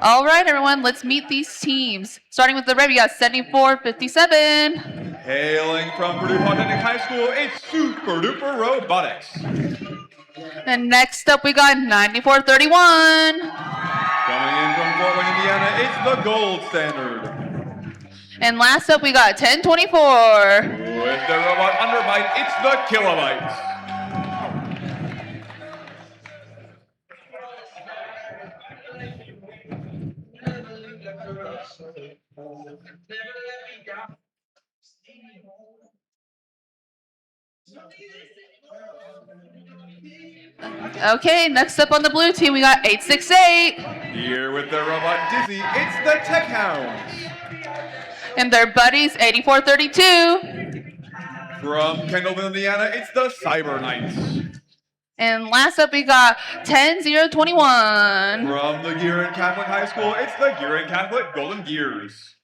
All right, everyone, let's meet these teams. Starting with the red, we got 74-57. Hailing from Purdue Polytechnic High School, it's Super Duper Robotics. And next up, we got 94-31. Coming in from Fort Wayne, Indiana, it's the Gold Standard. And last up, we got 10-24. With the robot underbite, it's the Kilobytes. Okay, next up on the blue team, we got 868. Here with the robot Dizzy, it's the Tech Hounds. And their buddies, 8432. From Kendallville, Indiana, it's the Cyber Knights. And last up, we got 10021. From the Gearin Catholic High School, it's the Gearin Catholic Golden Gears.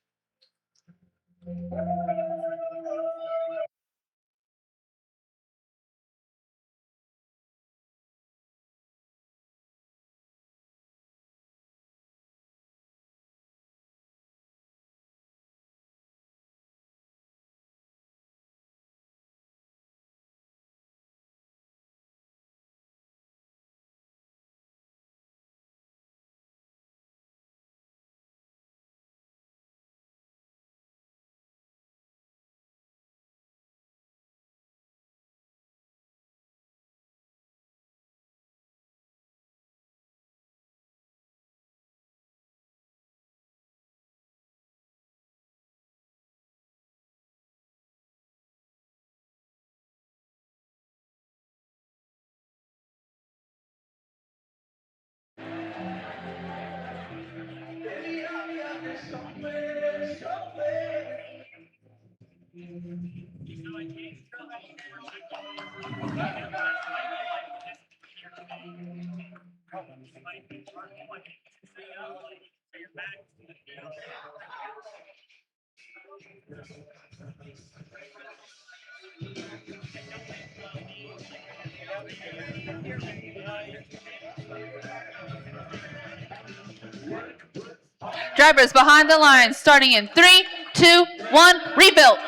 Drivers behind the line, starting in 3, 2, 1, rebuild.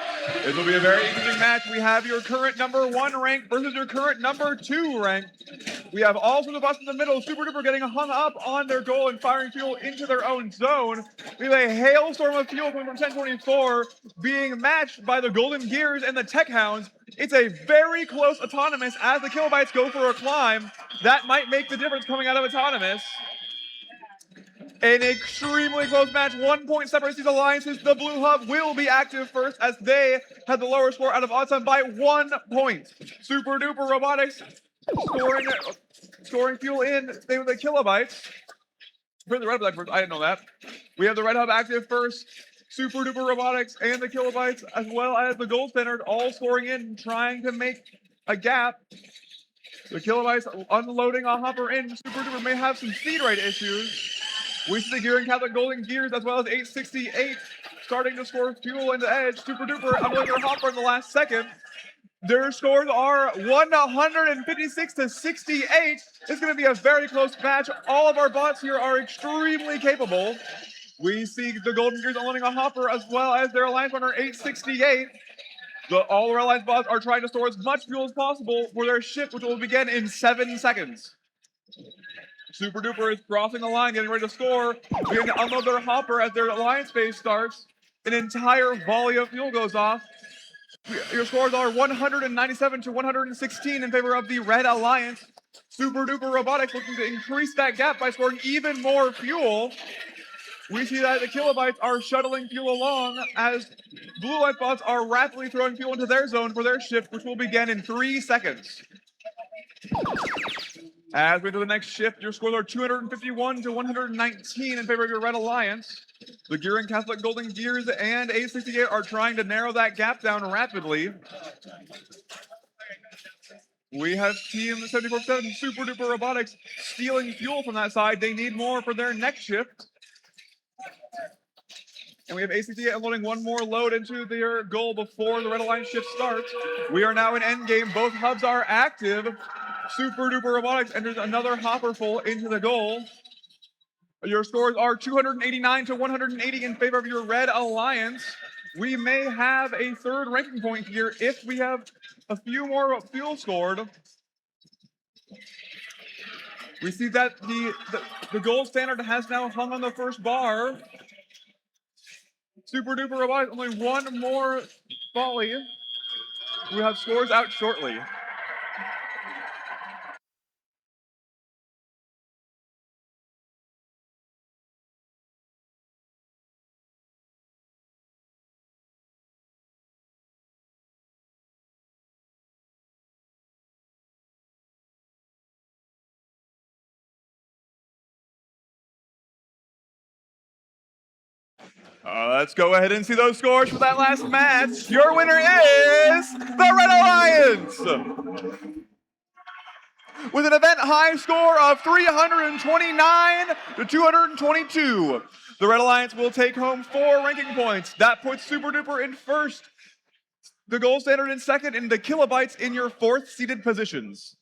This will be a very interesting match. We have your current number 1 rank versus your current number 2 rank. We have all sorts of us in the middle. Super Duper getting hung up on their goal and firing fuel into their own zone. We have a hailstorm of fuel coming from 1024 being matched by the Golden Gears and the Tech Hounds. It's a very close autonomous as the Kilobytes go for a climb. That might make the difference coming out of autonomous. An extremely close match. 1 point separates these alliances. The Blue Hub will be active first as they had the lower score out of odd time by 1 point. Super Duper Robotics scoring fuel in. They were the Kilobytes. For the Red Hub first, I didn't know that. We have the Red Hub active first. Super Duper Robotics and the Kilobytes, as well as the Gold Standard, all scoring in, trying to make a gap. The Kilobytes unloading a hopper in. Super Duper may have some speed rate issues. We see the Gearin Catholic Golden Gears as well as 868 starting to score fuel into edge. Super Duper unloading their hopper in the last second. Their scores are 156 to 68. It's going to be a very close match. All of our bots here are extremely capable. We see the Golden Gears unloading a hopper as well as their alliance runner 868. All our alliance bots are trying to store as much fuel as possible for their shift, which will begin in 7 seconds. Super Duper is crossing the line, getting ready to score. We can unload their hopper as their alliance phase starts. An entire volley of fuel goes off. Your scores are 197 to 116 in favor of the Red Alliance. Super Duper Robotics looking to increase that gap by scoring even more fuel. We see that the Kilobytes are shuttling fuel along as Blue Light bots are rapidly throwing fuel into their zone for their shift, which will begin in 3 seconds. As we do the next shift, your scores are 251 to 119 in favor of your Red Alliance. The Gearin Catholic Golden Gears and 868 are trying to narrow that gap down rapidly. We have Team 74-7 Super Duper Robotics stealing fuel from that side. They need more for their next shift. And we have ACT unloading one more load into their goal before the Red Alliance shift starts. We are now in endgame. Both hubs are active. Super Duper Robotics enters another hopper full into the goal. Your scores are 289 to 180 in favor of your Red Alliance. We may have a third ranking point here if we have a few more fuel scored. We see that the gold standard has now hung on the first bar. Super Duper Robotics, only one more volley. We have scores out shortly. Let's go ahead and see those scores for that last match. Your winner is the Red Alliance! With an event high score of 329 to 222. The Red Alliance will take home 4 ranking points. That puts Super Duper in first, the Gold Standard in second, and the Kilobytes in your 4th seeded positions.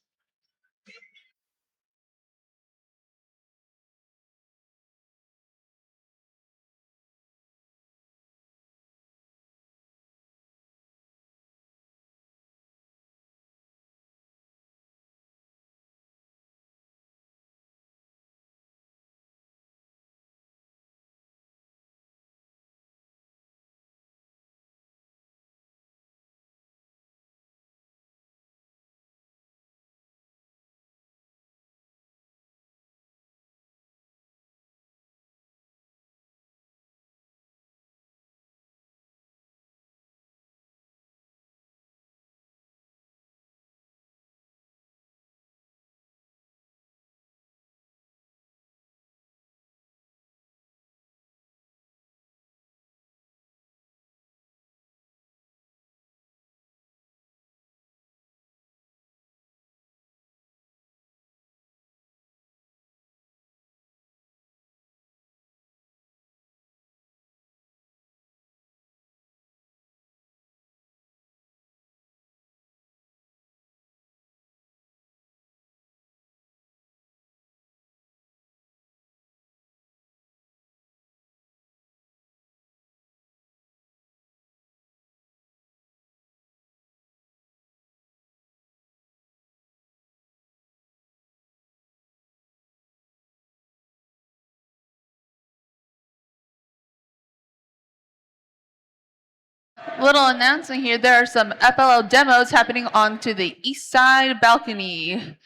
Little announcement here, there are some FLL demos happening onto the east side balcony.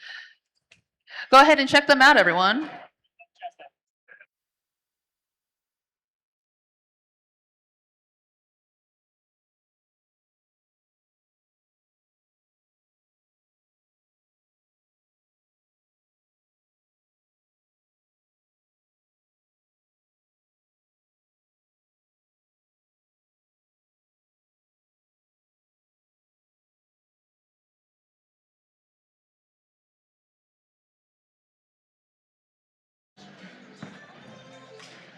Go ahead and check them out, everyone.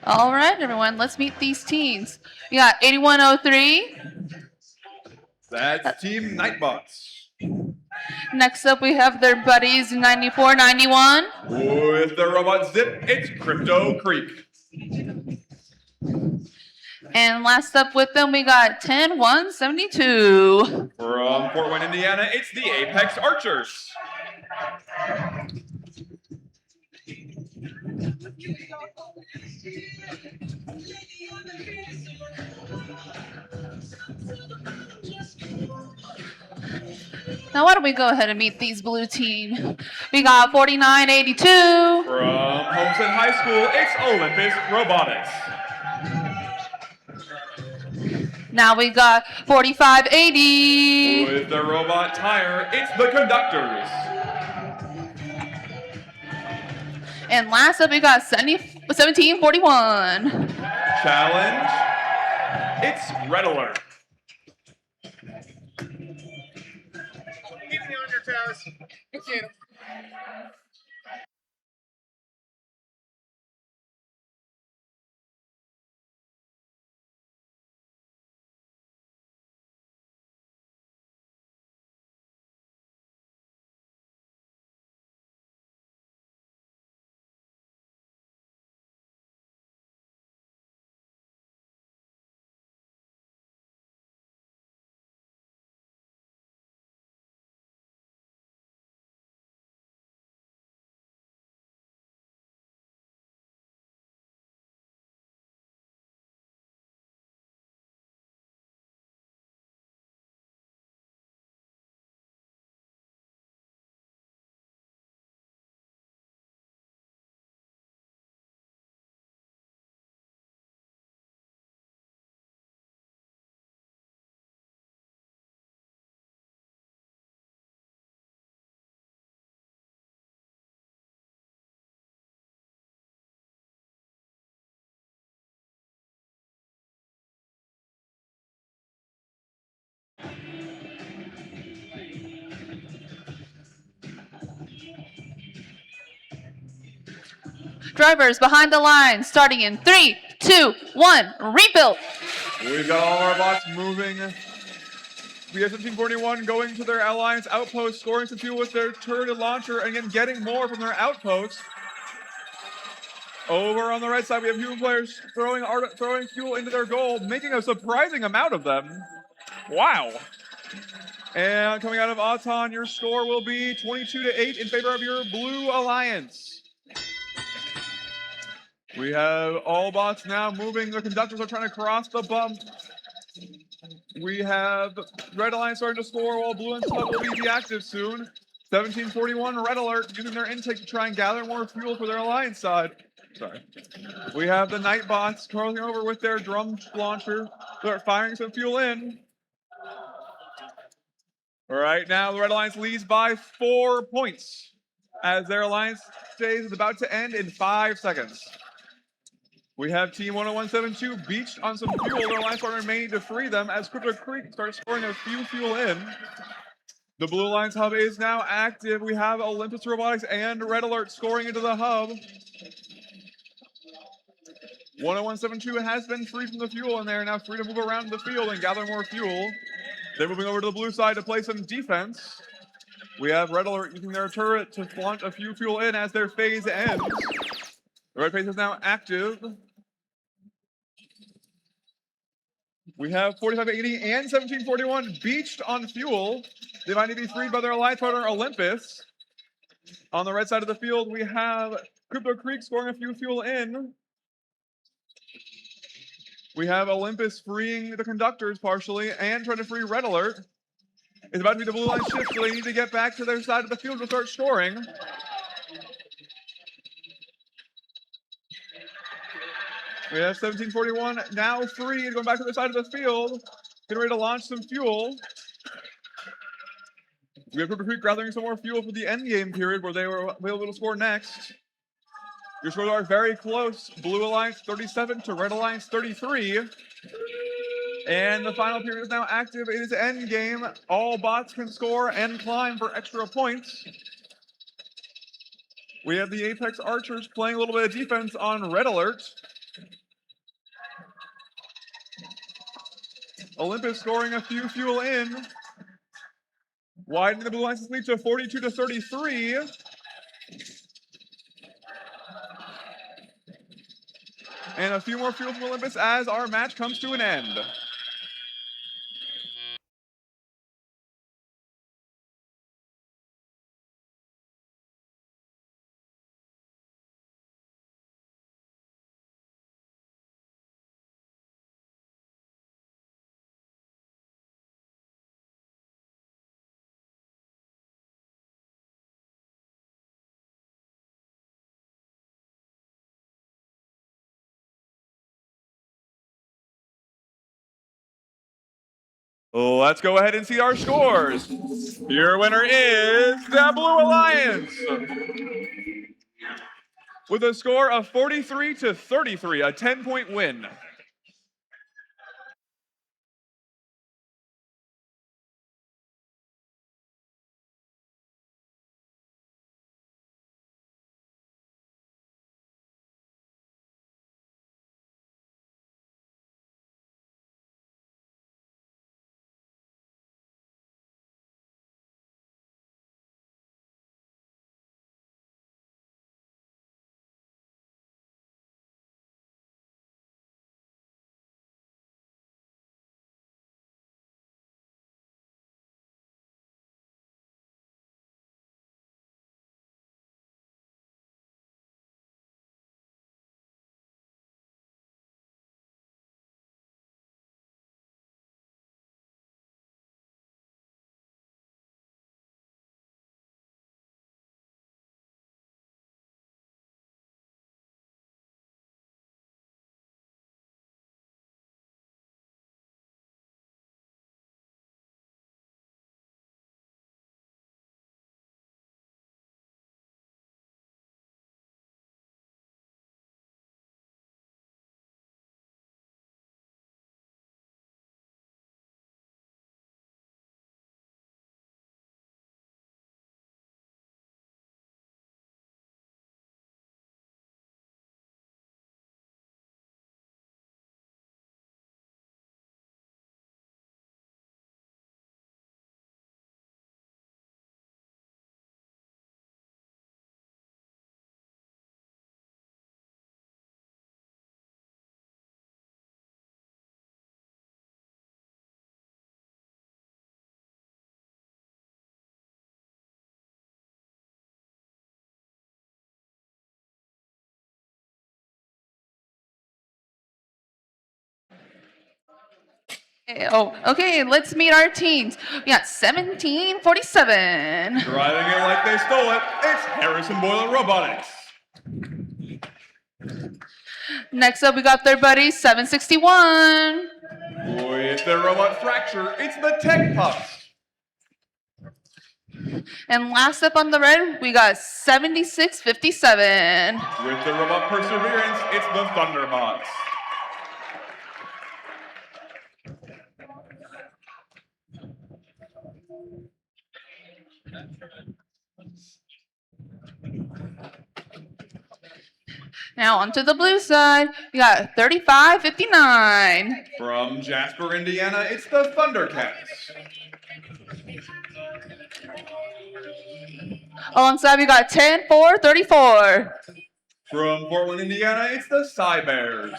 All right, everyone, let's meet these teams. We got 8103. That's Team Nightbots. Next up, we have their buddies 9491. With the robot Zip, it's Crypto Creek. And last up with them, we got 10172. From Fort Wayne, Indiana, it's the Apex Archers. Now, why don't we go ahead and meet these blue team? We got 4982. From Homestead High School, it's Olympus Robotics. Now we got 4580. With the robot tire, it's the Conductors. And last up, we got 1741. Challenge, it's Red Alert. Keep me on your toes. Thank you. Drivers behind the line, starting in 3, 2, 1, rebuild. We've got all of our bots moving. We have 1741 going to their alliance outpost, scoring some fuel with their turret launcher, and again getting more from their outpost. Over on the right side, we have human players throwing fuel into their goal, making a surprising amount of them. Wow. And coming out of Auton, your score will be 22-8 in favor of your blue alliance. We have all bots now moving. The conductors are trying to cross the bump. We have Red Alliance starting to score while Blue and Sub will be deactive soon. 1741 Red Alert using their intake to try and gather more fuel for their alliance side. Sorry. We have the Night bots crossing over with their drum launcher. They're firing some fuel in. Right now, the Red Alliance leads by 4 points as their alliance phase is about to end in 5 seconds. We have Team 10172 beached on some fuel. Their alliance partner may need to free them as Crypto Creek starts scoring a few fuel in. The Blue Alliance hub is now active. We have Olympus Robotics and Red Alert scoring into the hub. 10172 has been freed from the fuel, and they are now free to move around the field and gather more fuel. They're moving over to the blue side to play some defense. We have Red Alert using their turret to launch a few fuel in as their phase ends. The red phase is now active. We have 4580 and 1741 beached on fuel. They might need to be freed by their alliance partner, Olympus. On the right side of the field, we have Crypto Creek scoring a few fuel in. We have Olympus freeing the conductors partially and trying to free Red Alert. It's about to be the blue line shift, so they need to get back to their side of the field to start scoring. We have 1741 now free and going back to the side of the field. Getting ready to launch some fuel. We have Crypto Creek gathering some more fuel for the end game period where they were able to score next. Your scores are very close. Blue Alliance 37 to Red Alliance 33. And the final period is now active. It is end game. All bots can score and climb for extra points. We have the Apex Archers playing a little bit of defense on Red Alert. Olympus scoring a few fuel in. Widening the Blue Alliance's lead to 42 to 33. And a few more fuel from Olympus as our match comes to an end. Let's go ahead and see our scores. Your winner is the Blue Alliance with a score of 43 to 33, a 10-point win. Oh, okay, let's meet our teams. We got 1747. Driving it like they stole it, it's Harrison Boiler Robotics. Next up, we got their buddy 761. With their robot Fracture, it's the Tech Pups. And last up on the red, we got 7657. With the robot Perseverance, it's the Thunderbots. Now onto the blue side, we got 3559. From Jasper, Indiana, it's the Thundercats. Alongside, we got 10434. From Portland, Indiana, it's the Cybears.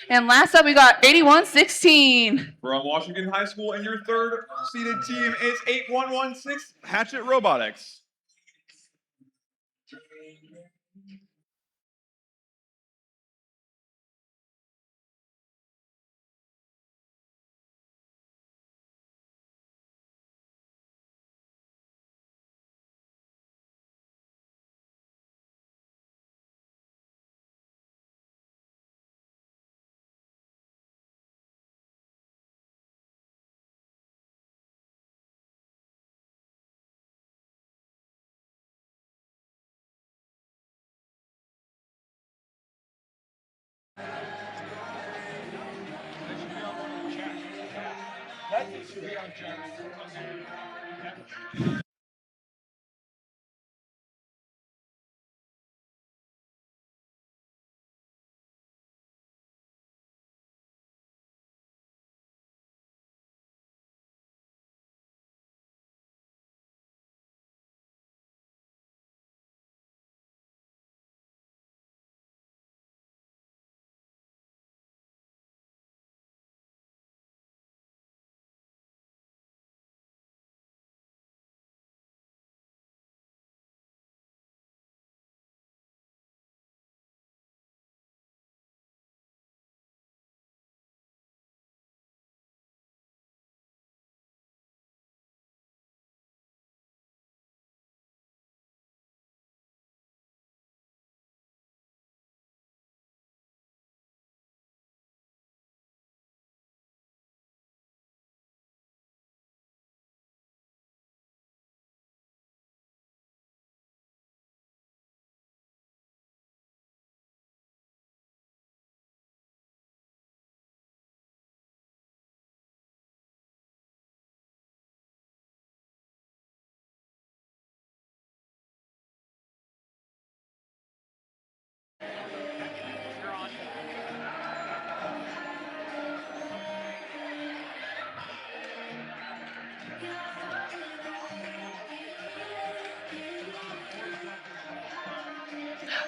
And last up, we got 8116. From Washington High School, and your third seeded team is 8116 Hatchet Robotics.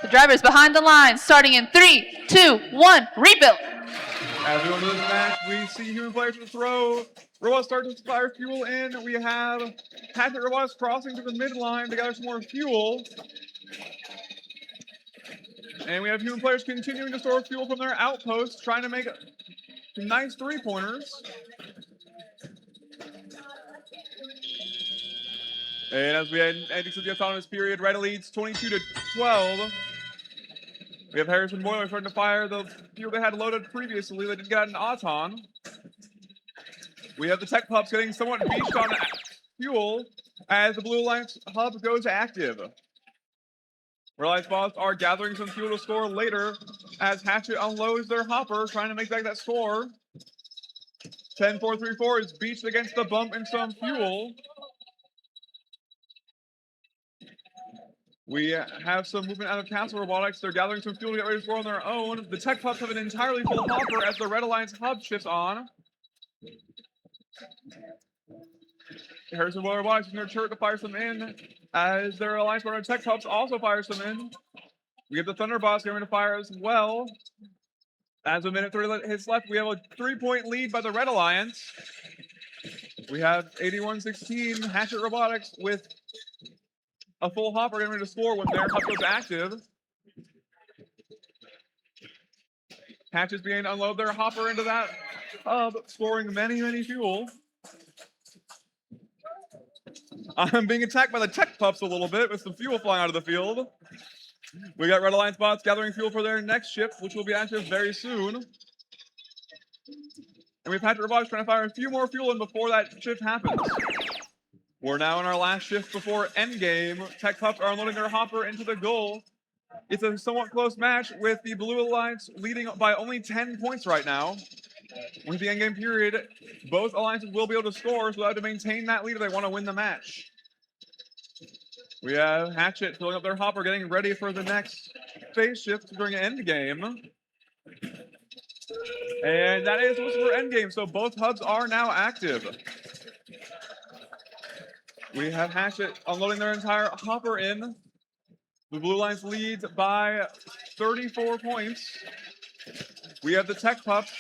The driver's behind the line, starting in 3, 2, 1, rebuild. As we go into this match, we see human players to throw. Robots start to fire fuel in. We have Hatchet Robots crossing to the midline to gather some more fuel. And we have human players continuing to store fuel from their outposts, trying to make some nice three-pointers. And as we head into the autonomous period, Red leads 22-12. We have Harrison Boiler starting to fire the fuel they had loaded previously that didn't get an Auton. We have the Tech Pups getting somewhat beached on fuel as the Blue Alliance hub goes active. Red Alliance bots are gathering some fuel to score later as Hatchet unloads their hopper, trying to make back that score. 10-4-3-4 is beached against the bump in some fuel. We have some movement out of Castle Robotics. They're gathering some fuel to get ready to score on their own. The Tech Pups have an entirely full hopper as the Red Alliance hub shifts on. Harrison Boiler Robotics using their turret to fire some in as their Alliance partner Tech Pups also fires some in. We have the Thunderbots going to fire as well. As a minute 30 hits left, we have a 3-point lead by the Red Alliance. We have 8116 Hatchet Robotics with a full hopper getting ready to score when their hub goes active. Hatches beginning to unload their hopper into that hub, storing many, many fuel. I'm being attacked by the tech pups a little bit with some fuel flying out of the field. We got Red Alliance bots gathering fuel for their next ship, which will be active very soon. And we've had robotics trying to fire a few more fuel in before that shift happens. We're now in our last shift before endgame. Tech pups are unloading their hopper into the goal. It's a somewhat close match with the Blue Alliance leading by only 10 points right now. With the endgame period, both alliances will be able to score, so they have to maintain that lead if they want to win the match. We have Hatchet filling up their hopper, getting ready for the next phase shift during endgame. And that is what's for endgame, so both hubs are now active. We have Hatchet unloading their entire hopper in. The Blue Alliance leads by 34 points. We have the Tech Pups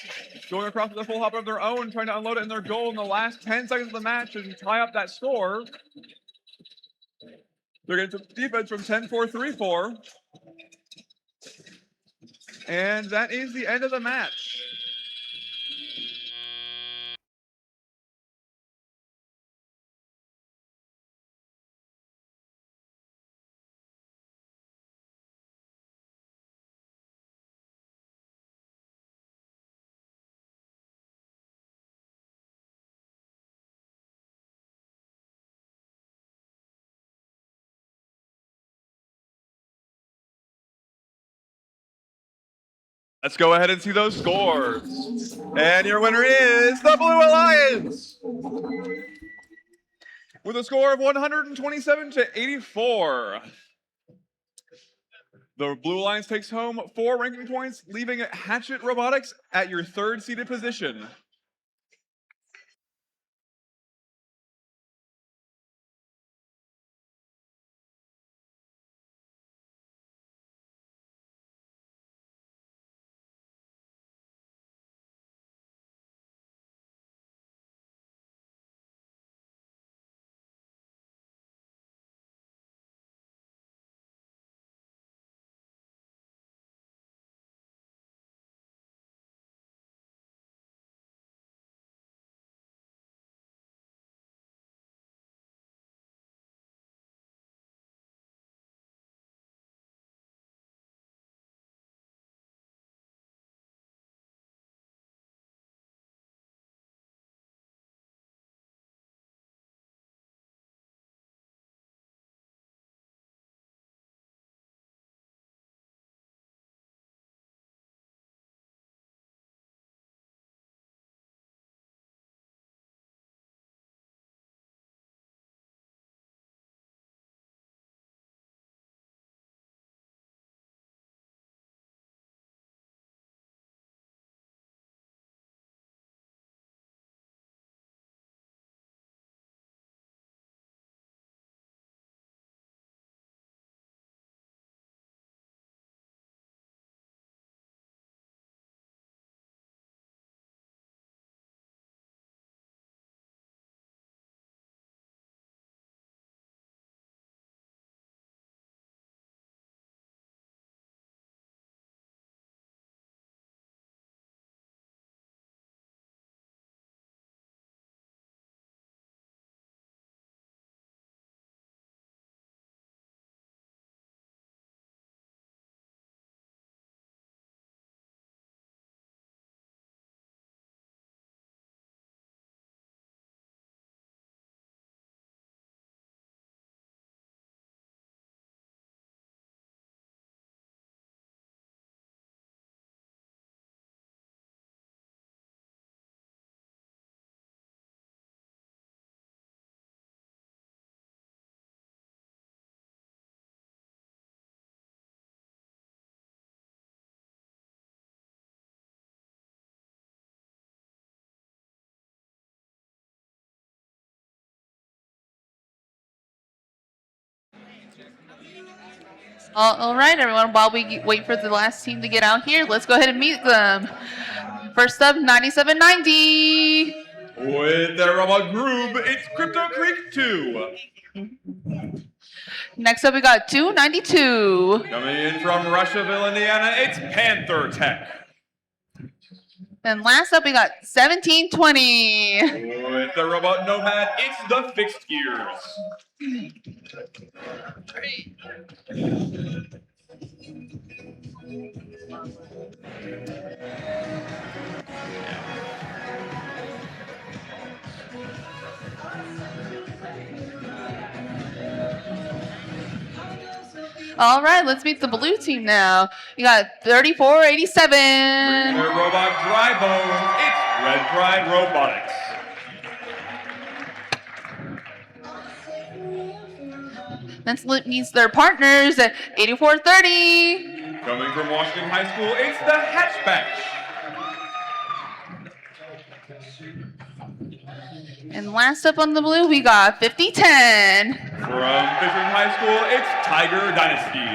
going across with a full hopper of their own, trying to unload it in their goal in the last 10 seconds of the match and tie up that score. They're getting some defense from 10-4, 3-4. And that is the end of the match. Let's go ahead and see those scores. And your winner is the Blue Alliance with a score of 127-84. The Blue Alliance takes home 4 ranking points, leaving Hatchet Robotics at your 3rd seeded position. All right, everyone. While we wait for the last team to get out here, let's go ahead and meet them. First up, 9790. With their robot group, it's Crypto Creek 2. Next up, we got 292. Coming in from Russiaville, Indiana, it's Panther Tech. And last up, we got 1720. With the robot Nomad, it's the fixed gears. All right, let's meet the blue team now. You got 3487. Their robot Drybone, it's Red Pride Robotics. Next meets their partners at 8430. Coming from Washington High School, it's the Hatchback. And last up on the blue, we got 5010. From Fishing High School, it's Tiger Dynasty.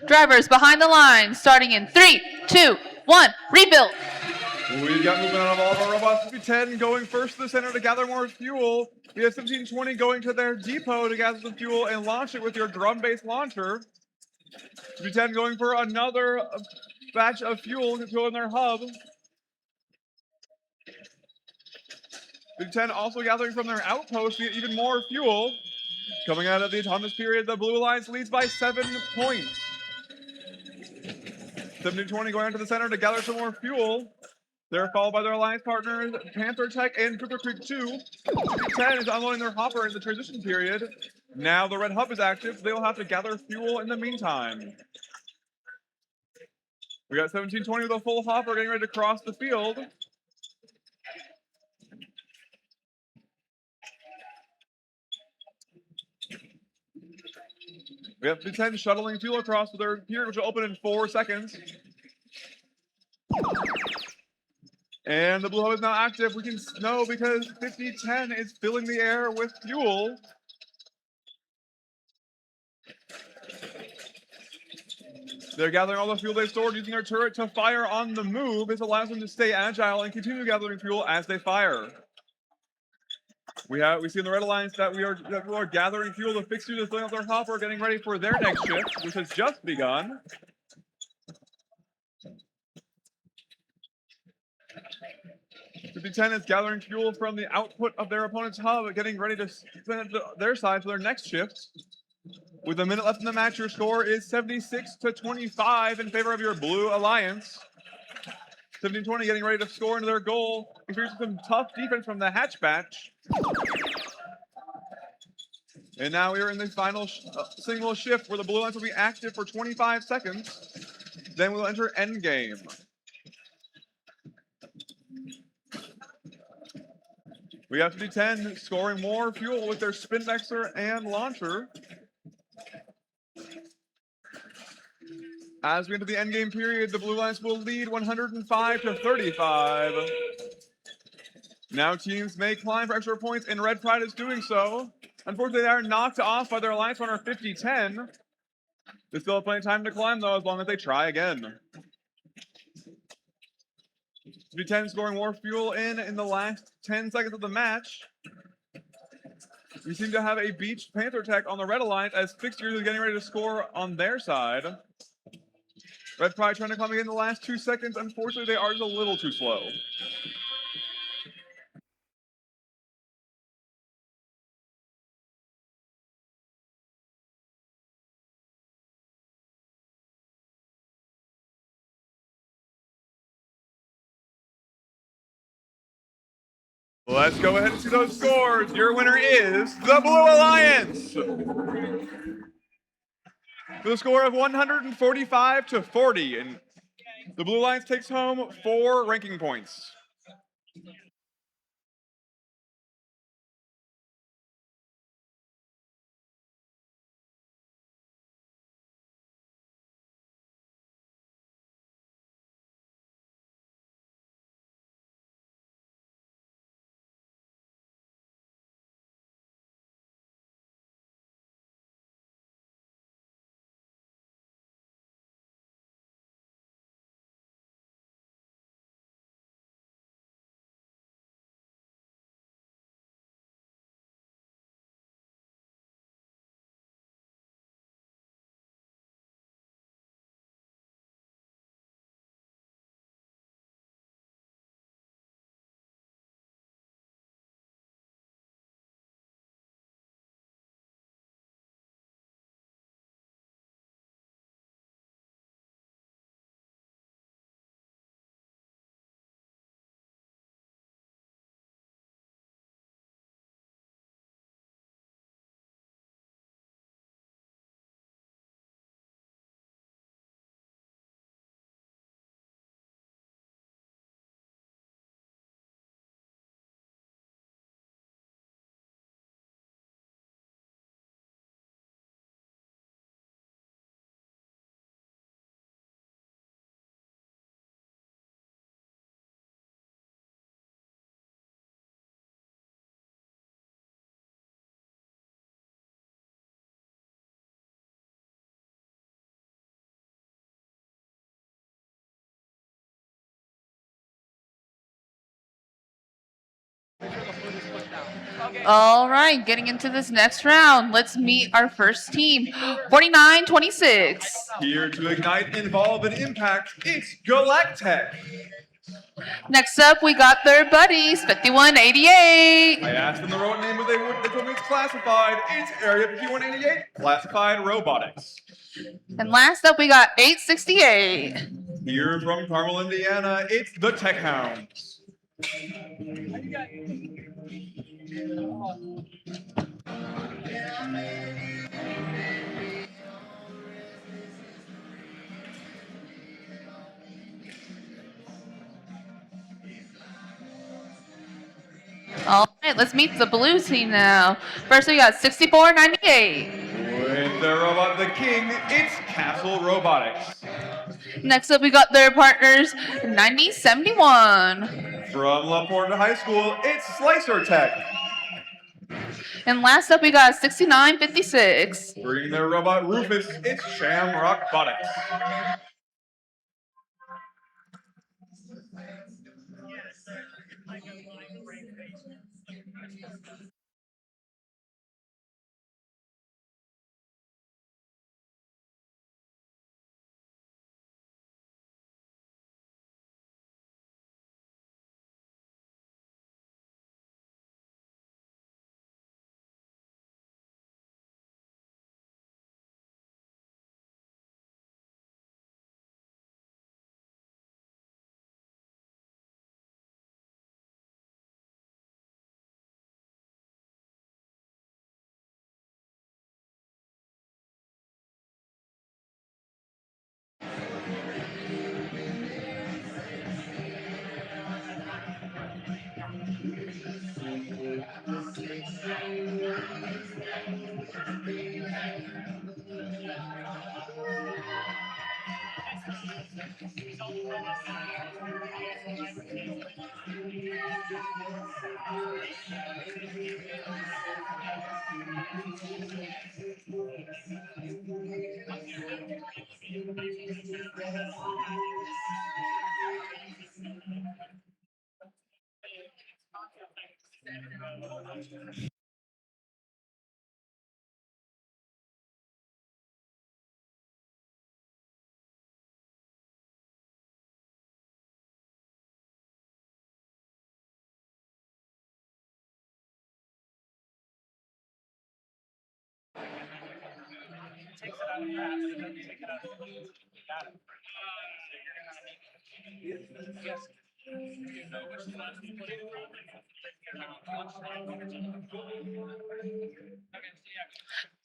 Drivers behind the line, starting in 3, 2, 1, rebuild. We got movement on all of our robots. 5010 going first to the center to gather more fuel. We have 1720 going to their depot to gather some fuel and launch it with your drum-based launcher. 5010 going for another batch of fuel to go in their hub. 5010 also gathering from their outpost to get even more fuel. Coming out of the autonomous period, the Blue Alliance leads by 7 points. 1720 going into the center to gather some more fuel. They're followed by their alliance partners, Panther Tech and Cooper Creek 2. 5010 is unloading their hopper in the transition period. Now the red hub is active, so they'll have to gather fuel in the meantime. We got 1720 with a full hopper getting ready to cross the field. We have 5010 shuttling fuel across to their pier, which will open in 4 seconds. And the blue hub is now active. We can know because 5010 is filling the air with fuel. They're gathering all the fuel they've stored using their turret to fire on the move. This allows them to stay agile and continue gathering fuel as they fire. We see in the Red Alliance that we are gathering fuel. The fixed unit is filling up their hopper, getting ready for their next shift, which has just begun. '5010 is gathering fuel from the output of their opponent's hub, getting ready to spin it to their side for their next shift. With a minute left in the match, your score is 76-25 in favor of your Blue Alliance. 1720 getting ready to score into their goal, experiencing some tough defense from the Hatchback. And now we are in the final single shift where the Blue Alliance will be active for 25 seconds. Then we'll enter endgame. We have 50-10 scoring more fuel with their spin mixer and launcher. As we enter the endgame period, the Blue Lions will lead 105-35. Now teams may climb for extra points, and Red Pride is doing so. Unfortunately, they are knocked off by their Alliance runner 50-10. They still have plenty of time to climb, though, as long as they try again. 50-10 scoring more fuel in the last 10 seconds of the match. We seem to have a Beach Panther tech on the Red Alliance as Fixtures is getting ready to score on their side. Red Pride trying to climb again in the last 2 seconds. Unfortunately, they are just a little too slow. Let's go ahead and see those scores. Your winner is the Blue Alliance. With a score of 145-40, and the Blue Alliance takes home 4 ranking points. All right, getting into this next round, let's meet our first team, 49-26. Here to ignite, involve, and impact, it's Galactech. Next up, we got their buddies, 5188. I asked them the road name, but they told me it's classified. It's Area 5188, classified robotics. And last up, we got 868. Here from Carmel, Indiana, it's the Tech Hounds. All right, let's meet the blue team now. First, we got 6498. With their robot, the King, it's Castle Robotics. Next up, we got their partners, 9071. From LaPorte High School, it's Slicer Tech. And last up, we got 6956. Bringing their robot Rufus, it's Shamrock Botics.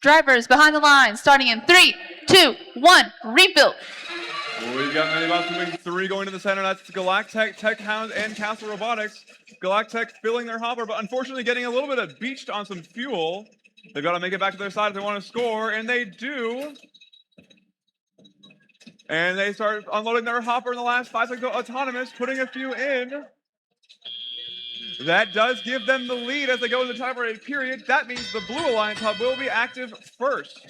Drivers behind the line, starting in 3, 2, 1, rebuild. Well, we've got many bots moving 3 going to the center. That's Galactech, Tech Hound, and Castle Robotics. Galactech filling their hopper, but unfortunately getting a little bit of beached on some fuel. They've got to make it back to their side if they want to score, and they do. And they start unloading their hopper in the last 5 seconds. Autonomous, putting a few in. That does give them the lead as they go into the tiebreak period. That means the Blue Alliance hub will be active first.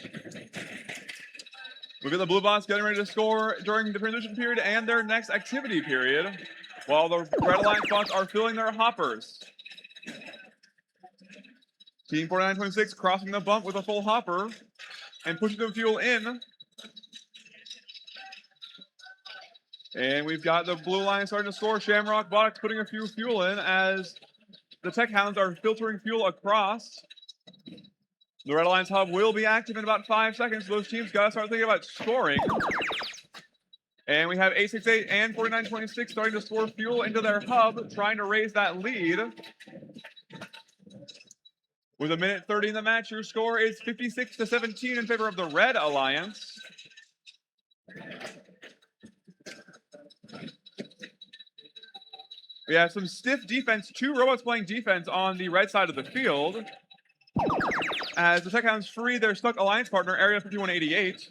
We've got the Blue Bots getting ready to score during the transition period and their next activity period, while the Red Alliance bots are filling their hoppers. Team 4926 crossing the bump with a full hopper and pushing the fuel in. And we've got the Blue Alliance starting to score. Shamrock Botics putting a few fuel in as the Tech Hounds are filtering fuel across. The Red Alliance hub will be active in about 5 seconds. So those teams got to start thinking about scoring. And we have 868 and 4926 starting to store fuel into their hub, trying to raise that lead. With 1:30 in the match, your score is 56-17 in favor of the Red Alliance. We have some stiff defense, 2 robots playing defense on the red side of the field. As the Tech Hounds free their stuck alliance partner, Area 5188.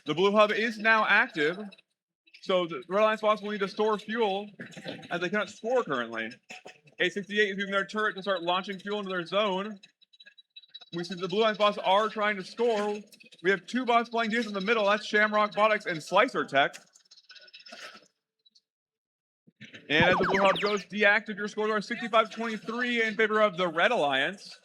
The blue hub is now active, so the Red Alliance bots will need to store fuel as they cannot score currently. 868 is using their turret to start launching fuel into their zone. We see the Blue Alliance bots are trying to score. We have 2 bots playing defense in the middle. That's Shamrock Botics and Slicer Tech. And as the Blue Hub goes deactive, your scores are 65-23 in favor of the Red Alliance.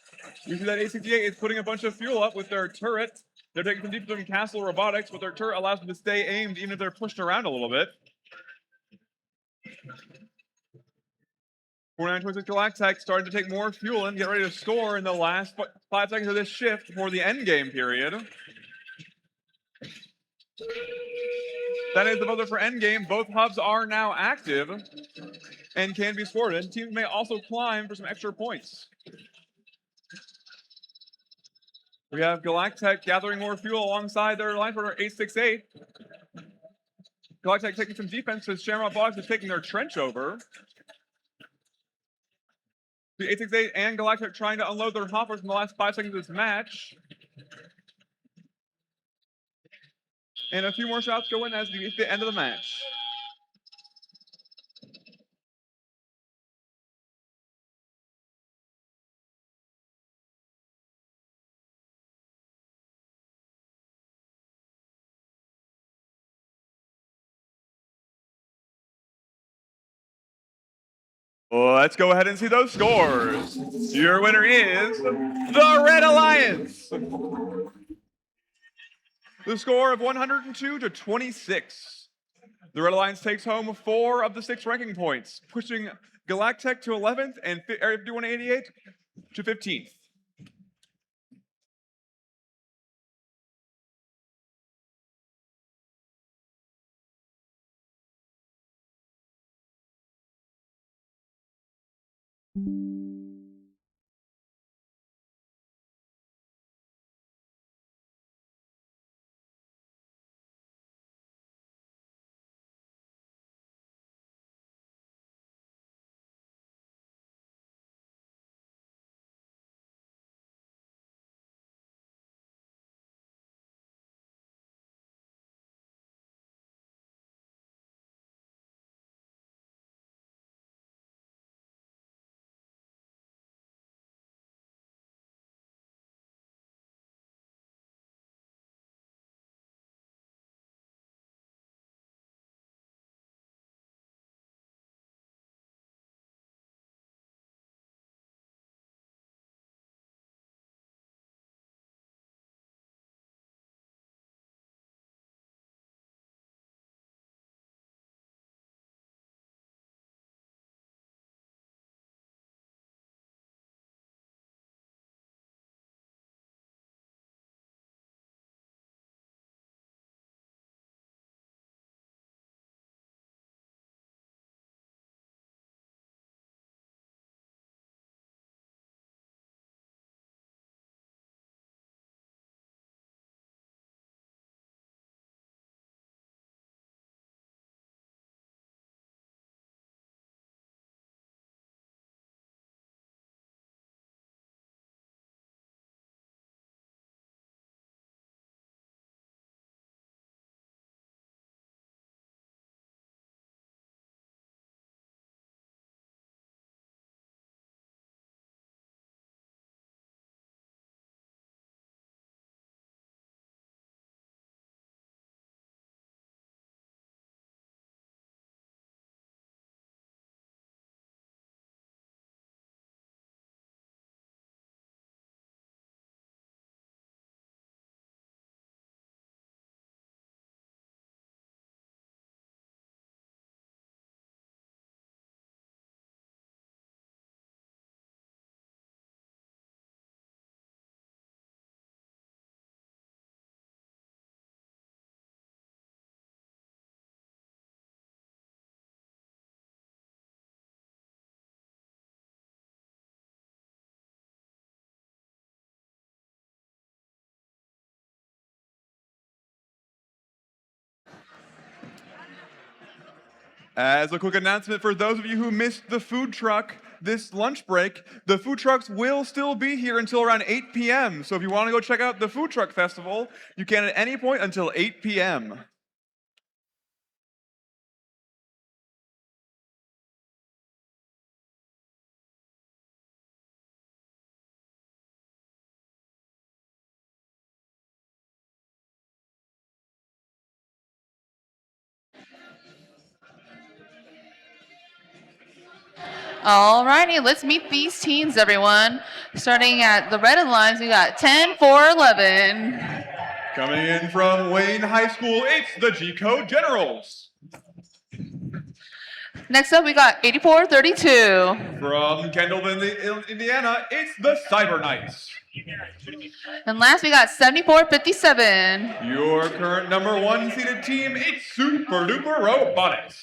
You see that 868 is putting a bunch of fuel up with their turret. They're taking some deep from Castle Robotics, but their turret allows them to stay aimed even if they're pushed around a little bit. 4926 Galactech starting to take more fuel in, get ready to score in the last 5 seconds of this shift before the end game period. That is the buzzer for endgame. Both hubs are now active and can be scored. And teams may also climb for some extra points. We have Galactech gathering more fuel alongside their line partner 868. Galactech taking some defense as Shamrock Box is taking their trench over. The 868 and Galactech trying to unload their hoppers in the last 5 seconds of this match. And a few more shots go in as we get to the end of the match. Let's go ahead and see those scores. Your winner is the Red Alliance. The score of 102-26. The Red Alliance takes home 4 of the 6 ranking points, pushing Galactech to 11th and Area 5188 to 15th. As a quick announcement for those of you who missed the food truck this lunch break, the food trucks will still be here until around 8 p.m. So if you want to go check out the food truck festival, you can at any point until 8 p.m. Alrighty, let's meet these teams, everyone. Starting at the red lines, we got 10, 4, 11. Coming in from Wayne High School, it's the G-Code Generals. Next up, we got 84-32. From Kendall, Indiana, it's the Cyber Knights. And last, we got 74-57. Your current number 1 seeded team, it's Super Duper Robotics.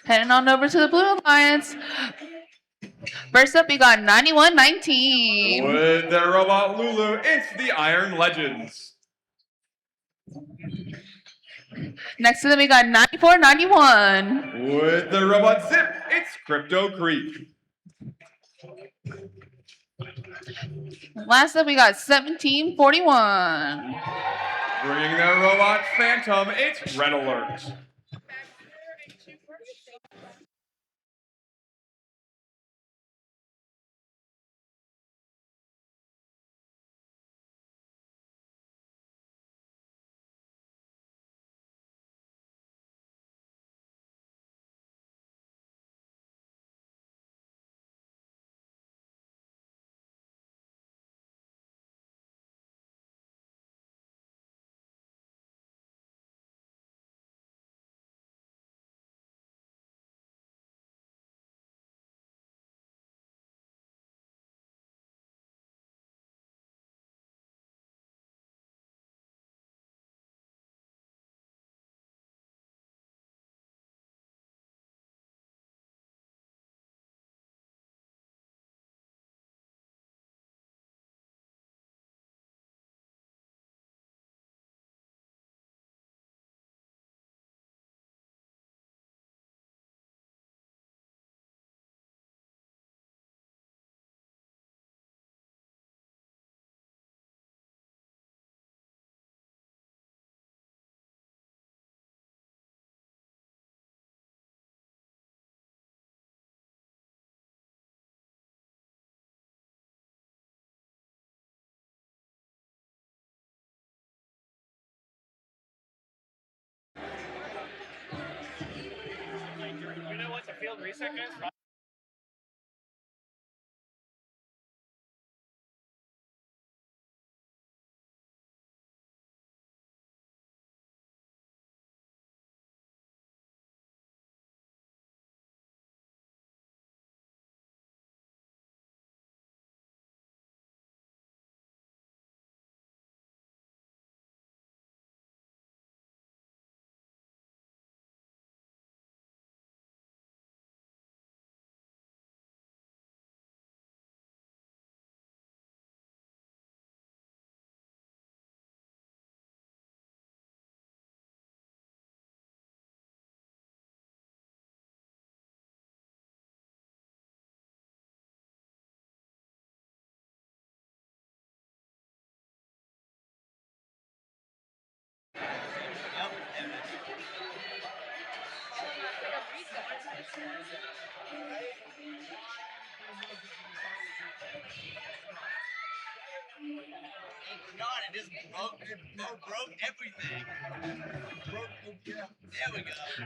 Heading on over to the Blue Alliance. First up, we got 91-19. With their robot Lulu, it's the Iron Legends. Next to them, we got 94-91. With their robot Zip, it's Crypto Creek. Last up, we got 17-41. Bringing their robot Phantom, it's Red Alert.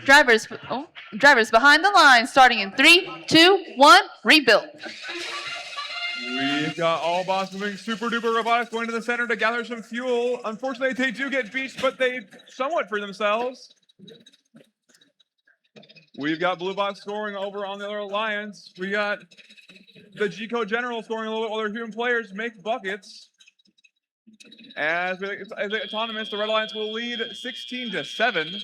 Drivers behind the line, starting in 3, 2, 1, rebuild. We've got all boss moving Super Duper Robotics going to the center to gather some fuel. Unfortunately, they do get beached, but they somewhat free themselves. We've got Blue Box scoring over on the other alliance. We got the G-Code General scoring a little bit while their human players make buckets. As the autonomous, the Red Alliance will lead 16-7.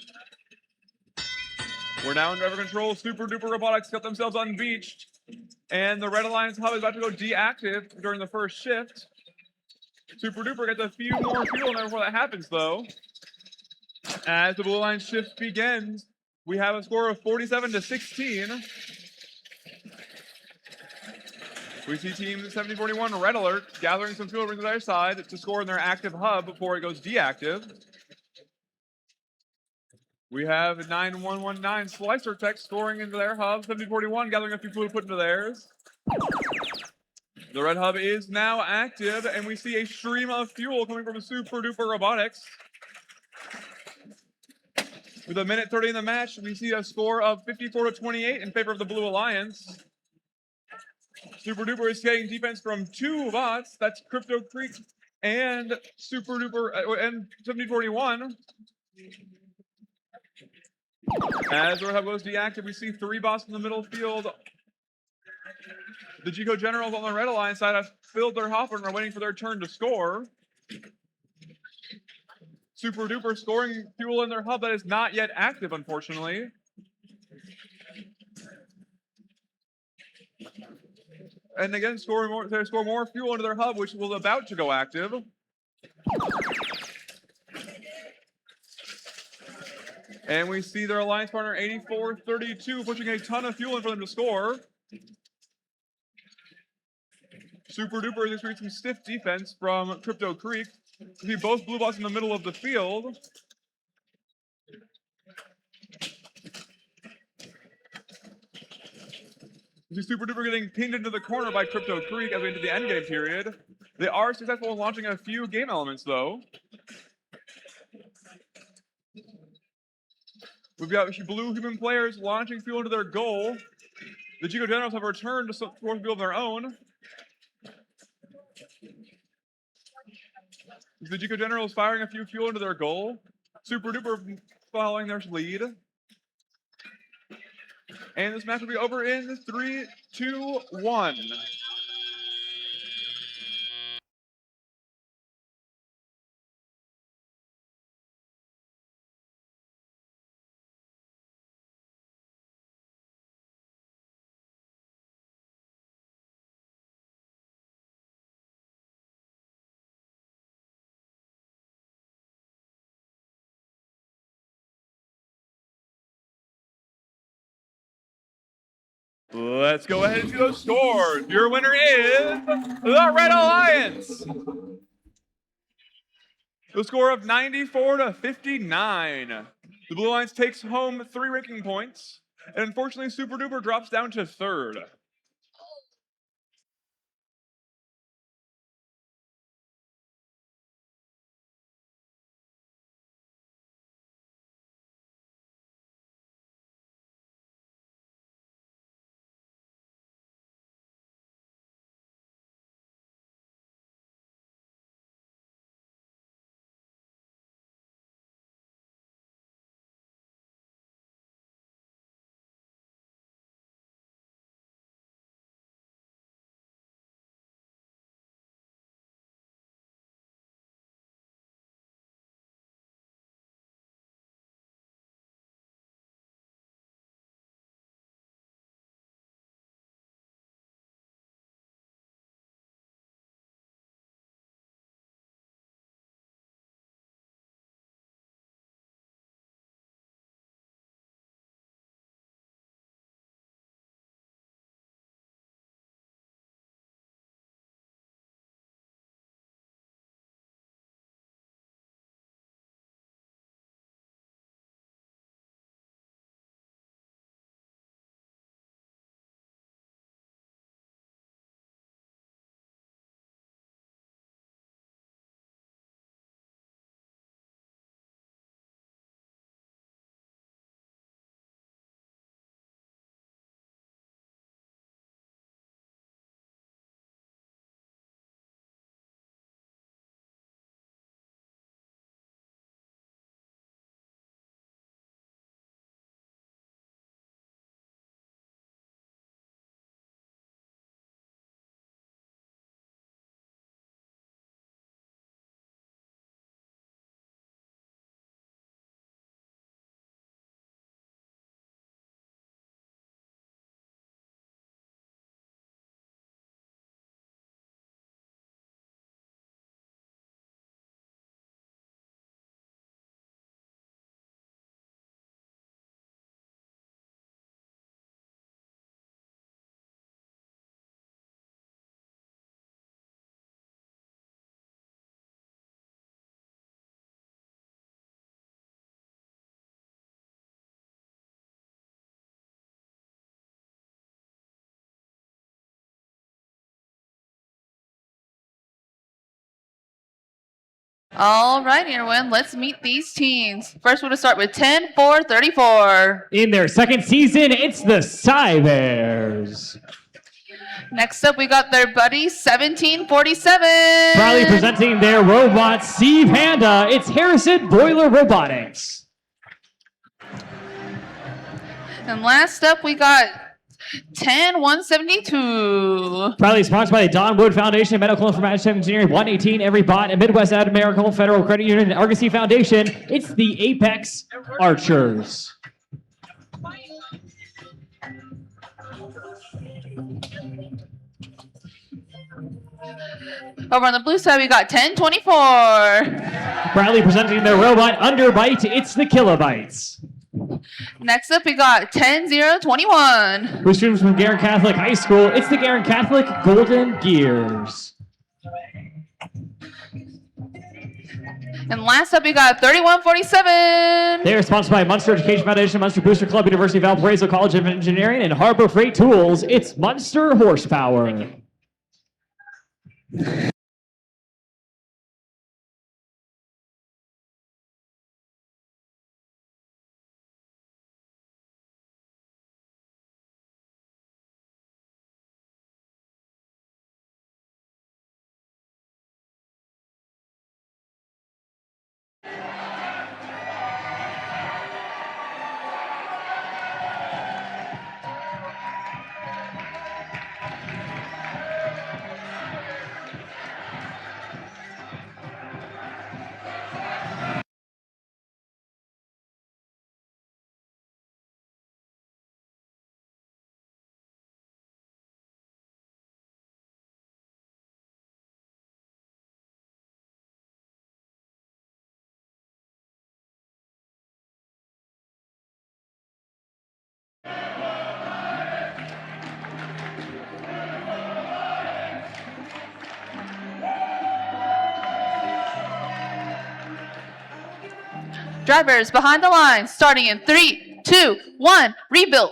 We're now in driver control. Super Duper Robotics got themselves unbeached. And the Red Alliance hub is about to go deactive during the first shift. Super Duper gets a few more fuel in there before that happens, though. As the blue line shift begins, we have a score of 47-16. We see Team 7041 Red Alert gathering some fuel over to their side to score in their active hub before it goes deactive. We have 9119 Slicer Tech scoring into their hub. 7041 gathering a few fuel to put into theirs. The red hub is now active, and we see a stream of fuel coming from Super Duper Robotics. With a minute 30 in the match, we see a score of 54-28 in favor of the Blue Alliance. Super Duper is getting defense from two bots. That's Crypto Creek and Super Duper and 7041. As our hub goes deactive, we see three bots in the middle field. The Gico Generals on the Red Alliance side have filled their hopper and are waiting for their turn to score. Super Duper scoring fuel in their hub that is not yet active, unfortunately. And again, they score more fuel into their hub, which was about to go active. And we see their alliance partner 84-32 pushing a ton of fuel in for them to score. Super Duper is experiencing some stiff defense from Crypto Creek. We see both blue bots in the middle of the field. We see Super Duper getting pinned into the corner by Crypto Creek as we enter the endgame period. They are successful in launching a few game elements, though. We've got blue human players launching fuel into their goal. The Gico Generals have returned to source fuel of their own. The Gico Generals firing a few fuel into their goal. Super Duper following their lead. And this match will be over in 3, 2, 1. Let's go ahead and see those scores. Your winner is the Red Alliance. The score of 94-59. The Blue Alliance takes home 3 ranking points, and unfortunately, Super Duper drops down to 3rd. All right, everyone, let's meet these teams. First, we're going to start with 10-4-34. In their second season, it's the Cy Bears. Next up, we got their buddies, 17-47. Proudly presenting their robot, Sea Panda, it's Harrison Boiler Robotics. And last up, we got 10-172. Proudly sponsored by the Don Wood Foundation, Medical Informatics Engineering, 118 Every Bot, and Midwest American Federal Credit Union and Argosy Foundation. It's the Apex Archers. Over on the blue side, we got 10-24. Proudly presenting their robot, Underbite, it's the Kilobytes. Next up, we got 10-0-21. Who streams from Guerin Catholic High School, it's the Guerin Catholic Golden Gears. And last up, we got 31-47. They are sponsored by Munster Education Foundation, Munster Booster Club, University of Valparaiso College of Engineering, and Harbor Freight Tools. It's Munster Horsepower. Drivers behind the line, starting in 3, 2, 1, rebuild.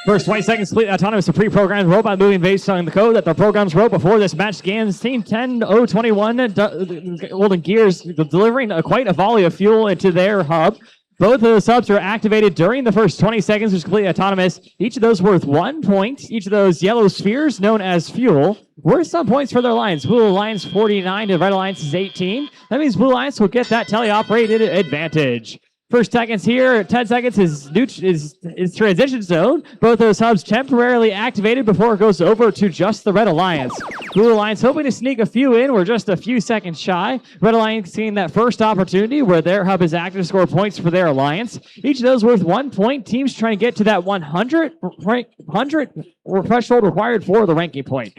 First 20 seconds, complete autonomous and pre-programmed robot moving based on the code that the programs wrote before this match begins. Team 10-0-21, Golden Gears, delivering quite a volley of fuel into their hub. Both of those hubs are activated during the first 20 seconds, which is completely autonomous. Each of those worth 1 point. Each of those yellow spheres, known as fuel, worth some points for their lines. Blue Alliance 49 and Red Alliance is 18. That means Blue Alliance will get that teleoperated advantage. First seconds here, 10 seconds is transition zone. Both those hubs temporarily activated before it goes over to just the Red Alliance. Blue Alliance hoping to sneak a few in. We're just a few seconds shy. Red Alliance seeing that first opportunity where their hub is active to score points for their alliance. Each of those worth 1 point. Teams trying to get to that 100 threshold required for the ranking point.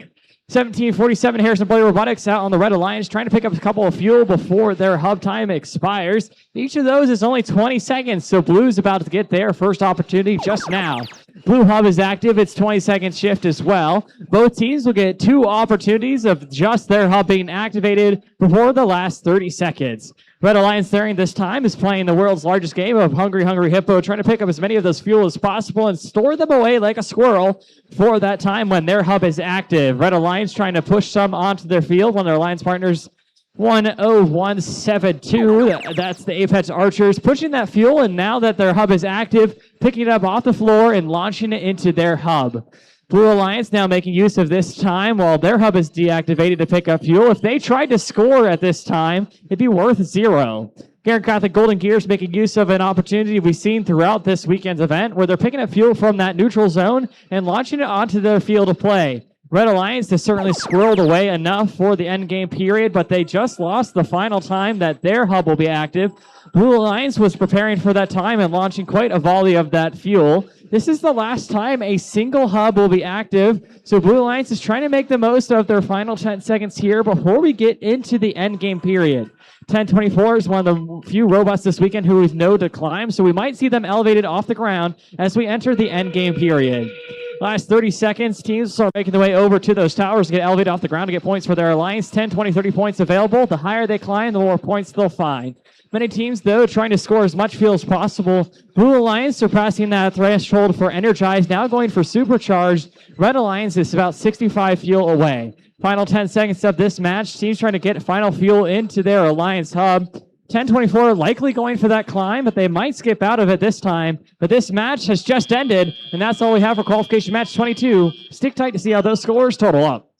1747 Harrison Boiler Robotics out on the Red Alliance, trying to pick up a couple of fuel before their hub time expires. Each of those is only 20 seconds, so Blue's about to get their first opportunity just now. Blue hub is active, it's 20-second shift as well. Both teams will get 2 opportunities of just their hub being activated before the last 30 seconds. Red Alliance during this time is playing the world's largest game of Hungry Hungry Hippo, trying to pick up as many of those fuel as possible and store them away like a squirrel for that time when their hub is active. Red Alliance trying to push some onto their field when their alliance partners 10172. That's the Apex Archers pushing that fuel, and now that their hub is active, picking it up off the floor and launching it into their hub. Blue Alliance now making use of this time while their hub is deactivated to pick up fuel. If they tried to score at this time, it'd be worth 0. Guerin Catholic Golden Gears making use of an opportunity we've seen throughout this weekend's event where they're picking up fuel from that neutral zone and launching it onto their field of play. Red Alliance has certainly squirreled away enough for the end game period, but they just lost the final time that their hub will be active. Blue Alliance was preparing for that time and launching quite a volley of that fuel. This is the last time a single hub will be active, so Blue Alliance is trying to make the most of their final 10 seconds here before we get into the end game period. 1024 is one of the few robots this weekend who is no to climb, so we might see them elevated off the ground as we enter the end game period. Last 30 seconds, teams start making their way over to those towers to get elevated off the ground to get points for their alliance. 10, 20, 30 points available. The higher they climb, the more points they'll find. Many teams, though, trying to score as much fuel as possible. Blue Alliance surpassing that threshold for Energized, now going for Supercharged. Red Alliance is about 65 fuel away. Final 10 seconds of this match. Teams trying to get final fuel into their Alliance hub. 1024 likely going for that climb, but they might skip out of it this time. But this match has just ended, and that's all we have for qualification match 22. Stick tight to see how those scores total up.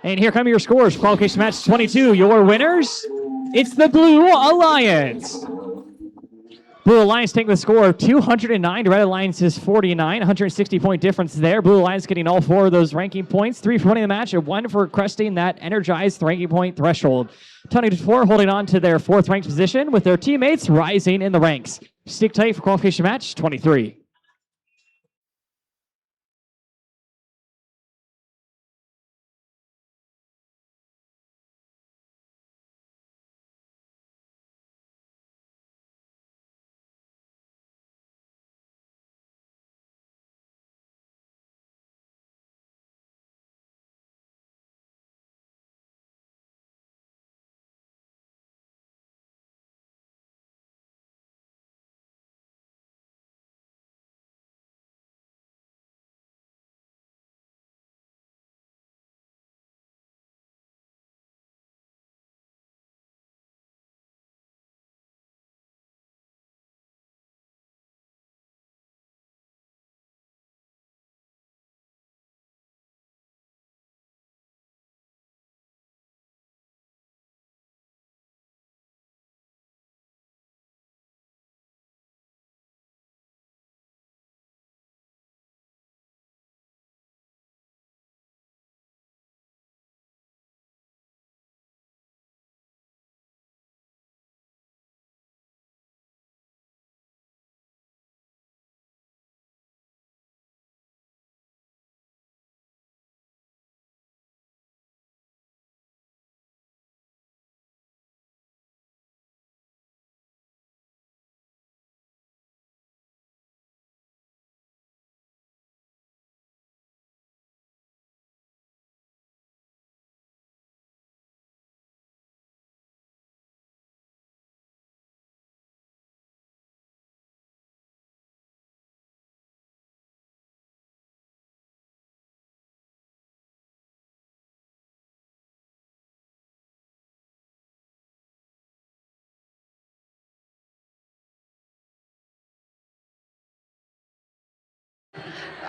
And here come your scores. Qualification match 22. Your winners, it's the Blue Alliance. Blue Alliance taking the score of 209 to Red Alliance's 49. 160-point difference there. Blue Alliance getting all 4 of those ranking points. 3 for winning the match and 1 for cresting that energized ranking point threshold. 24 holding on to their 4th ranked position with their teammates rising in the ranks. Stick tight for qualification match 23.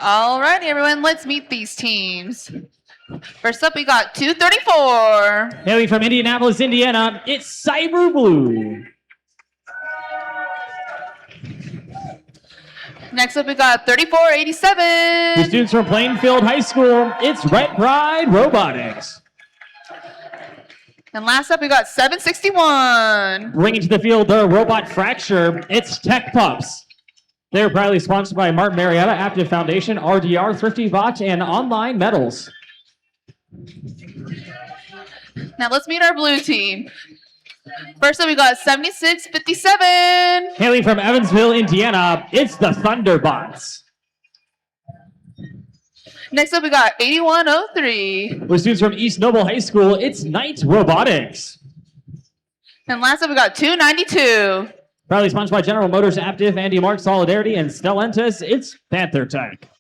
All right, everyone, let's meet these teams. First up, we got 234. Hailing from Indianapolis, Indiana, it's Cyber Blue. Next up, we got 3487. The students from Plainfield High School, it's Red Pride Robotics. And last up, we got 761. Bringing to the field their robot Fracture, it's Tech Pups. They're proudly sponsored by Martin Marietta, Active Foundation, RDR, Thrifty Bot, and Online Metals. Now let's meet our blue team. First up, we got 7657. Hailing from Evansville, Indiana, it's the Thunderbots. Next up, we got 8103. With students from East Noble High School, it's Knight Robotics. And last up, we got 292. Proudly sponsored by General Motors, Aptiv, Andy Mark, Solidarity, and Stellantis, it's Panther Tech.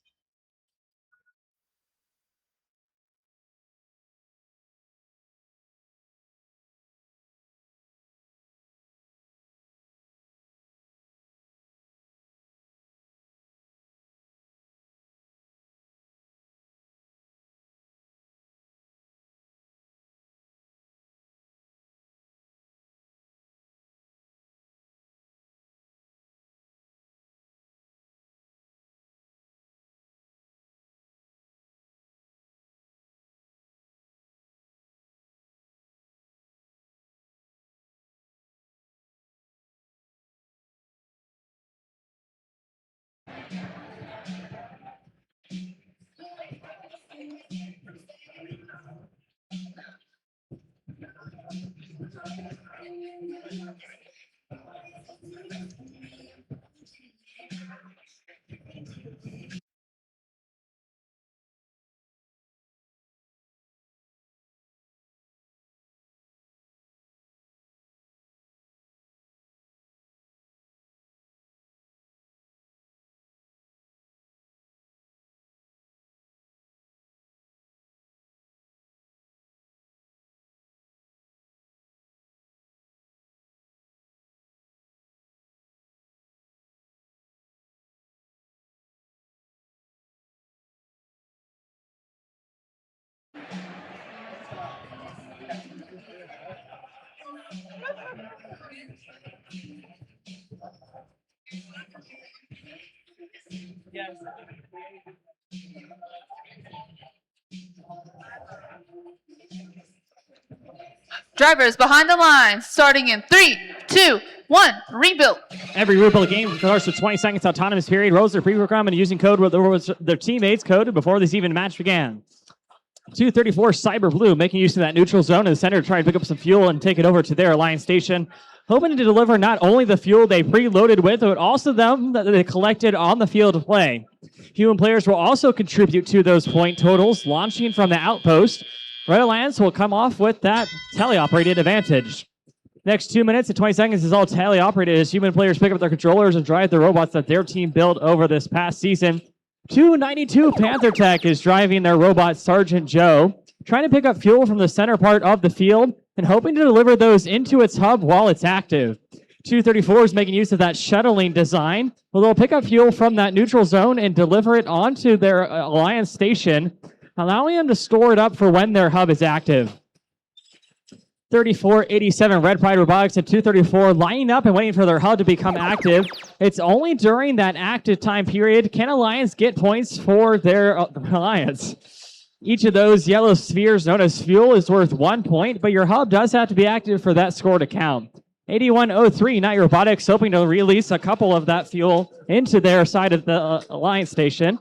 Drivers behind the line, starting in 3, 2, 1, rebuild. Every rebuild game starts with 20 seconds autonomous period. Roles are pre-programmed and using code where their teammates coded before this even match began. 234 Cyber Blue making use of that neutral zone in the center to try and pick up some fuel and take it over to their alliance station, hoping to deliver not only the fuel they preloaded with, but also them that they collected on the field of play. Human players will also contribute to those point totals, launching from the outpost. Red Alliance will come off with that teleoperated advantage. Next 2 minutes and 20 seconds is all teleoperated as human players pick up their controllers and drive the robots that their team built over this past season. 292 Panther Tech is driving their robot Sergeant Joe, trying to pick up fuel from the center part of the field and hoping to deliver those into its hub while it's active. 234 is making use of that shuttling design, where they'll pick up fuel from that neutral zone and deliver it onto their alliance station, allowing them to store it up for when their hub is active. 3487 Red Pride Robotics and 234 lining up and waiting for their hub to become active. It's only during that active time period can Alliance get points for their alliance. Each of those yellow spheres known as fuel is worth 1 point, but your hub does have to be active for that score to count. 8103 Night Robotics hoping to release a couple of that fuel into their side of the alliance station.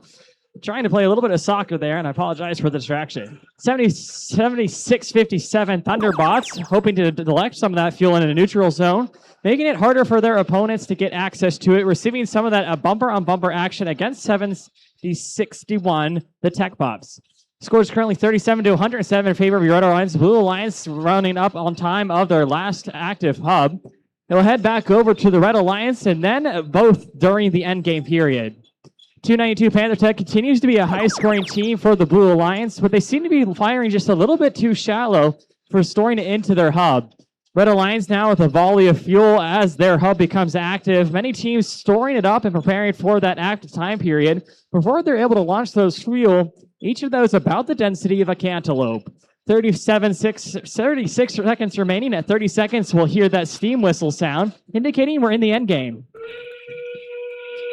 Trying to play a little bit of soccer there, and I apologize for the distraction. 7657 Thunderbots, hoping to collect some of that fuel in a neutral zone, making it harder for their opponents to get access to it, receiving some of that bumper-on-bumper action against 7061, the Tech Pops. Score is currently 37 to 107 in favor of your Red Alliance. Blue Alliance running up on time of their last active hub. They'll head back over to the Red Alliance, and then both during the endgame period. 292 Panther Tech continues to be a high-scoring team for the Blue Alliance, but they seem to be firing just a little bit too shallow for storing it into their hub. Red Alliance now with a volley of fuel as their hub becomes active. Many teams storing it up and preparing for that active time period before they're able to launch those fuel, each of those about the density of a cantaloupe. 36 seconds remaining. At 30 seconds, we'll hear that steam whistle sound, indicating we're in the end game.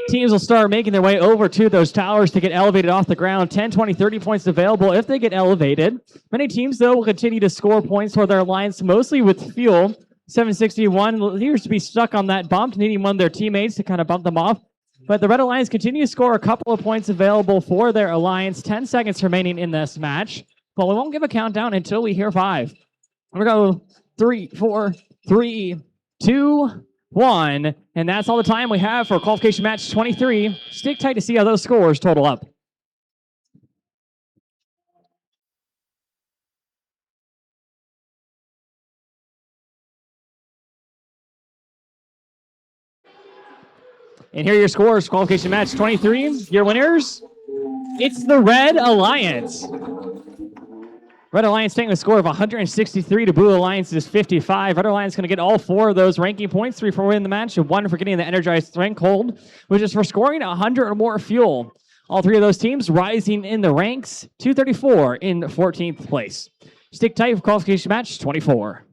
Teams will start making their way over to those towers to get elevated off the ground. 10, 20, 30 points available if they get elevated. Many teams, though, will continue to score points for their alliance, mostly with fuel. 761 appears to be stuck on that bump, needing one of their teammates to kind of bump them off. But the Red Alliance continue to score a couple of points available for their alliance. 10 seconds remaining in this match. But we won't give a countdown until we hear 5. We're going to go 3, 4, 3, 2, 1, and that's all the time we have for qualification match 23. Stick tight to see how those scores total up. And here are your scores, qualification match 23. Your winners, it's the Red Alliance. Red Alliance taking a score of 163 to Blue Alliance's 55. Red Alliance going to get all 4 of those ranking points, 3 for winning the match and 1 for getting the energized stranglehold, which is for scoring 100 or more fuel. All 3 of those teams rising in the ranks, 234 in 14th place. Stick tight for qualification match 24.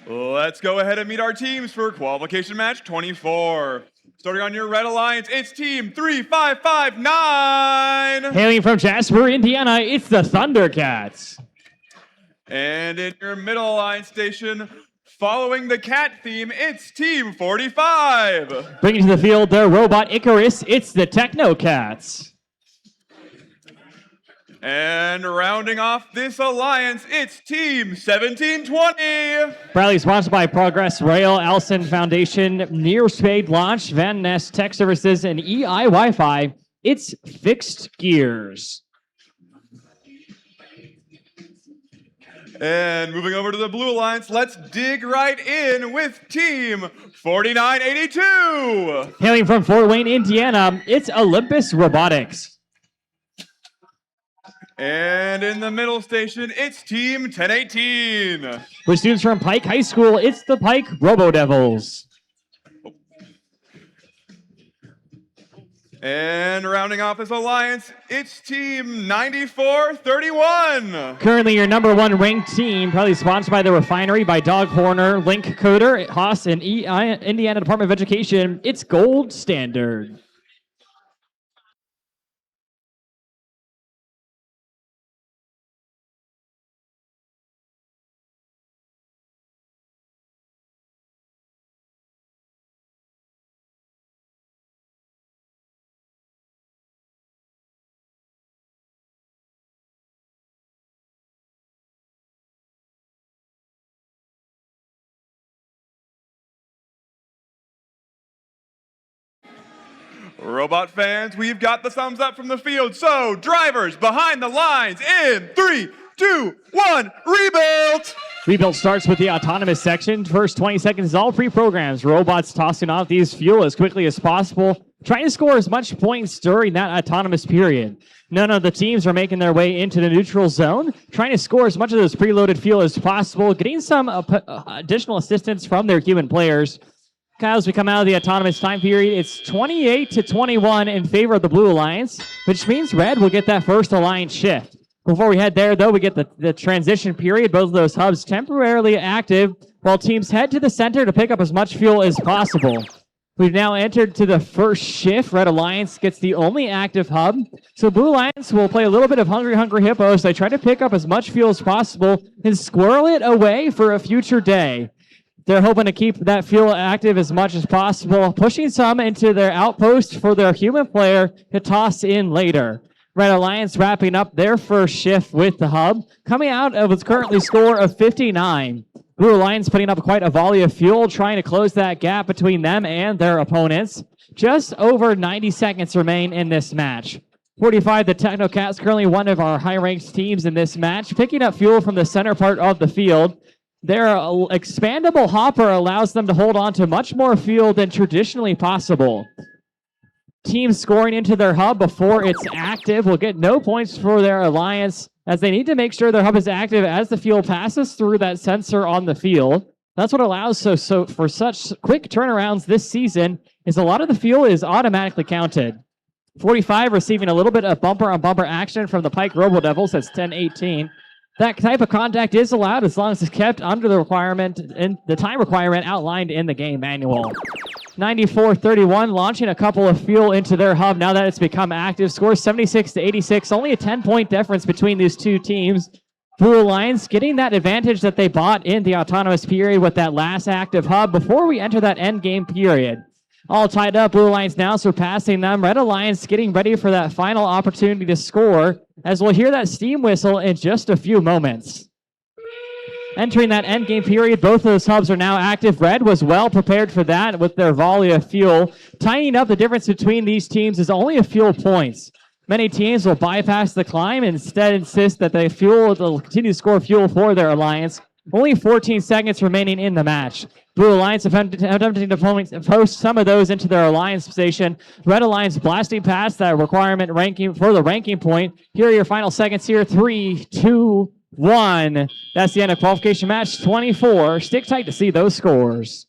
Let's go ahead and meet our teams for qualification match 24. Starting on your red alliance, it's team 3559. Hailing from Jasper, Indiana, it's the Thundercats. And in your middle alliance station, following the cat theme, it's team 45. Bringing to the field their robot Icarus, it's the Technocats. And rounding off this alliance, it's team 1720. Proudly sponsored by Progress Rail, Elson Foundation, Nearspade Launch, Van Ness Tech Services, and EI Wi-Fi. It's Fixed Gears. And moving over to the blue alliance, let's dig right in with team 4982. Hailing from Fort Wayne, Indiana, it's Olympus Robotics. And in the middle station, it's team 1018. With students from Pike High School, it's the Pike Robo Devils. And rounding off this alliance, it's team 9431. Currently your number one ranked team, probably sponsored by The Refinery, by Dog Horner, Link Coder, Haas, and Indiana Department of Education. It's Gold Standard. Robot fans, we've got the thumbs up from the field. So, drivers behind the lines in 3, 2, 1, rebuild! Rebuild starts with the autonomous section. First 20 seconds is all pre-programs. Robots tossing off these fuel as quickly as possible, trying to score as much points during that autonomous period. None of the teams are making their way into the neutral zone, trying to score as much of this preloaded fuel as possible, getting some additional assistance from their human players. As we come out of the autonomous time period, it's 28-21 in favor of the Blue Alliance, which means Red will get that first alliance shift. Before we head there, though, we get the transition period. Both of those hubs temporarily active, while teams head to the center to pick up as much fuel as possible. We've now entered to the first shift. Red Alliance gets the only active hub. So Blue Alliance will play a little bit of Hungry Hippo as they try to pick up as much fuel as possible and squirrel it away for a future day. They're hoping to keep that fuel active as much as possible, pushing some into their outpost for their human player to toss in later. Red Alliance wrapping up their first shift with the hub, coming out of its currently score of 59. Blue Alliance putting up quite a volley of fuel, trying to close that gap between them and their opponents. Just over 90 seconds remain in this match. 45, the Technocats, currently one of our high-ranked teams in this match, picking up fuel from the center part of the field. Their expandable hopper allows them to hold on to much more fuel than traditionally possible. Teams scoring into their hub before it's active will get no points for their alliance, as they need to make sure their hub is active as the fuel passes through that sensor on the field. That's what allows so for such quick turnarounds this season is a lot of the fuel is automatically counted. 45 receiving a little bit of bumper-on-bumper action from the Pike Robo Devils. That's 10-18. That type of contact is allowed as long as it's kept under the requirement and the time requirement outlined in the game manual. 94-31, launching a couple of fuel into their hub now that it's become active. Score 76-86, only a 10-point difference between these two teams. Blue Alliance getting that advantage that they bought in the autonomous period with that last active hub before we enter that end game period. All tied up, Blue Alliance now surpassing them. Red Alliance getting ready for that final opportunity to score, as we'll hear that steam whistle in just a few moments. Entering that endgame period, both of those hubs are now active. Red was well prepared for that with their volley of fuel. Tying up the difference between these teams is only a few points. Many teams will bypass the climb and instead insist that they will continue to score fuel for their alliance. Only 14 seconds remaining in the match. Blue Alliance attempting to post some of those into their alliance station. Red Alliance blasting past that requirement ranking for the ranking point. Here are your final seconds here. 3, 2, 1. That's the end of qualification match 24. Stick tight to see those scores.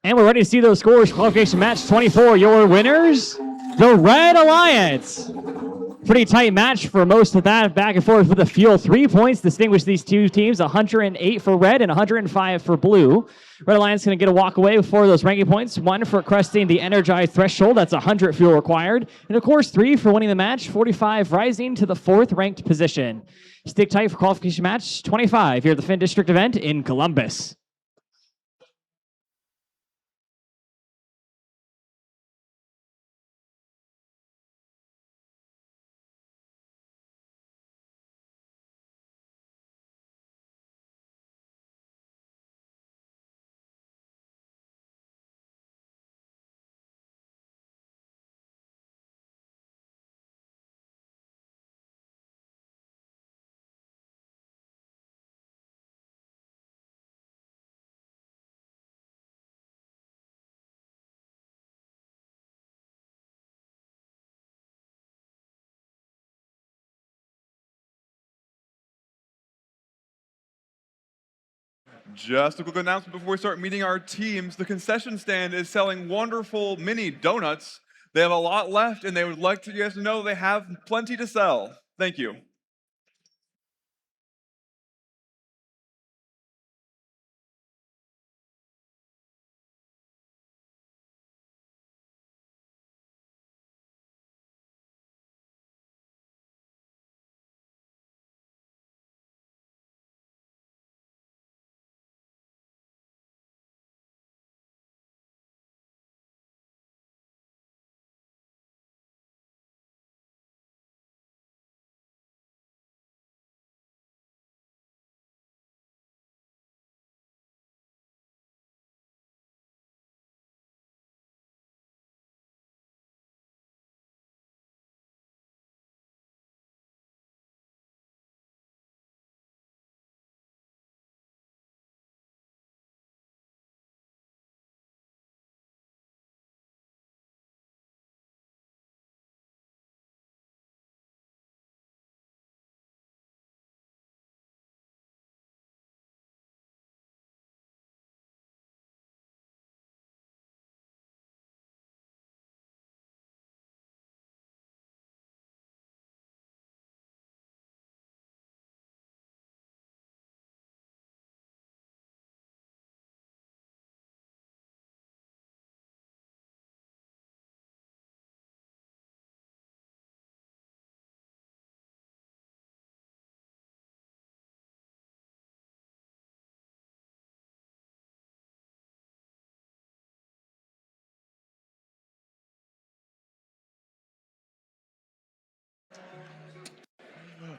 And we're ready to see those scores. Qualification match 24. Your winners, the Red Alliance. Pretty tight match for most of that, back and forth with the fuel. 3 points distinguish these two teams, 108 for red and 105 for blue. Red Alliance going to get a walk away with 4 of those ranking points. 1 for cresting the energized threshold, that's 100 fuel required. And of course, 3 for winning the match, 45 rising to the 4th ranked position. Stick tight for qualification match 25 here at the FIN District event in Columbus. Just a quick announcement before we start meeting our teams. The concession stand is selling wonderful mini donuts. They have a lot left, and they would like you guys to know they have plenty to sell. Thank you.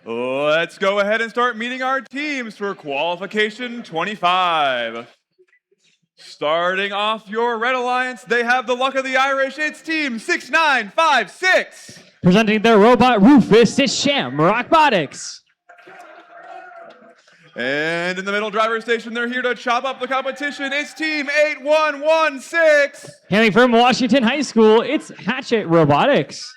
Let's go ahead and start meeting our teams for qualification 25. Starting off your Red Alliance, they have the luck of the Irish. It's team 6956. Presenting their robot Rufus, it's Shamrock Robotics. And in the middle driver's station, they're here to chop up the competition. It's team 8116. Hailing from Washington High School, it's Hatchet Robotics.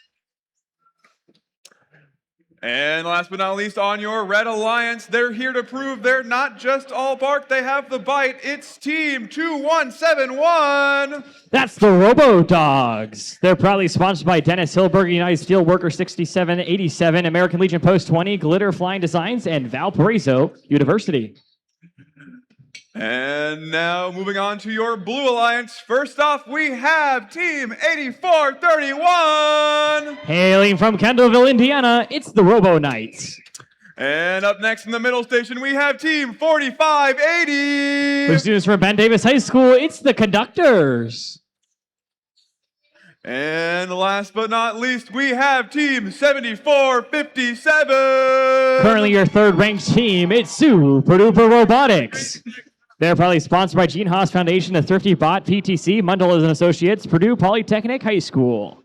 And last but not least, on your Red Alliance, they're here to prove they're not just all bark, they have the bite. It's Team 2171. That's the Robo Dogs. They're proudly sponsored by Dennis Hilberg, United Steelworker 6787, American Legion Post 20, Glitter Flying Designs, and Valparaiso University. And now moving on to your Blue Alliance. First off, we have Team 8431. Hailing from Kendallville, Indiana, it's the Robo Knights. And up next in the middle station, we have Team 4580. For students from Ben Davis High School, it's the Conductors. And last but not least, we have Team 7457. Currently your third ranked team, it's Super Duper Robotics. They're probably sponsored by Gene Haas Foundation, the Thrifty Bot, PTC, Mundel's and Associates, Purdue Polytechnic High School.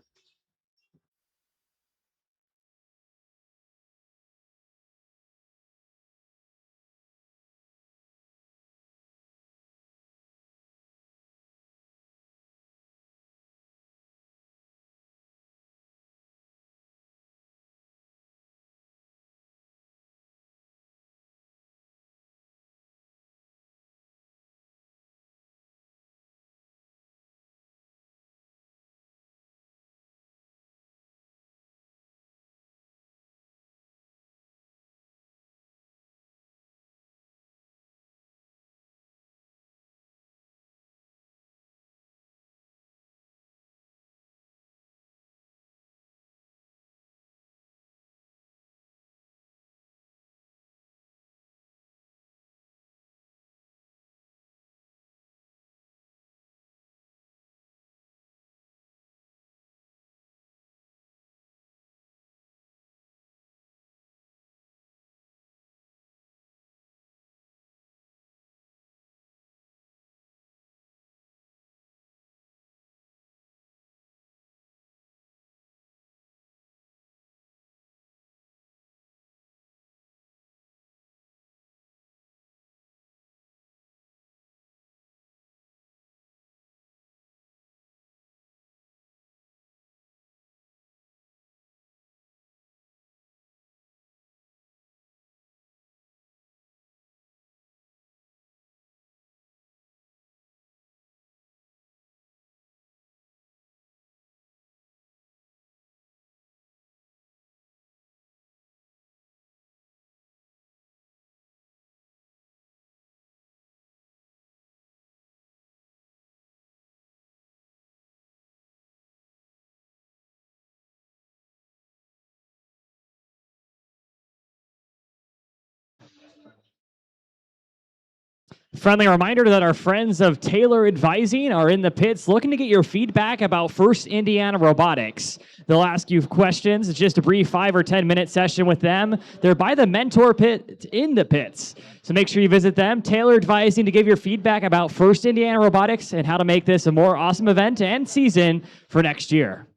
Friendly reminder that our friends of Taylor Advising are in the pits looking to get your feedback about First Indiana Robotics. They'll ask you questions. It's just a brief 5 or 10 minute session with them. They're by the mentor pit in the pits. So make sure you visit them. Taylor Advising to give your feedback about First Indiana Robotics and how to make this a more awesome event and season for next year.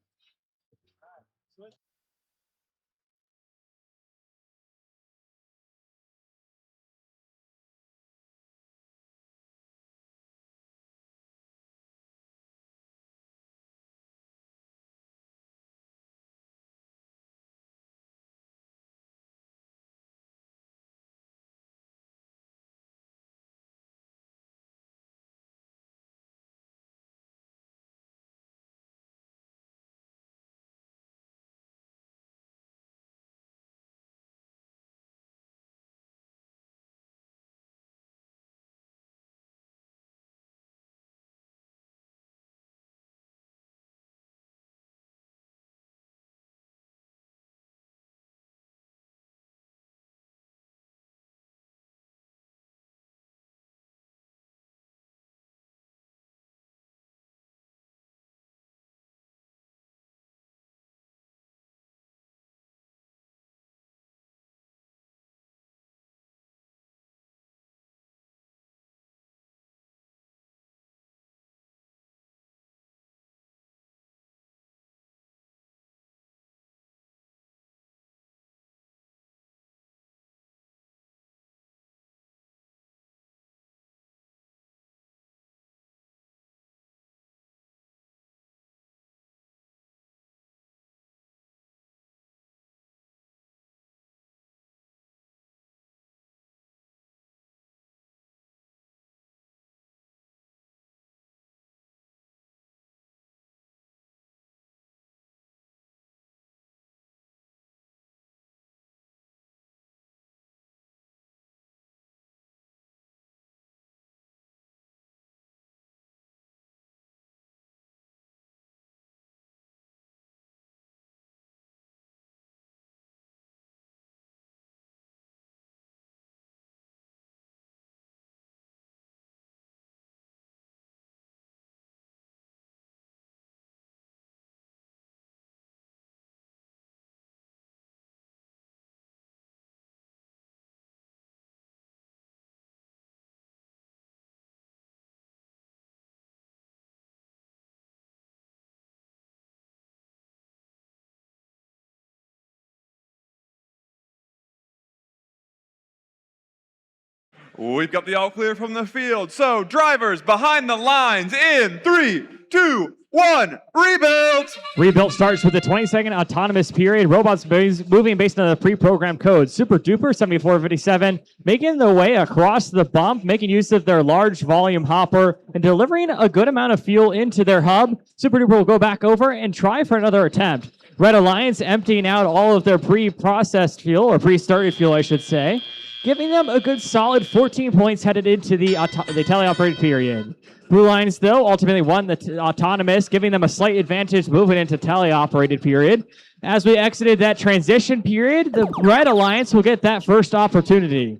We've got the all clear from the field. So, drivers behind the lines in 3, 2, 1, rebuild! Rebuild starts with the 20-second autonomous period. Robots moving based on the pre-programmed code. Super Duper 7457 making their way across the bump, making use of their large volume hopper and delivering a good amount of fuel into their hub. Super Duper will go back over and try for another attempt. Red Alliance emptying out all of their pre-processed fuel, or pre-started fuel, I should say, giving them a good solid 14 points headed into the teleoperated period. Blue Lines, though, ultimately won the autonomous, giving them a slight advantage moving into teleoperated period. As we exited that transition period, the Red Alliance will get that first opportunity.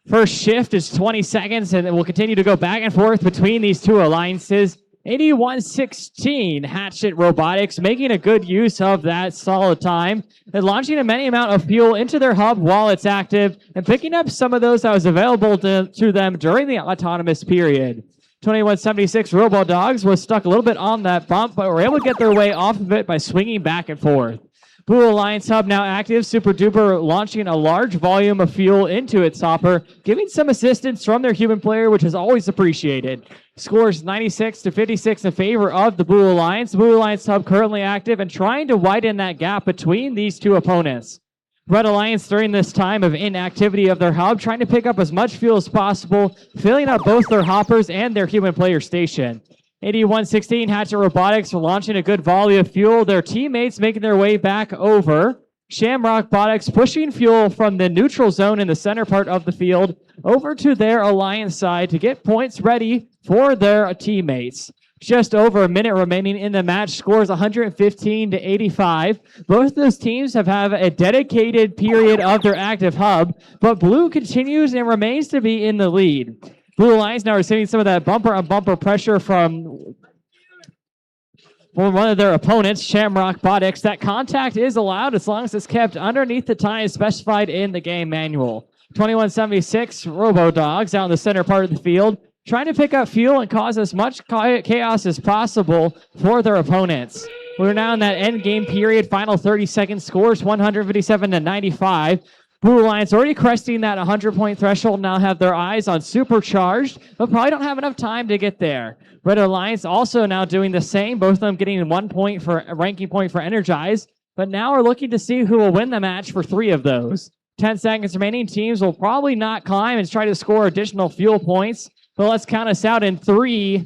First shift is 20 seconds, and it will continue to go back and forth between these two alliances. 8116 Hatchet Robotics making a good use of that solid time and launching a many amount of fuel into their hub while it's active and picking up some of those that was available to them during the autonomous period. 2176 Robo Dogs was stuck a little bit on that bump, but were able to get their way off of it by swinging back and forth. Blue Alliance Hub now active. Super Duper launching a large volume of fuel into its hopper, giving some assistance from their human player, which is always appreciated. Scores 96-56 in favor of the Blue Alliance. Blue Alliance Hub currently active and trying to widen that gap between these two opponents. Red Alliance during this time of inactivity of their hub, trying to pick up as much fuel as possible, filling up both their hoppers and their human player station. 8116 Hatchet Robotics are launching a good volley of fuel. Their teammates making their way back over. Shamrock Robotics pushing fuel from the neutral zone in the center part of the field over to their alliance side to get points ready for their teammates. Just over a minute remaining in the match, scores 115-85. Both those teams have a dedicated period of their active hub, but Blue continues and remains to be in the lead. Blue Alliance now receiving some of that bumper-on-bumper pressure from one of their opponents, Shamrock Botics. That contact is allowed as long as it's kept underneath the time specified in the game manual. 2176 Robo Dogs out in the center part of the field, trying to pick up fuel and cause as much chaos as possible for their opponents. We're now in that end game period, final 30 seconds, scores 157-95. Blue Alliance already cresting that 100-point threshold, now have their eyes on Supercharged, but probably don't have enough time to get there. Red Alliance also now doing the same, both of them getting 1 point for a ranking point for Energize, but now we're looking to see who will win the match for 3 of those. 10 seconds remaining, teams will probably not climb and try to score additional fuel points, but let's count us out in 3,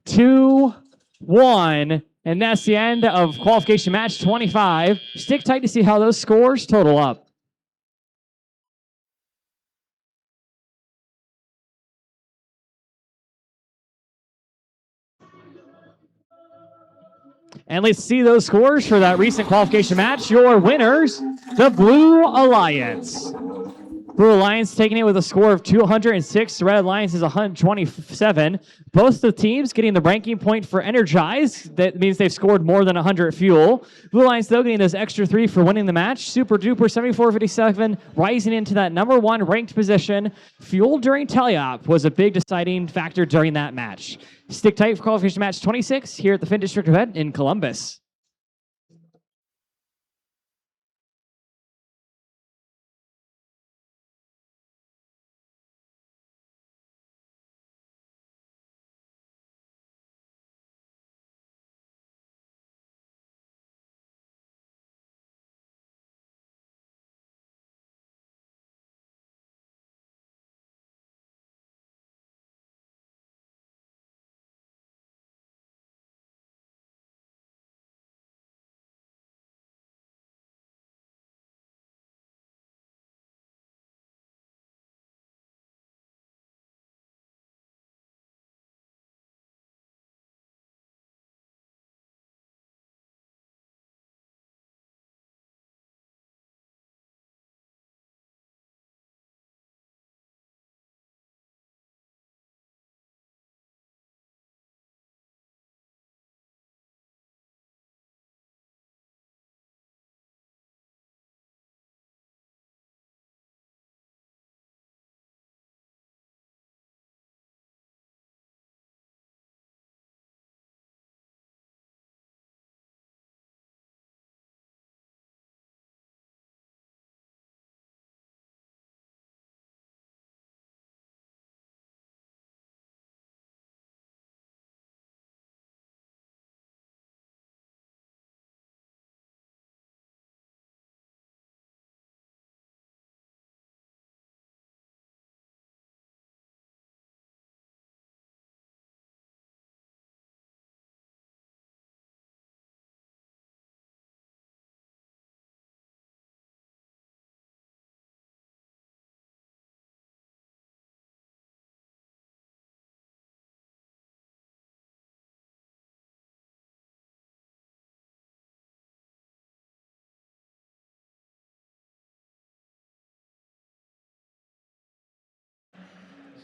2, 1, and that's the end of qualification match 25. Stick tight to see how those scores total up. And let's see those scores for that recent qualification match. Your winners, the Blue Alliance. Blue Alliance taking it with a score of 206. The Red Alliance is 127. Both the teams getting the ranking point for Energize. That means they've scored more than 100 fuel. Blue Alliance, though, getting those extra 3 for winning the match. Super duper 74-57, rising into that number 1 ranked position. Fuel during teleop was a big deciding factor during that match. Stick tight for qualification match 26 here at the FIN District event in Columbus.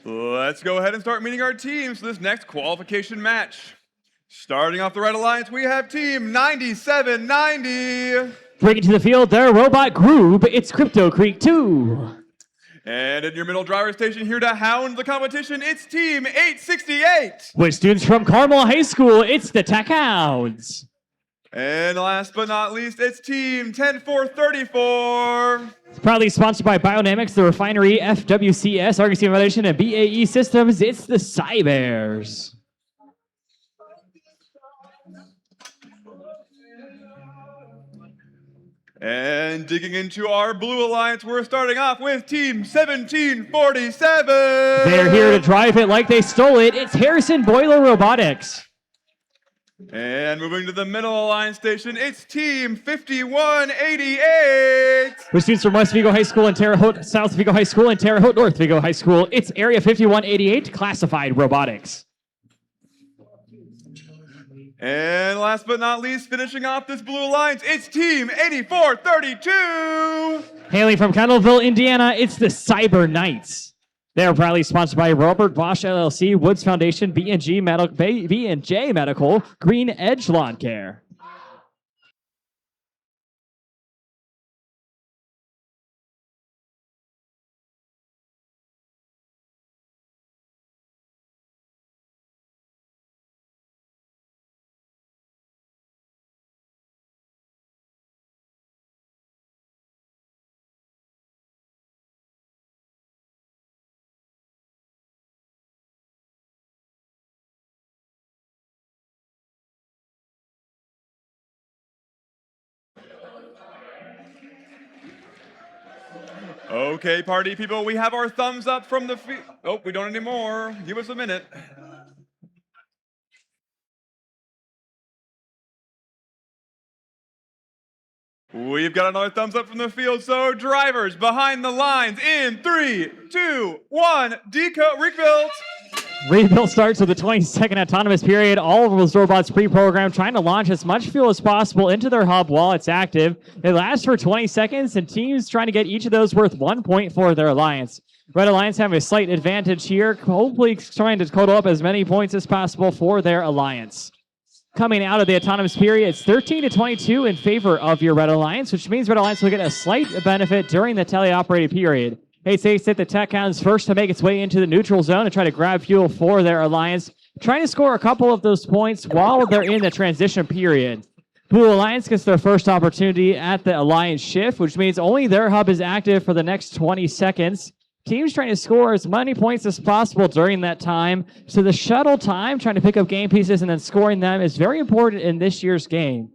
Let's go ahead and start meeting our teams for this next qualification match. Starting off the Red Alliance, we have team 9790. Bringing to the field their robot group, it's Crypto Creek 2. And in your middle driver station here to hound the competition, it's team 868. With students from Carmel High School, it's the Tech Hounds. And last but not least, it's team 10434. It's proudly sponsored by Biodynamics, the Refinery, FWCS, Argosy Foundation, and BAE Systems. It's the Cybears. And digging into our Blue Alliance, we're starting off with team 1747. They're here to drive it like they stole it. It's Harrison Boiler Robotics. And moving to the middle Alliance station, it's team 5188. With students from West Vigo High School and Terre Haute, South Vigo High School and Terre Haute, North Vigo High School, it's Area 5188 Classified Robotics. And last but not least, finishing off this Blue Alliance, it's team 8432. Hailing from Candleville, Indiana, it's the Cyber Knights. They are proudly sponsored by Robert Bosch LLC, Woods Foundation, B&J Medical, Green Edge Lawn Care. Okay, party people, we have our thumbs up from the field. Oh, we don't anymore. Give us a minute. We've got another thumbs up from the field, so drivers behind the lines in 3, 2, 1, rebuild. Rebuild starts with the 20-second autonomous period. All of those robots pre-programmed, trying to launch as much fuel as possible into their hub while it's active. It lasts for 20 seconds, and teams trying to get each of those worth 1 point for their alliance. Red Alliance have a slight advantage here, hopefully trying to total up as many points as possible for their alliance. Coming out of the autonomous period, it's 13-22 in favor of your Red Alliance, which means Red Alliance will get a slight benefit during the teleoperated period. 8-6 hit the tech hounds first to make its way into the neutral zone and try to grab fuel for their alliance, trying to score a couple of those points while they're in the transition period. Blue Alliance gets their first opportunity at the alliance shift, which means only their hub is active for the next 20 seconds. Teams trying to score as many points as possible during that time, so the shuttle time, trying to pick up game pieces and then scoring them, is very important in this year's game.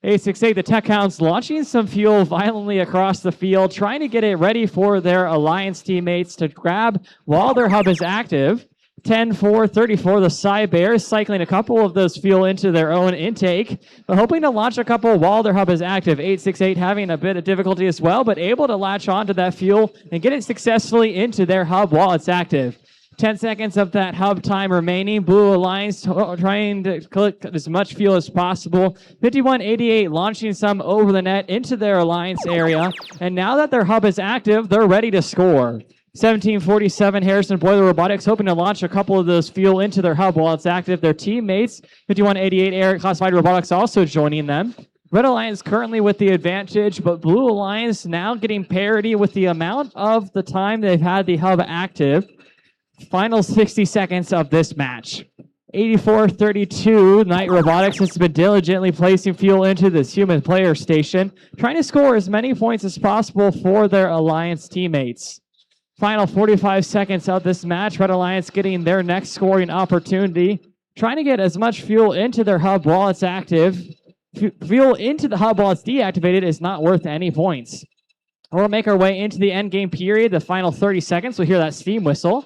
868, the Tech Hounds launching some fuel violently across the field, trying to get it ready for their alliance teammates to grab while their hub is active. 10-4-34, the Psy Bears cycling a couple of those fuel into their own intake, but hoping to launch a couple while their hub is active. 868 having a bit of difficulty as well, but able to latch onto that fuel and get it successfully into their hub while it's active. 10 seconds of that hub time remaining. Blue Alliance trying to collect as much fuel as possible. 5188 launching some over the net into their alliance area. And now that their hub is active, they're ready to score. 1747 Harrison Boiler Robotics hoping to launch a couple of those fuel into their hub while it's active. Their teammates, 5188 Air Classified Robotics, also joining them. Red Alliance currently with the advantage, but Blue Alliance now getting parity with the amount of the time they've had the hub active. Final 60 seconds of this match. 84-32, Knight Robotics has been diligently placing fuel into this human player station, trying to score as many points as possible for their alliance teammates. Final 45 seconds of this match, Red Alliance getting their next scoring opportunity, trying to get as much fuel into their hub while it's active. Fuel into the hub while it's deactivated is not worth any points. We'll make our way into the endgame period, the final 30 seconds. We'll hear that steam whistle.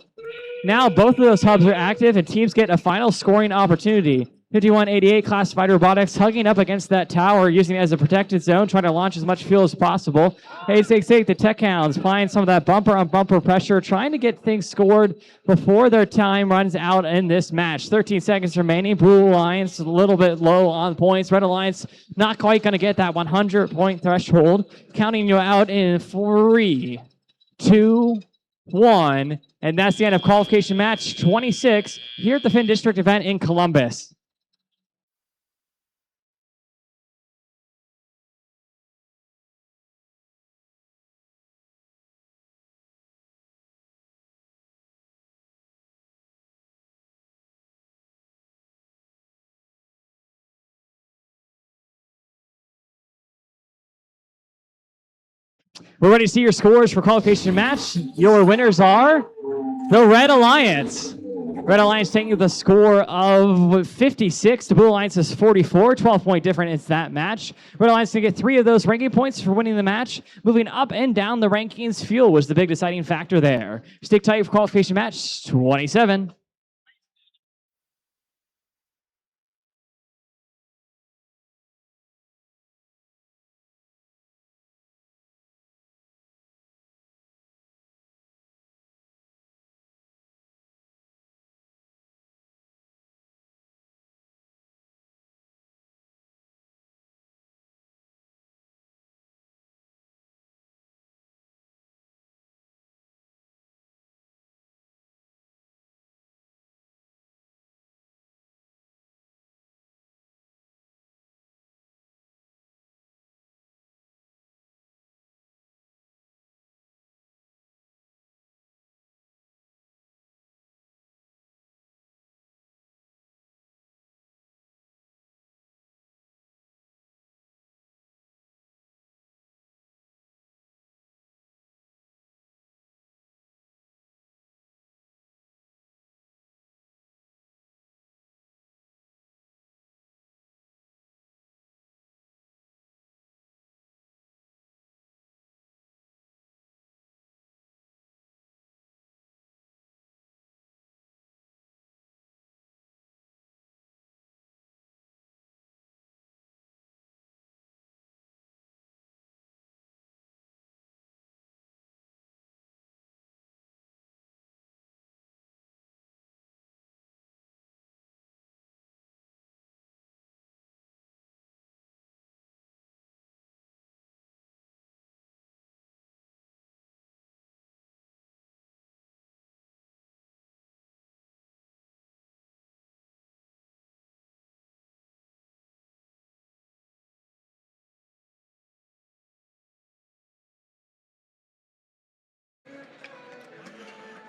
Now both of those hubs are active and teams get a final scoring opportunity. 5188 Classified Robotics hugging up against that tower, using it as a protected zone, trying to launch as much fuel as possible. 868 the Tech Hounds applying some of that bumper-on-bumper pressure, trying to get things scored before their time runs out in this match. 13 seconds remaining. Blue Alliance a little bit low on points. Red Alliance not quite going to get that 100-point threshold. Counting you out in 3, 2, 1. And that's the end of qualification match 26 here at the FIN District event in Columbus. We're ready to see your scores for qualification match. Your winners are the Red Alliance. Red Alliance taking the score of 56. The Blue Alliance is 44. 12-point difference in that match. Red Alliance going to get 3 of those ranking points for winning the match. Moving up and down the rankings, fuel was the big deciding factor there. Stick tight for qualification match 27.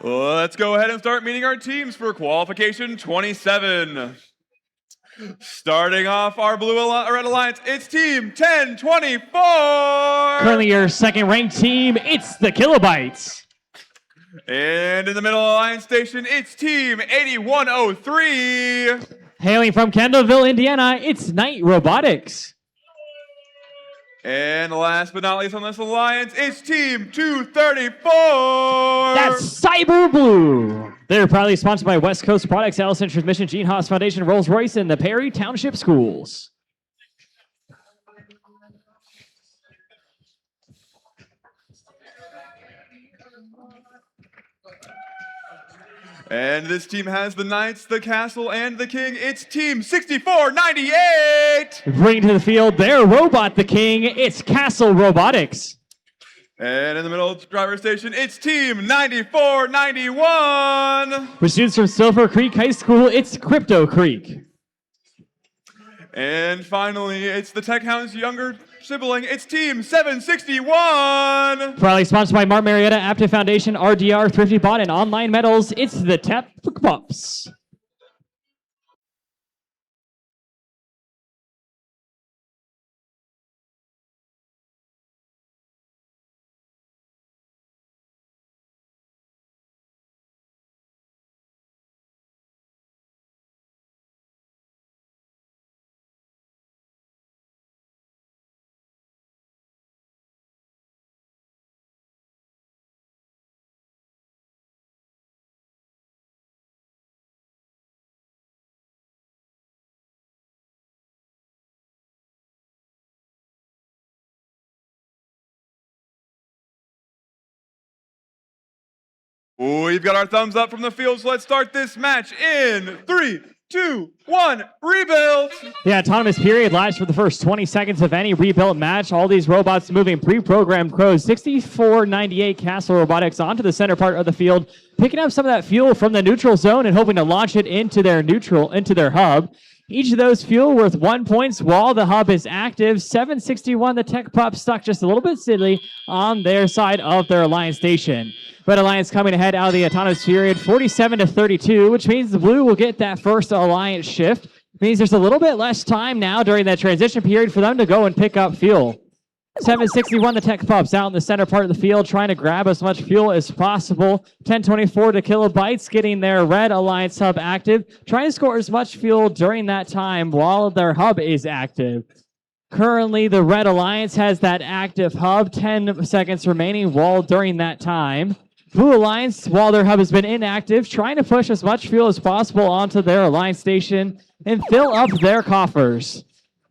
Let's go ahead and start meeting our teams for qualification 27. Starting off our Red Alliance, it's team 1024. Currently your second ranked team, it's the Kilobytes. And in the middle Alliance station, it's team 8103. Hailing from Kendallville, Indiana, it's Knight Robotics. And last but not least on this alliance, it's team 234. That's Cyber Blue. They're proudly sponsored by West Coast Products, Allison Transmission, Gene Haas Foundation, Rolls-Royce, and the Perry Township Schools. And this team has the Knights, the Castle, and the King. It's team 6498. Bringing to the field their robot, the King. It's Castle Robotics. And in the middle driver station, it's team 9491. For students from Silver Creek High School, it's Crypto Creek. And finally, it's the Tech Hound's younger sibling. It's team 761. Proudly sponsored by Martin Marietta, Aptive Foundation, RDR, Thrifty Bot, and Online Metals, it's the Tech Pups. We've got our thumbs up from the field, so let's start this match in 3, 2, 1, rebuild! The autonomous period lasts for the first 20 seconds of any rebuilt match. All these robots moving pre-programmed crows. 6498 Castle Robotics onto the center part of the field, picking up some of that fuel from the neutral zone and hoping to launch it into their hub. Each of those fuel worth 1 point while the hub is active. 761, the Tech Pup stuck just a little bit silly on their side of their Alliance station. Red Alliance coming ahead out of the autonomous period, 47-32, which means the Blue will get that first Alliance shift. It means there's a little bit less time now during that transition period for them to go and pick up fuel. 761, the Tech Pups out in the center part of the field, trying to grab as much fuel as possible. 1024 to Kilobytes, getting their Red Alliance hub active, trying to score as much fuel during that time while their hub is active. Currently, the Red Alliance has that active hub, 10 seconds remaining while during that time. Blue Alliance, while their hub has been inactive, trying to push as much fuel as possible onto their Alliance station and fill up their coffers.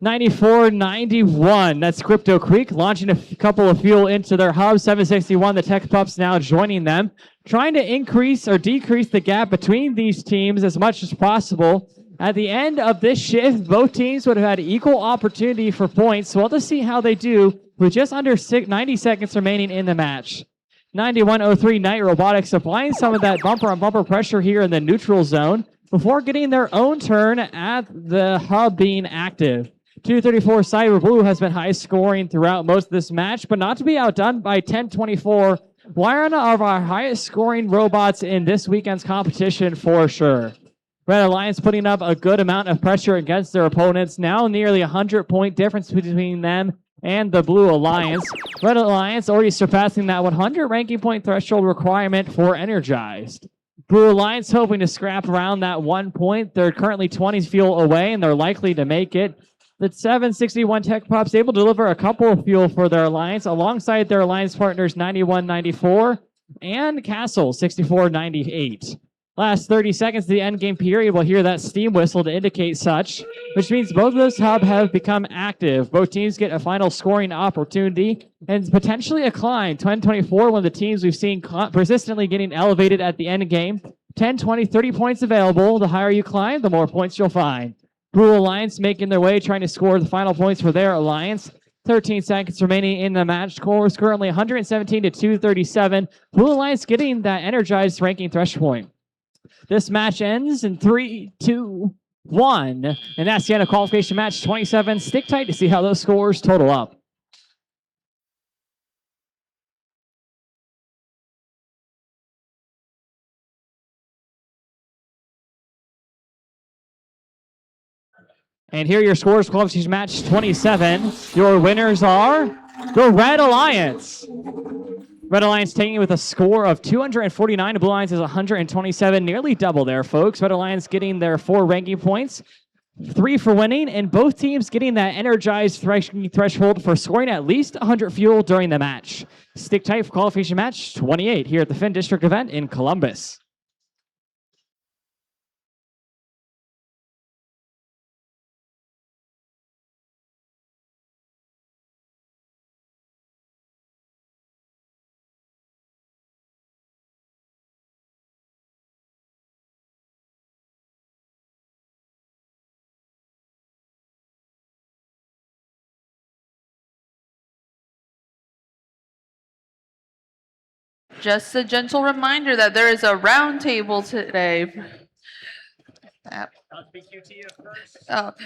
94-91, that's Crypto Creek, launching a couple of fuel into their hub. 761, the Tech Pups now joining them, trying to increase or decrease the gap between these teams as much as possible. At the end of this shift, both teams would have had equal opportunity for points, so we'll just see how they do with just under 90 seconds remaining in the match. 9103 Knight Robotics applying some of that bumper-on-bumper pressure here in the neutral zone before getting their own turn at the hub being active. 234 Cyber Blue has been high scoring throughout most of this match, but not to be outdone by 1024, one of our highest scoring robots in this weekend's competition for sure. Red Alliance putting up a good amount of pressure against their opponents, now nearly 100-point difference between them and the Blue Alliance. Red Alliance already surpassing that 100 ranking point threshold requirement for Energized. Blue Alliance hoping to scrap around that 1 point. They're currently 20 fuel away, and they're likely to make it. The 761 Tech Pups able to deliver a couple of fuel for their Alliance, alongside their Alliance partners 9194 and Castle 6498. Last 30 seconds of the endgame period, we'll hear that steam whistle to indicate such, which means both of those hubs have become active. Both teams get a final scoring opportunity and potentially a climb. 1024, one of the teams we've seen persistently getting elevated at the end game. 10, 20, 30 points available. The higher you climb, the more points you'll find. Blue Alliance making their way, trying to score the final points for their Alliance. 13 seconds remaining in the match. Score is currently 117-237. Blue Alliance getting that Energized ranking threshold point. This match ends in 3, 2, 1. And that's the end of qualification match 27. Stick tight to see how those scores total up. And here are your scores, qualification match 27. Your winners are the Red Alliance. Red Alliance taking it with a score of 249. The Blue Alliance is 127, nearly double there, folks. Red Alliance getting their 4 ranking points, 3 for winning, and both teams getting that energized threshold for scoring at least 100 fuel during the match. Stick tight for qualification match 28 here at the FIN District event in Columbus. Just a gentle reminder that there is a round table today.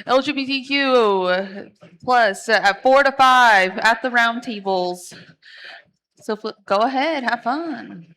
LGBTQ plus at 4 to 5 at the round tables. So go ahead, have fun.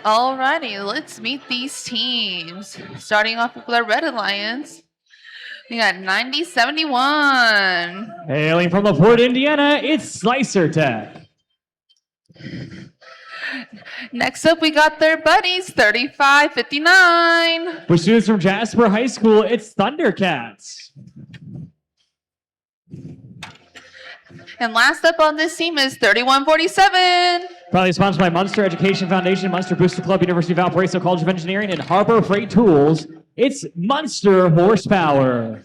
Alrighty, let's meet these teams. Starting off with our Red Alliance, we got 9071. Hailing from LaPorte, Indiana, it's Slicer Tech. Next up, we got their buddies, 3559. For students from Jasper High School, it's Thundercats. And last up on this team is 3147. Proudly sponsored by Munster Education Foundation, Munster Booster Club, University of Valparaiso College of Engineering, and Harbor Freight Tools. It's Munster Horsepower.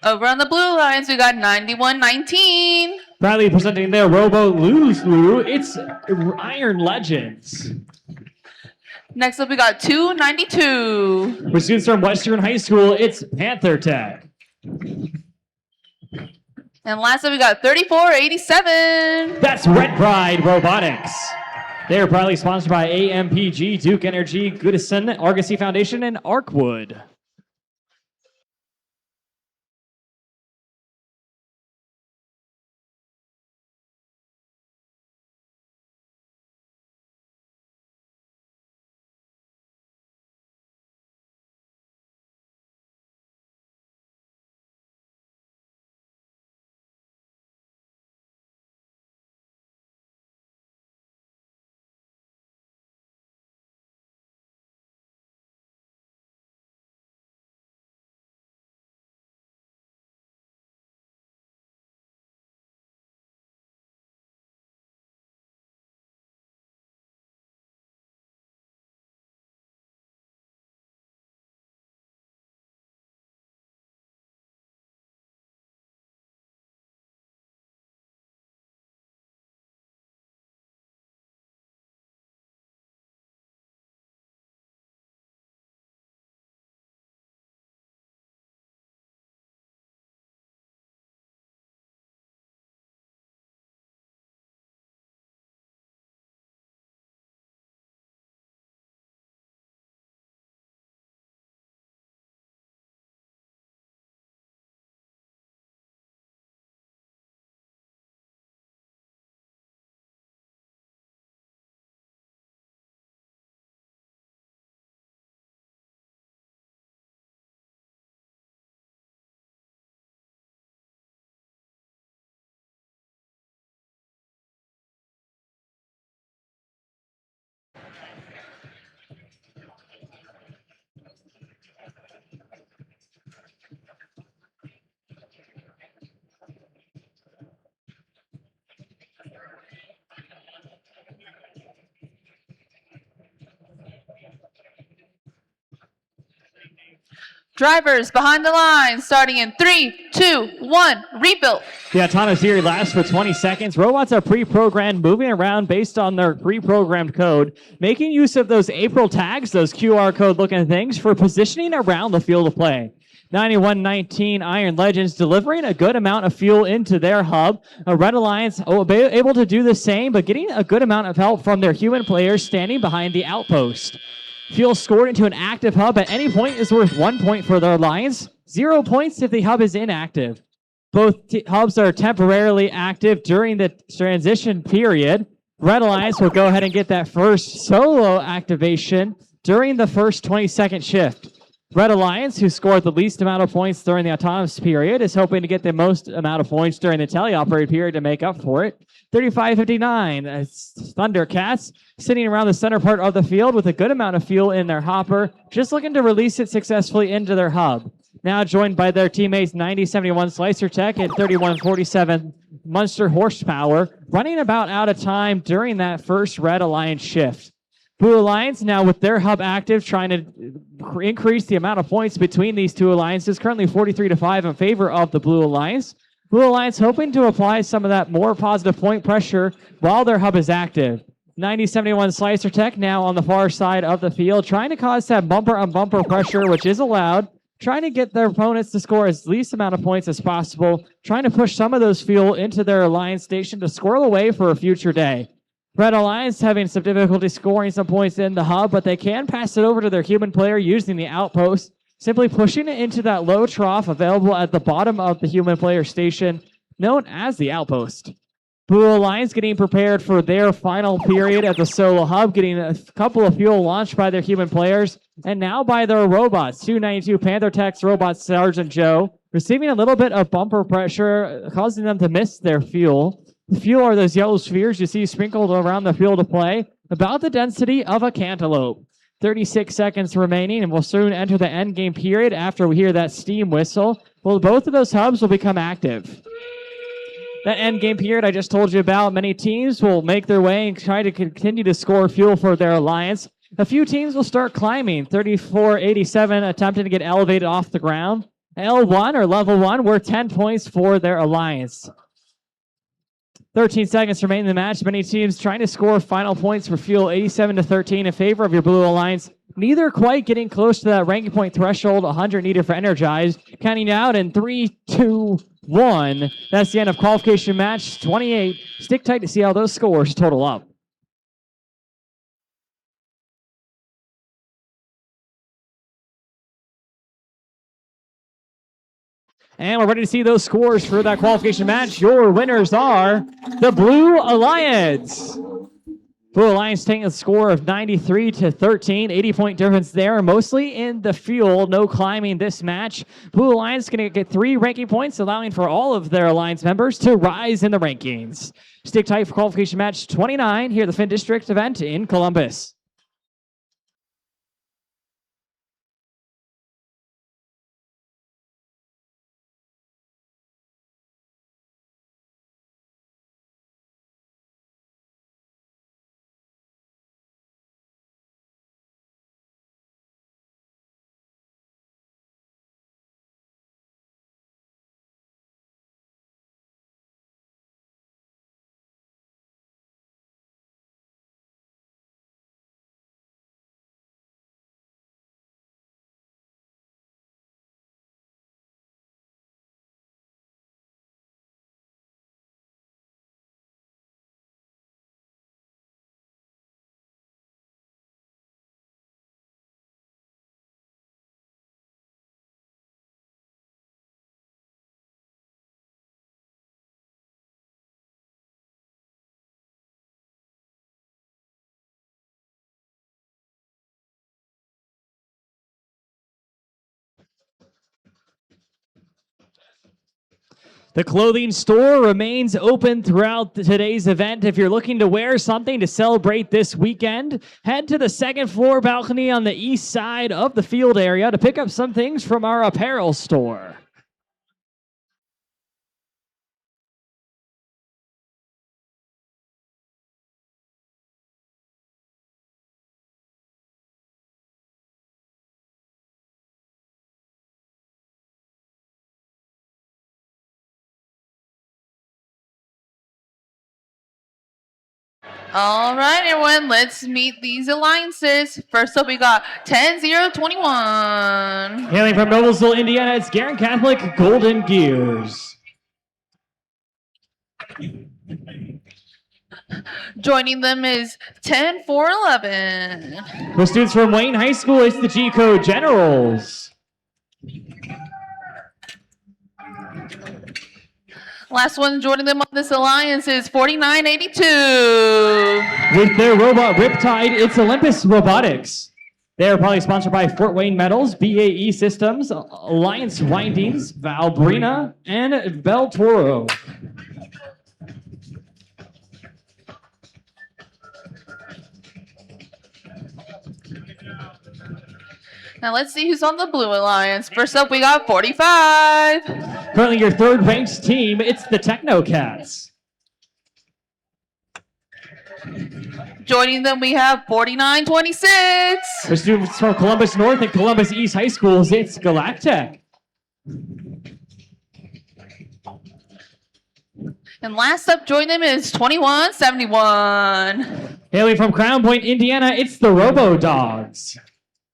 Over on the Blue Alliance, we got 9119. Proudly presenting their Robo Lulu, it's Iron Legends. Next up, we got 292. For students from Western High School, it's Panther Tech. And last up, we got 3487. That's Red Pride Robotics. They're proudly sponsored by AMPG, Duke Energy, Goodison, Argosy Foundation, and Arkwood. Drivers behind the line, starting in 3, 2, 1, rebuild. The autonomous period lasts for 20 seconds. Robots are pre-programmed, moving around based on their pre-programmed code, making use of those April tags, those QR code looking things, for positioning around the field of play. 9119 Iron Legends delivering a good amount of fuel into their hub. A Red Alliance able to do the same, but getting a good amount of help from their human players standing behind the outpost. Fuel scored into an active hub at any point is worth 1 point for their alliance, 0 points if the hub is inactive. Both hubs are temporarily active during the transition period. Red Alliance will go ahead and get that first solo activation during the first 20-second shift. Red Alliance, who scored the least amount of points during the autonomous period, is hoping to get the most amount of points during the teleoperated period to make up for it. 35-59, Thundercats sitting around the center part of the field with a good amount of fuel in their hopper, just looking to release it successfully into their hub. Now joined by their teammates 9071 Slicer Tech and 3147 Munster Horsepower, running about out of time during that first Red Alliance shift. Blue Alliance now with their hub active, trying to increase the amount of points between these two alliances, currently 43-5 in favor of the Blue Alliance. Blue Alliance hoping to apply some of that more positive point pressure while their hub is active. 9071 Slicer Tech now on the far side of the field, trying to cause that bumper-on-bumper pressure, which is allowed, trying to get their opponents to score as least amount of points as possible, trying to push some of those fuel into their alliance station to squirrel away for a future day. Red Alliance having some difficulty scoring some points in the hub, but they can pass it over to their human player using the outpost, simply pushing it into that low trough available at the bottom of the human player station, known as the outpost. Blue Alliance getting prepared for their final period at the solo hub, getting a couple of fuel launched by their human players, and now by their robots. 292 Panther Tech's robot Sergeant Joe, receiving a little bit of bumper pressure, causing them to miss their fuel. The fuel are those yellow spheres you see sprinkled around the field of play, about the density of a cantaloupe. 36 seconds remaining, and we'll soon enter the end game period after we hear that steam whistle. Well, both of those hubs will become active. That end game period I just told you about, many teams will make their way and try to continue to score fuel for their alliance. A few teams will start climbing, 34-87 attempting to get elevated off the ground. L1 or level 1 worth 10 points for their alliance. 13 seconds remain in the match. Many teams trying to score final points for fuel, 87-13 in favor of your Blue Alliance. Neither quite getting close to that ranking point threshold, 100 needed for Energized. Counting out in 3, 2, 1. That's the end of qualification match 28. Stick tight to see how those scores total up. And we're ready to see those scores for that qualification match. Your winners are the Blue Alliance. Blue Alliance taking a score of 93-13, 80-point difference there, mostly in the fuel, no climbing this match. Blue Alliance going to get 3 ranking points, allowing for all of their Alliance members to rise in the rankings. Stick tight for qualification match 29 here at the FIN District event in Columbus. The clothing store remains open throughout today's event. If you're looking to wear something to celebrate this weekend, head to the second floor balcony on the east side of the field area to pick up some things from our apparel store. All right, everyone, let's meet these alliances. First up, we got 10-0-21. Hailing from Noblesville, Indiana, it's Garen Catholic Golden Gears. Joining them is 10-4-11. For students from Wayne High School, it's the G-Code Generals. Last one joining them on this alliance is 4982. With their robot Riptide, it's Olympus Robotics. They are probably sponsored by Fort Wayne Metals, BAE Systems, Alliance Windings, Valbrina, and Bel Toro. Now let's see who's on the blue alliance. First up, we got 45. Currently your third ranked team, it's the Technocats. Joining them, we have 4926. For students from Columbus North and Columbus East High Schools, it's Galactech. And last up, joining them is 2171. Hailing from Crown Point, Indiana, it's the Robo Dogs.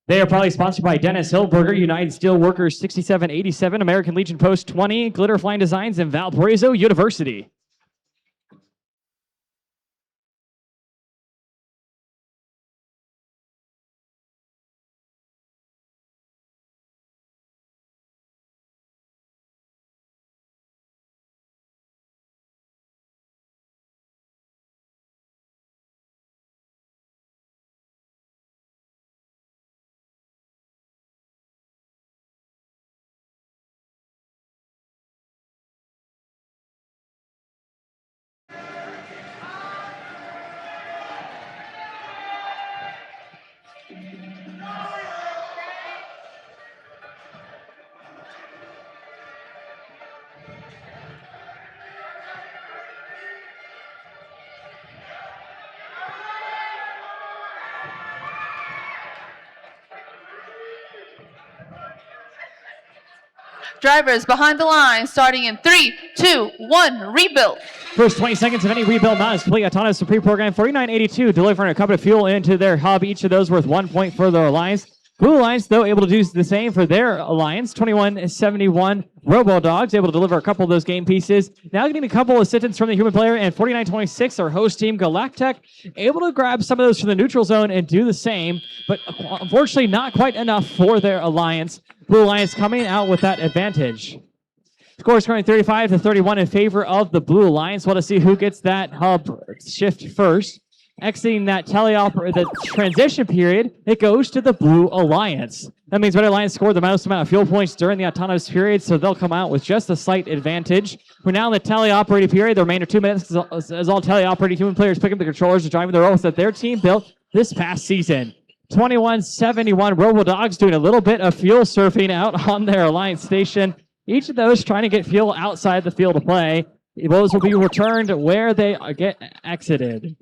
They are probably sponsored by Dennis Hillberger, United Steelworkers 6787, American Legion Post 20, Glitter Flying Designs, and Valparaiso University. Drivers behind the line, starting in 3, 2, 1, rebuild. First 20 seconds of any rebuild mount is complete. Autonomous pre-program 4982, delivering a cup of fuel into their hub. Each of those worth 1 point for their alliance. Blue Alliance, though, able to do the same for their alliance. 2171 Robo Dogs, able to deliver a couple of those game pieces. Now getting a couple of assistance from the human player, and 4926, our host team, Galactech, able to grab some of those from the neutral zone and do the same, but unfortunately not quite enough for their alliance. Blue Alliance coming out with that advantage. Score is currently 35-31 in favor of the Blue Alliance. We'll see who gets that hub shift first. Exiting that the transition period, it goes to the Blue Alliance. That means Red Alliance scored the most amount of fuel points during the autonomous period, so they'll come out with just a slight advantage. We're now in the teleoperated period. The remainder 2 minutes as all teleoperated human players pick up the controllers to drive the roles that their team built this past season. 2171 Robo Dogs doing a little bit of fuel surfing out on their alliance station. Each of those trying to get fuel outside the field of play. Those will be returned where they get exited.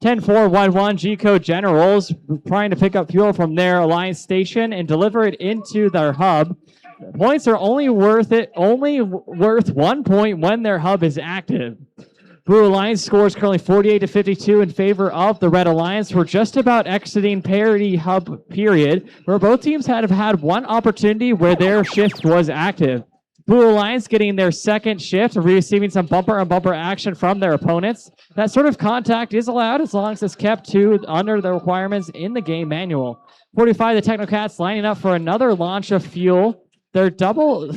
10-4-1-1 G-Code Generals trying to pick up fuel from their alliance station and deliver it into their hub. Points are only worth 1 point when their hub is active. Blue Alliance scores currently 48-52 in favor of the Red Alliance. We're just about exiting parity hub period, where both teams have had one opportunity where their shift was active. Blue Alliance getting their second shift, receiving some bumper-on-bumper action from their opponents. That sort of contact is allowed as long as it's kept to under the requirements in the game manual. 45, the Technocats lining up for another launch of fuel. Their full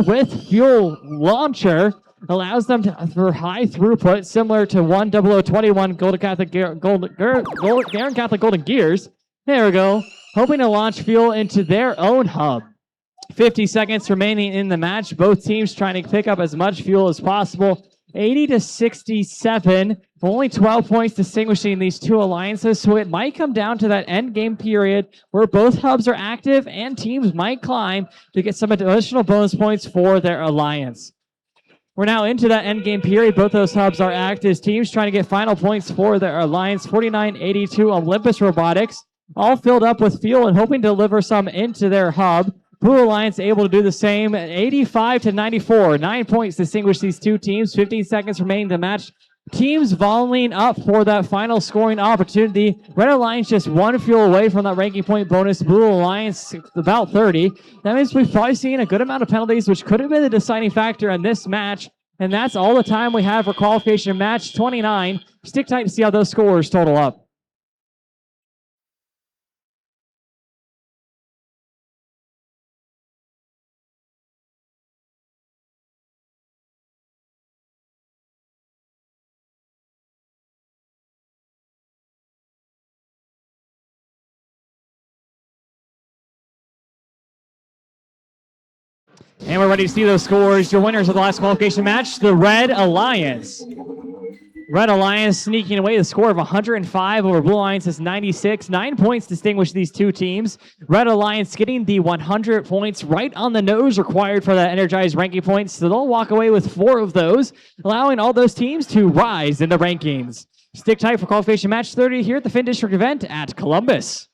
width fuel launcher allows them for high throughput, similar to 10021 Garen Catholic Golden Gears. There we go. Hoping to launch fuel into their own hub. 50 seconds remaining in the match. Both teams trying to pick up as much fuel as possible. 80-67. Only 12 points distinguishing these two alliances, so it might come down to that end game period where both hubs are active and teams might climb to get some additional bonus points for their alliance. We're now into that end game period. Both those hubs are active. Teams trying to get final points for their alliance. 49-82 Olympus Robotics, all filled up with fuel and hoping to deliver some into their hub. Blue Alliance able to do the same. 85-94. 9 points distinguish these two teams. 15 seconds remaining in the match. Teams volleying up for that final scoring opportunity. Red Alliance just one fuel away from that ranking point bonus. Blue Alliance about 30. That means we've probably seen a good amount of penalties, which could have been the deciding factor in this match. And that's all the time we have for qualification match 29. Stick tight to see how those scores total up. And we're ready to see those scores. Your winners of the last qualification match, the Red Alliance. Red Alliance sneaking away the score of 105 over Blue Alliance's 96. 9 points distinguish these two teams. Red Alliance getting the 100 points right on the nose required for that energized ranking points. So they'll walk away with 4 of those, allowing all those teams to rise in the rankings. Stick tight for qualification match 30 here at the FIN District event at Columbus.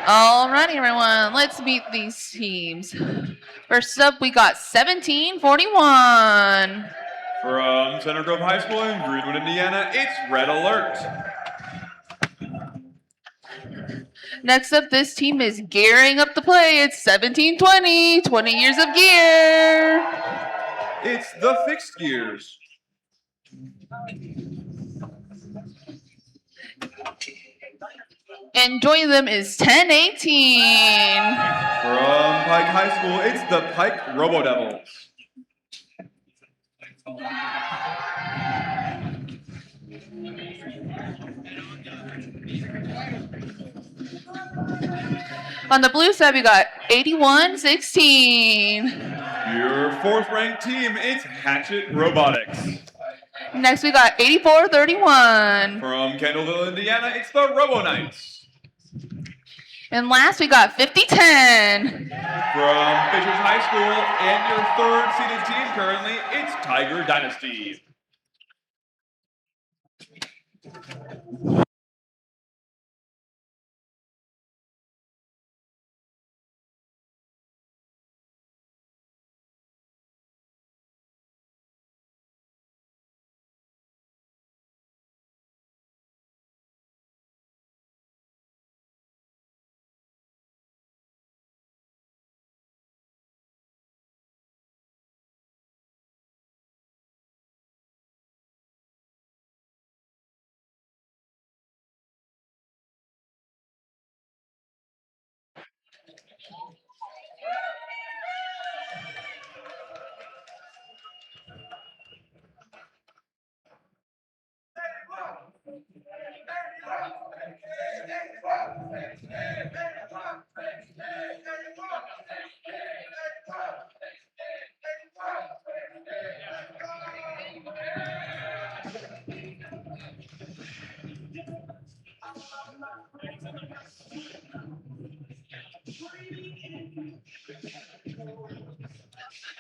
Alrighty, everyone. Let's meet these teams. First up, we got 1741. From Center Grove High School in Greenwood, Indiana, it's Red Alert. Next up, this team is gearing up to play. It's 1720. 20 years of gear. It's the Fixed Gears. And joining them is 1018. From Pike High School, it's the Pike Robo Devils. On the blue side, we got 8116. Your 4th ranked team, it's Hatchet Robotics. Next, we got 8431. From Kendallville, Indiana, it's the Robo Knights. And last, we got 5010. From Fishers High School and your 3rd seeded team currently, it's Tiger Dynasty.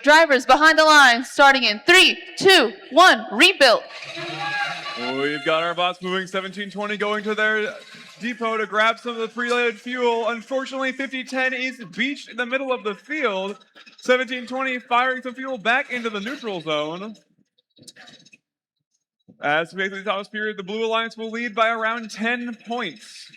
Drivers behind the line, starting in 3, 2, 1, rebuild. We've got our bots moving 1720 going to their depot to grab some of the pre-loaded fuel. Unfortunately, 5010 is beached in the middle of the field. 1720 firing some fuel back into the neutral zone. As we make the top period, the Blue Alliance will lead by around 10 points.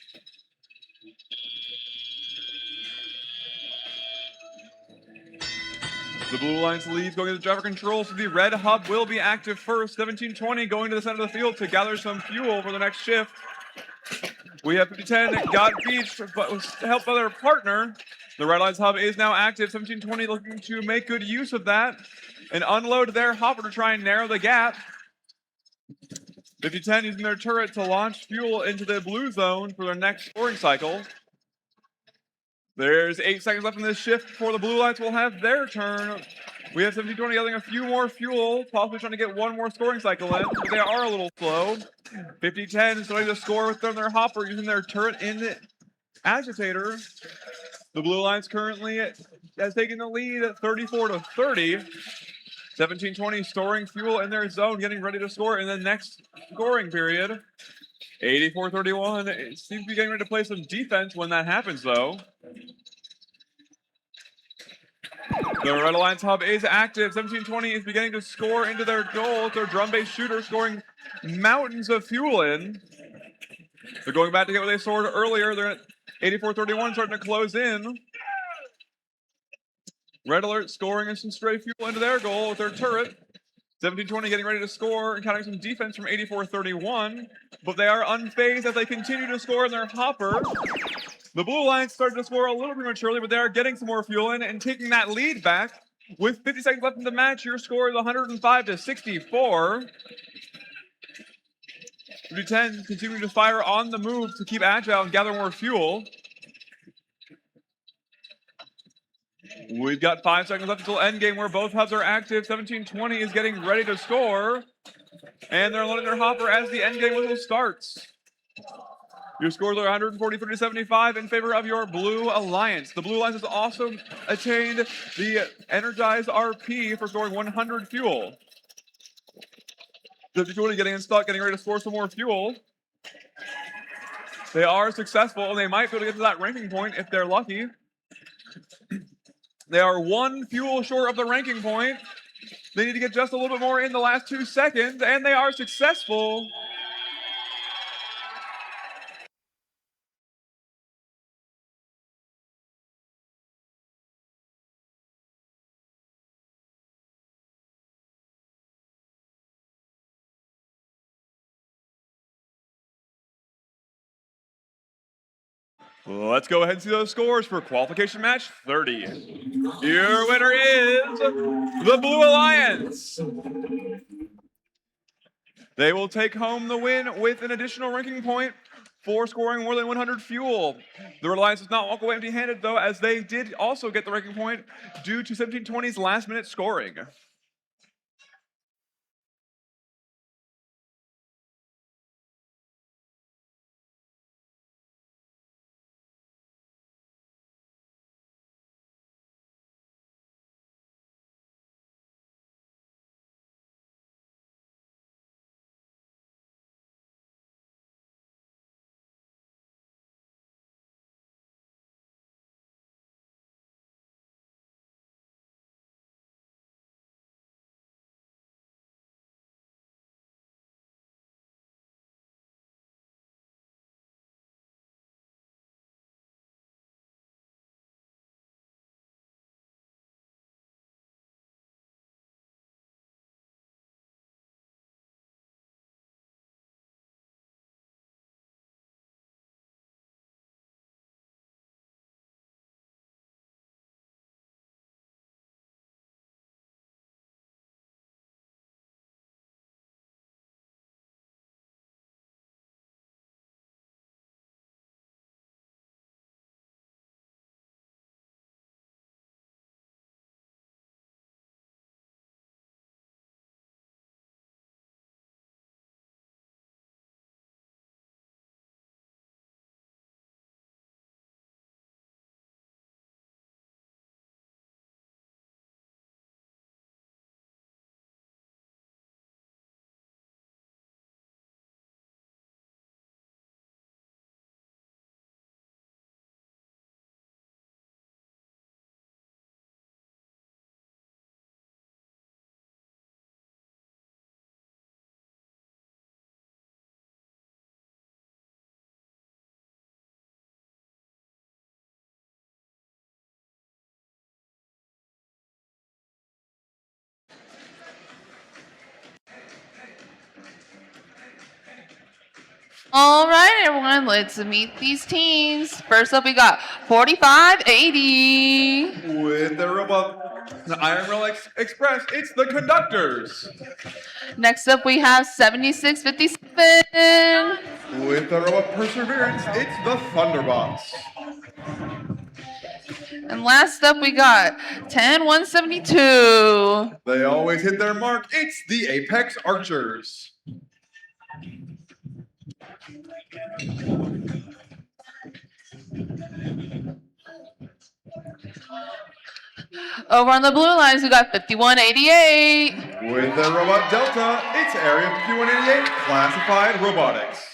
The Blue Alliance leads going into driver control, so the red hub will be active first. 1720 going to the center of the field to gather some fuel for the next shift. We have 5010 that got beached, but was helped by their partner. The Red Alliance hub is now active. 1720 looking to make good use of that and unload their hopper to try and narrow the gap. 5010 using their turret to launch fuel into the blue zone for their next scoring cycle. There's 8 seconds left in this shift before the Blue Alliance will have their turn. We have 1720 gathering a few more fuel, possibly trying to get one more scoring cycle in, but they are a little slow. 5010 starting to score with their hopper using their turret in agitator. The Blue Alliance currently has taken the lead at 34-30. 1720 storing fuel in their zone, getting ready to score in the next scoring period. 84-31. It seems to be getting ready to play some defense when that happens, though. The Red Alliance hub is active. 1720 is beginning to score into their goal. It's their drum-based shooter scoring mountains of fuel in. They're going back to get what they scored earlier. They're at 84-31, starting to close in. Red Alert scoring some stray fuel into their goal with their turret. 1720 getting ready to score, encountering some defense from 84-31, but they are unfazed as they continue to score in their hopper. The Blue Alliance started to score a little prematurely, but they are getting some more fuel in and taking that lead back. With 50 seconds left in the match, your score is 105-64. 5010 continuing to fire on the move to keep agile and gather more fuel. We've got 5 seconds left until endgame where both hubs are active. 1720 is getting ready to score. And they're loading their hopper as the endgame whistle starts. Your scores are 143-75 in favor of your Blue Alliance. The Blue Alliance has also attained the Energized RP for scoring 100 fuel. 5020 getting in stock, getting ready to score some more fuel. They are successful, and they might be able to get to that ranking point if they're lucky. They are 1 fuel short of the ranking point. They need to get just a little bit more in the last 2 seconds, and they are successful. Let's go ahead and see those scores for qualification match 30. Your winner is the Blue Alliance. They will take home the win with an additional ranking point for scoring more than 100 fuel. The Red Alliance does not walk away empty-handed, though, as they did also get the ranking point due to 1720's last-minute scoring. All right, everyone, let's meet these teams. First up, we got 4580. With their robot, the Iron Rail Express, it's the conductors. Next up, we have 7657. With the robot Perseverance, it's the Thunderbots. And last up, we got 10172. They always hit their mark, it's the Apex Archers. Over on the blue lines, we got 5188. With their robot Delta, it's Area 5188 Classified Robotics.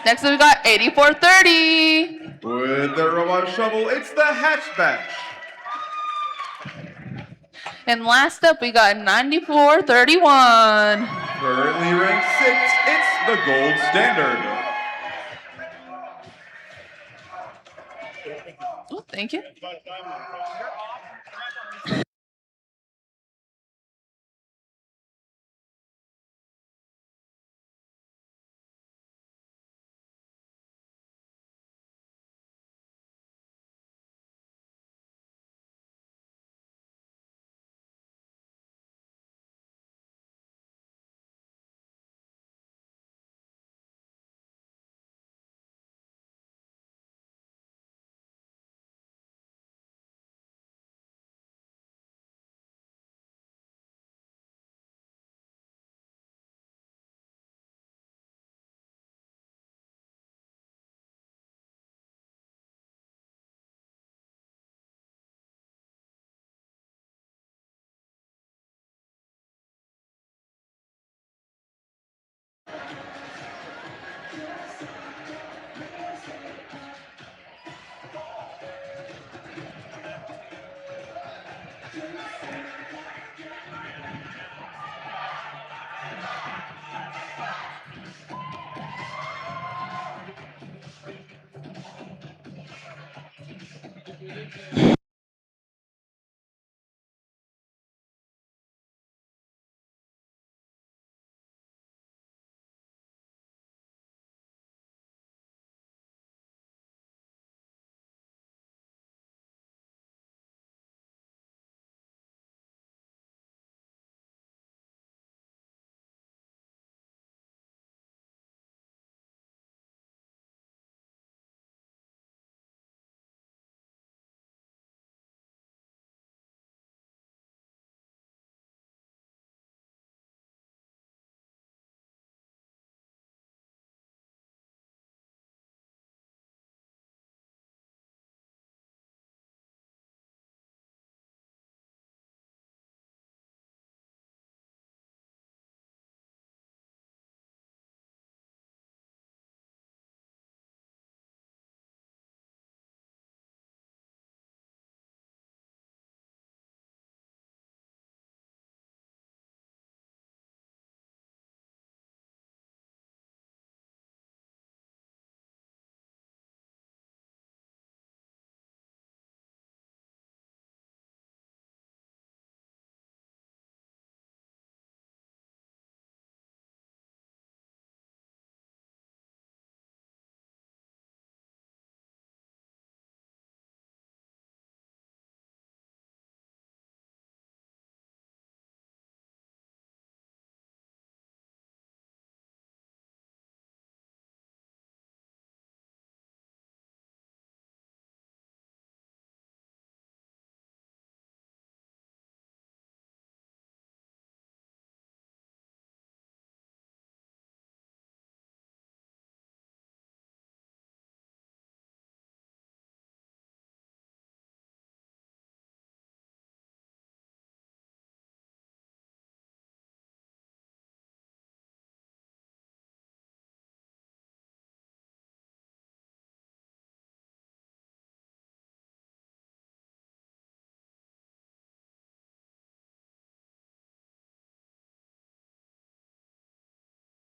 Next up, we got 8430. With their robot Shovel, it's the Hatchback. And last up, we got 9431. Currently ranked 6th, it's the Gold Standard. Oh, thank you.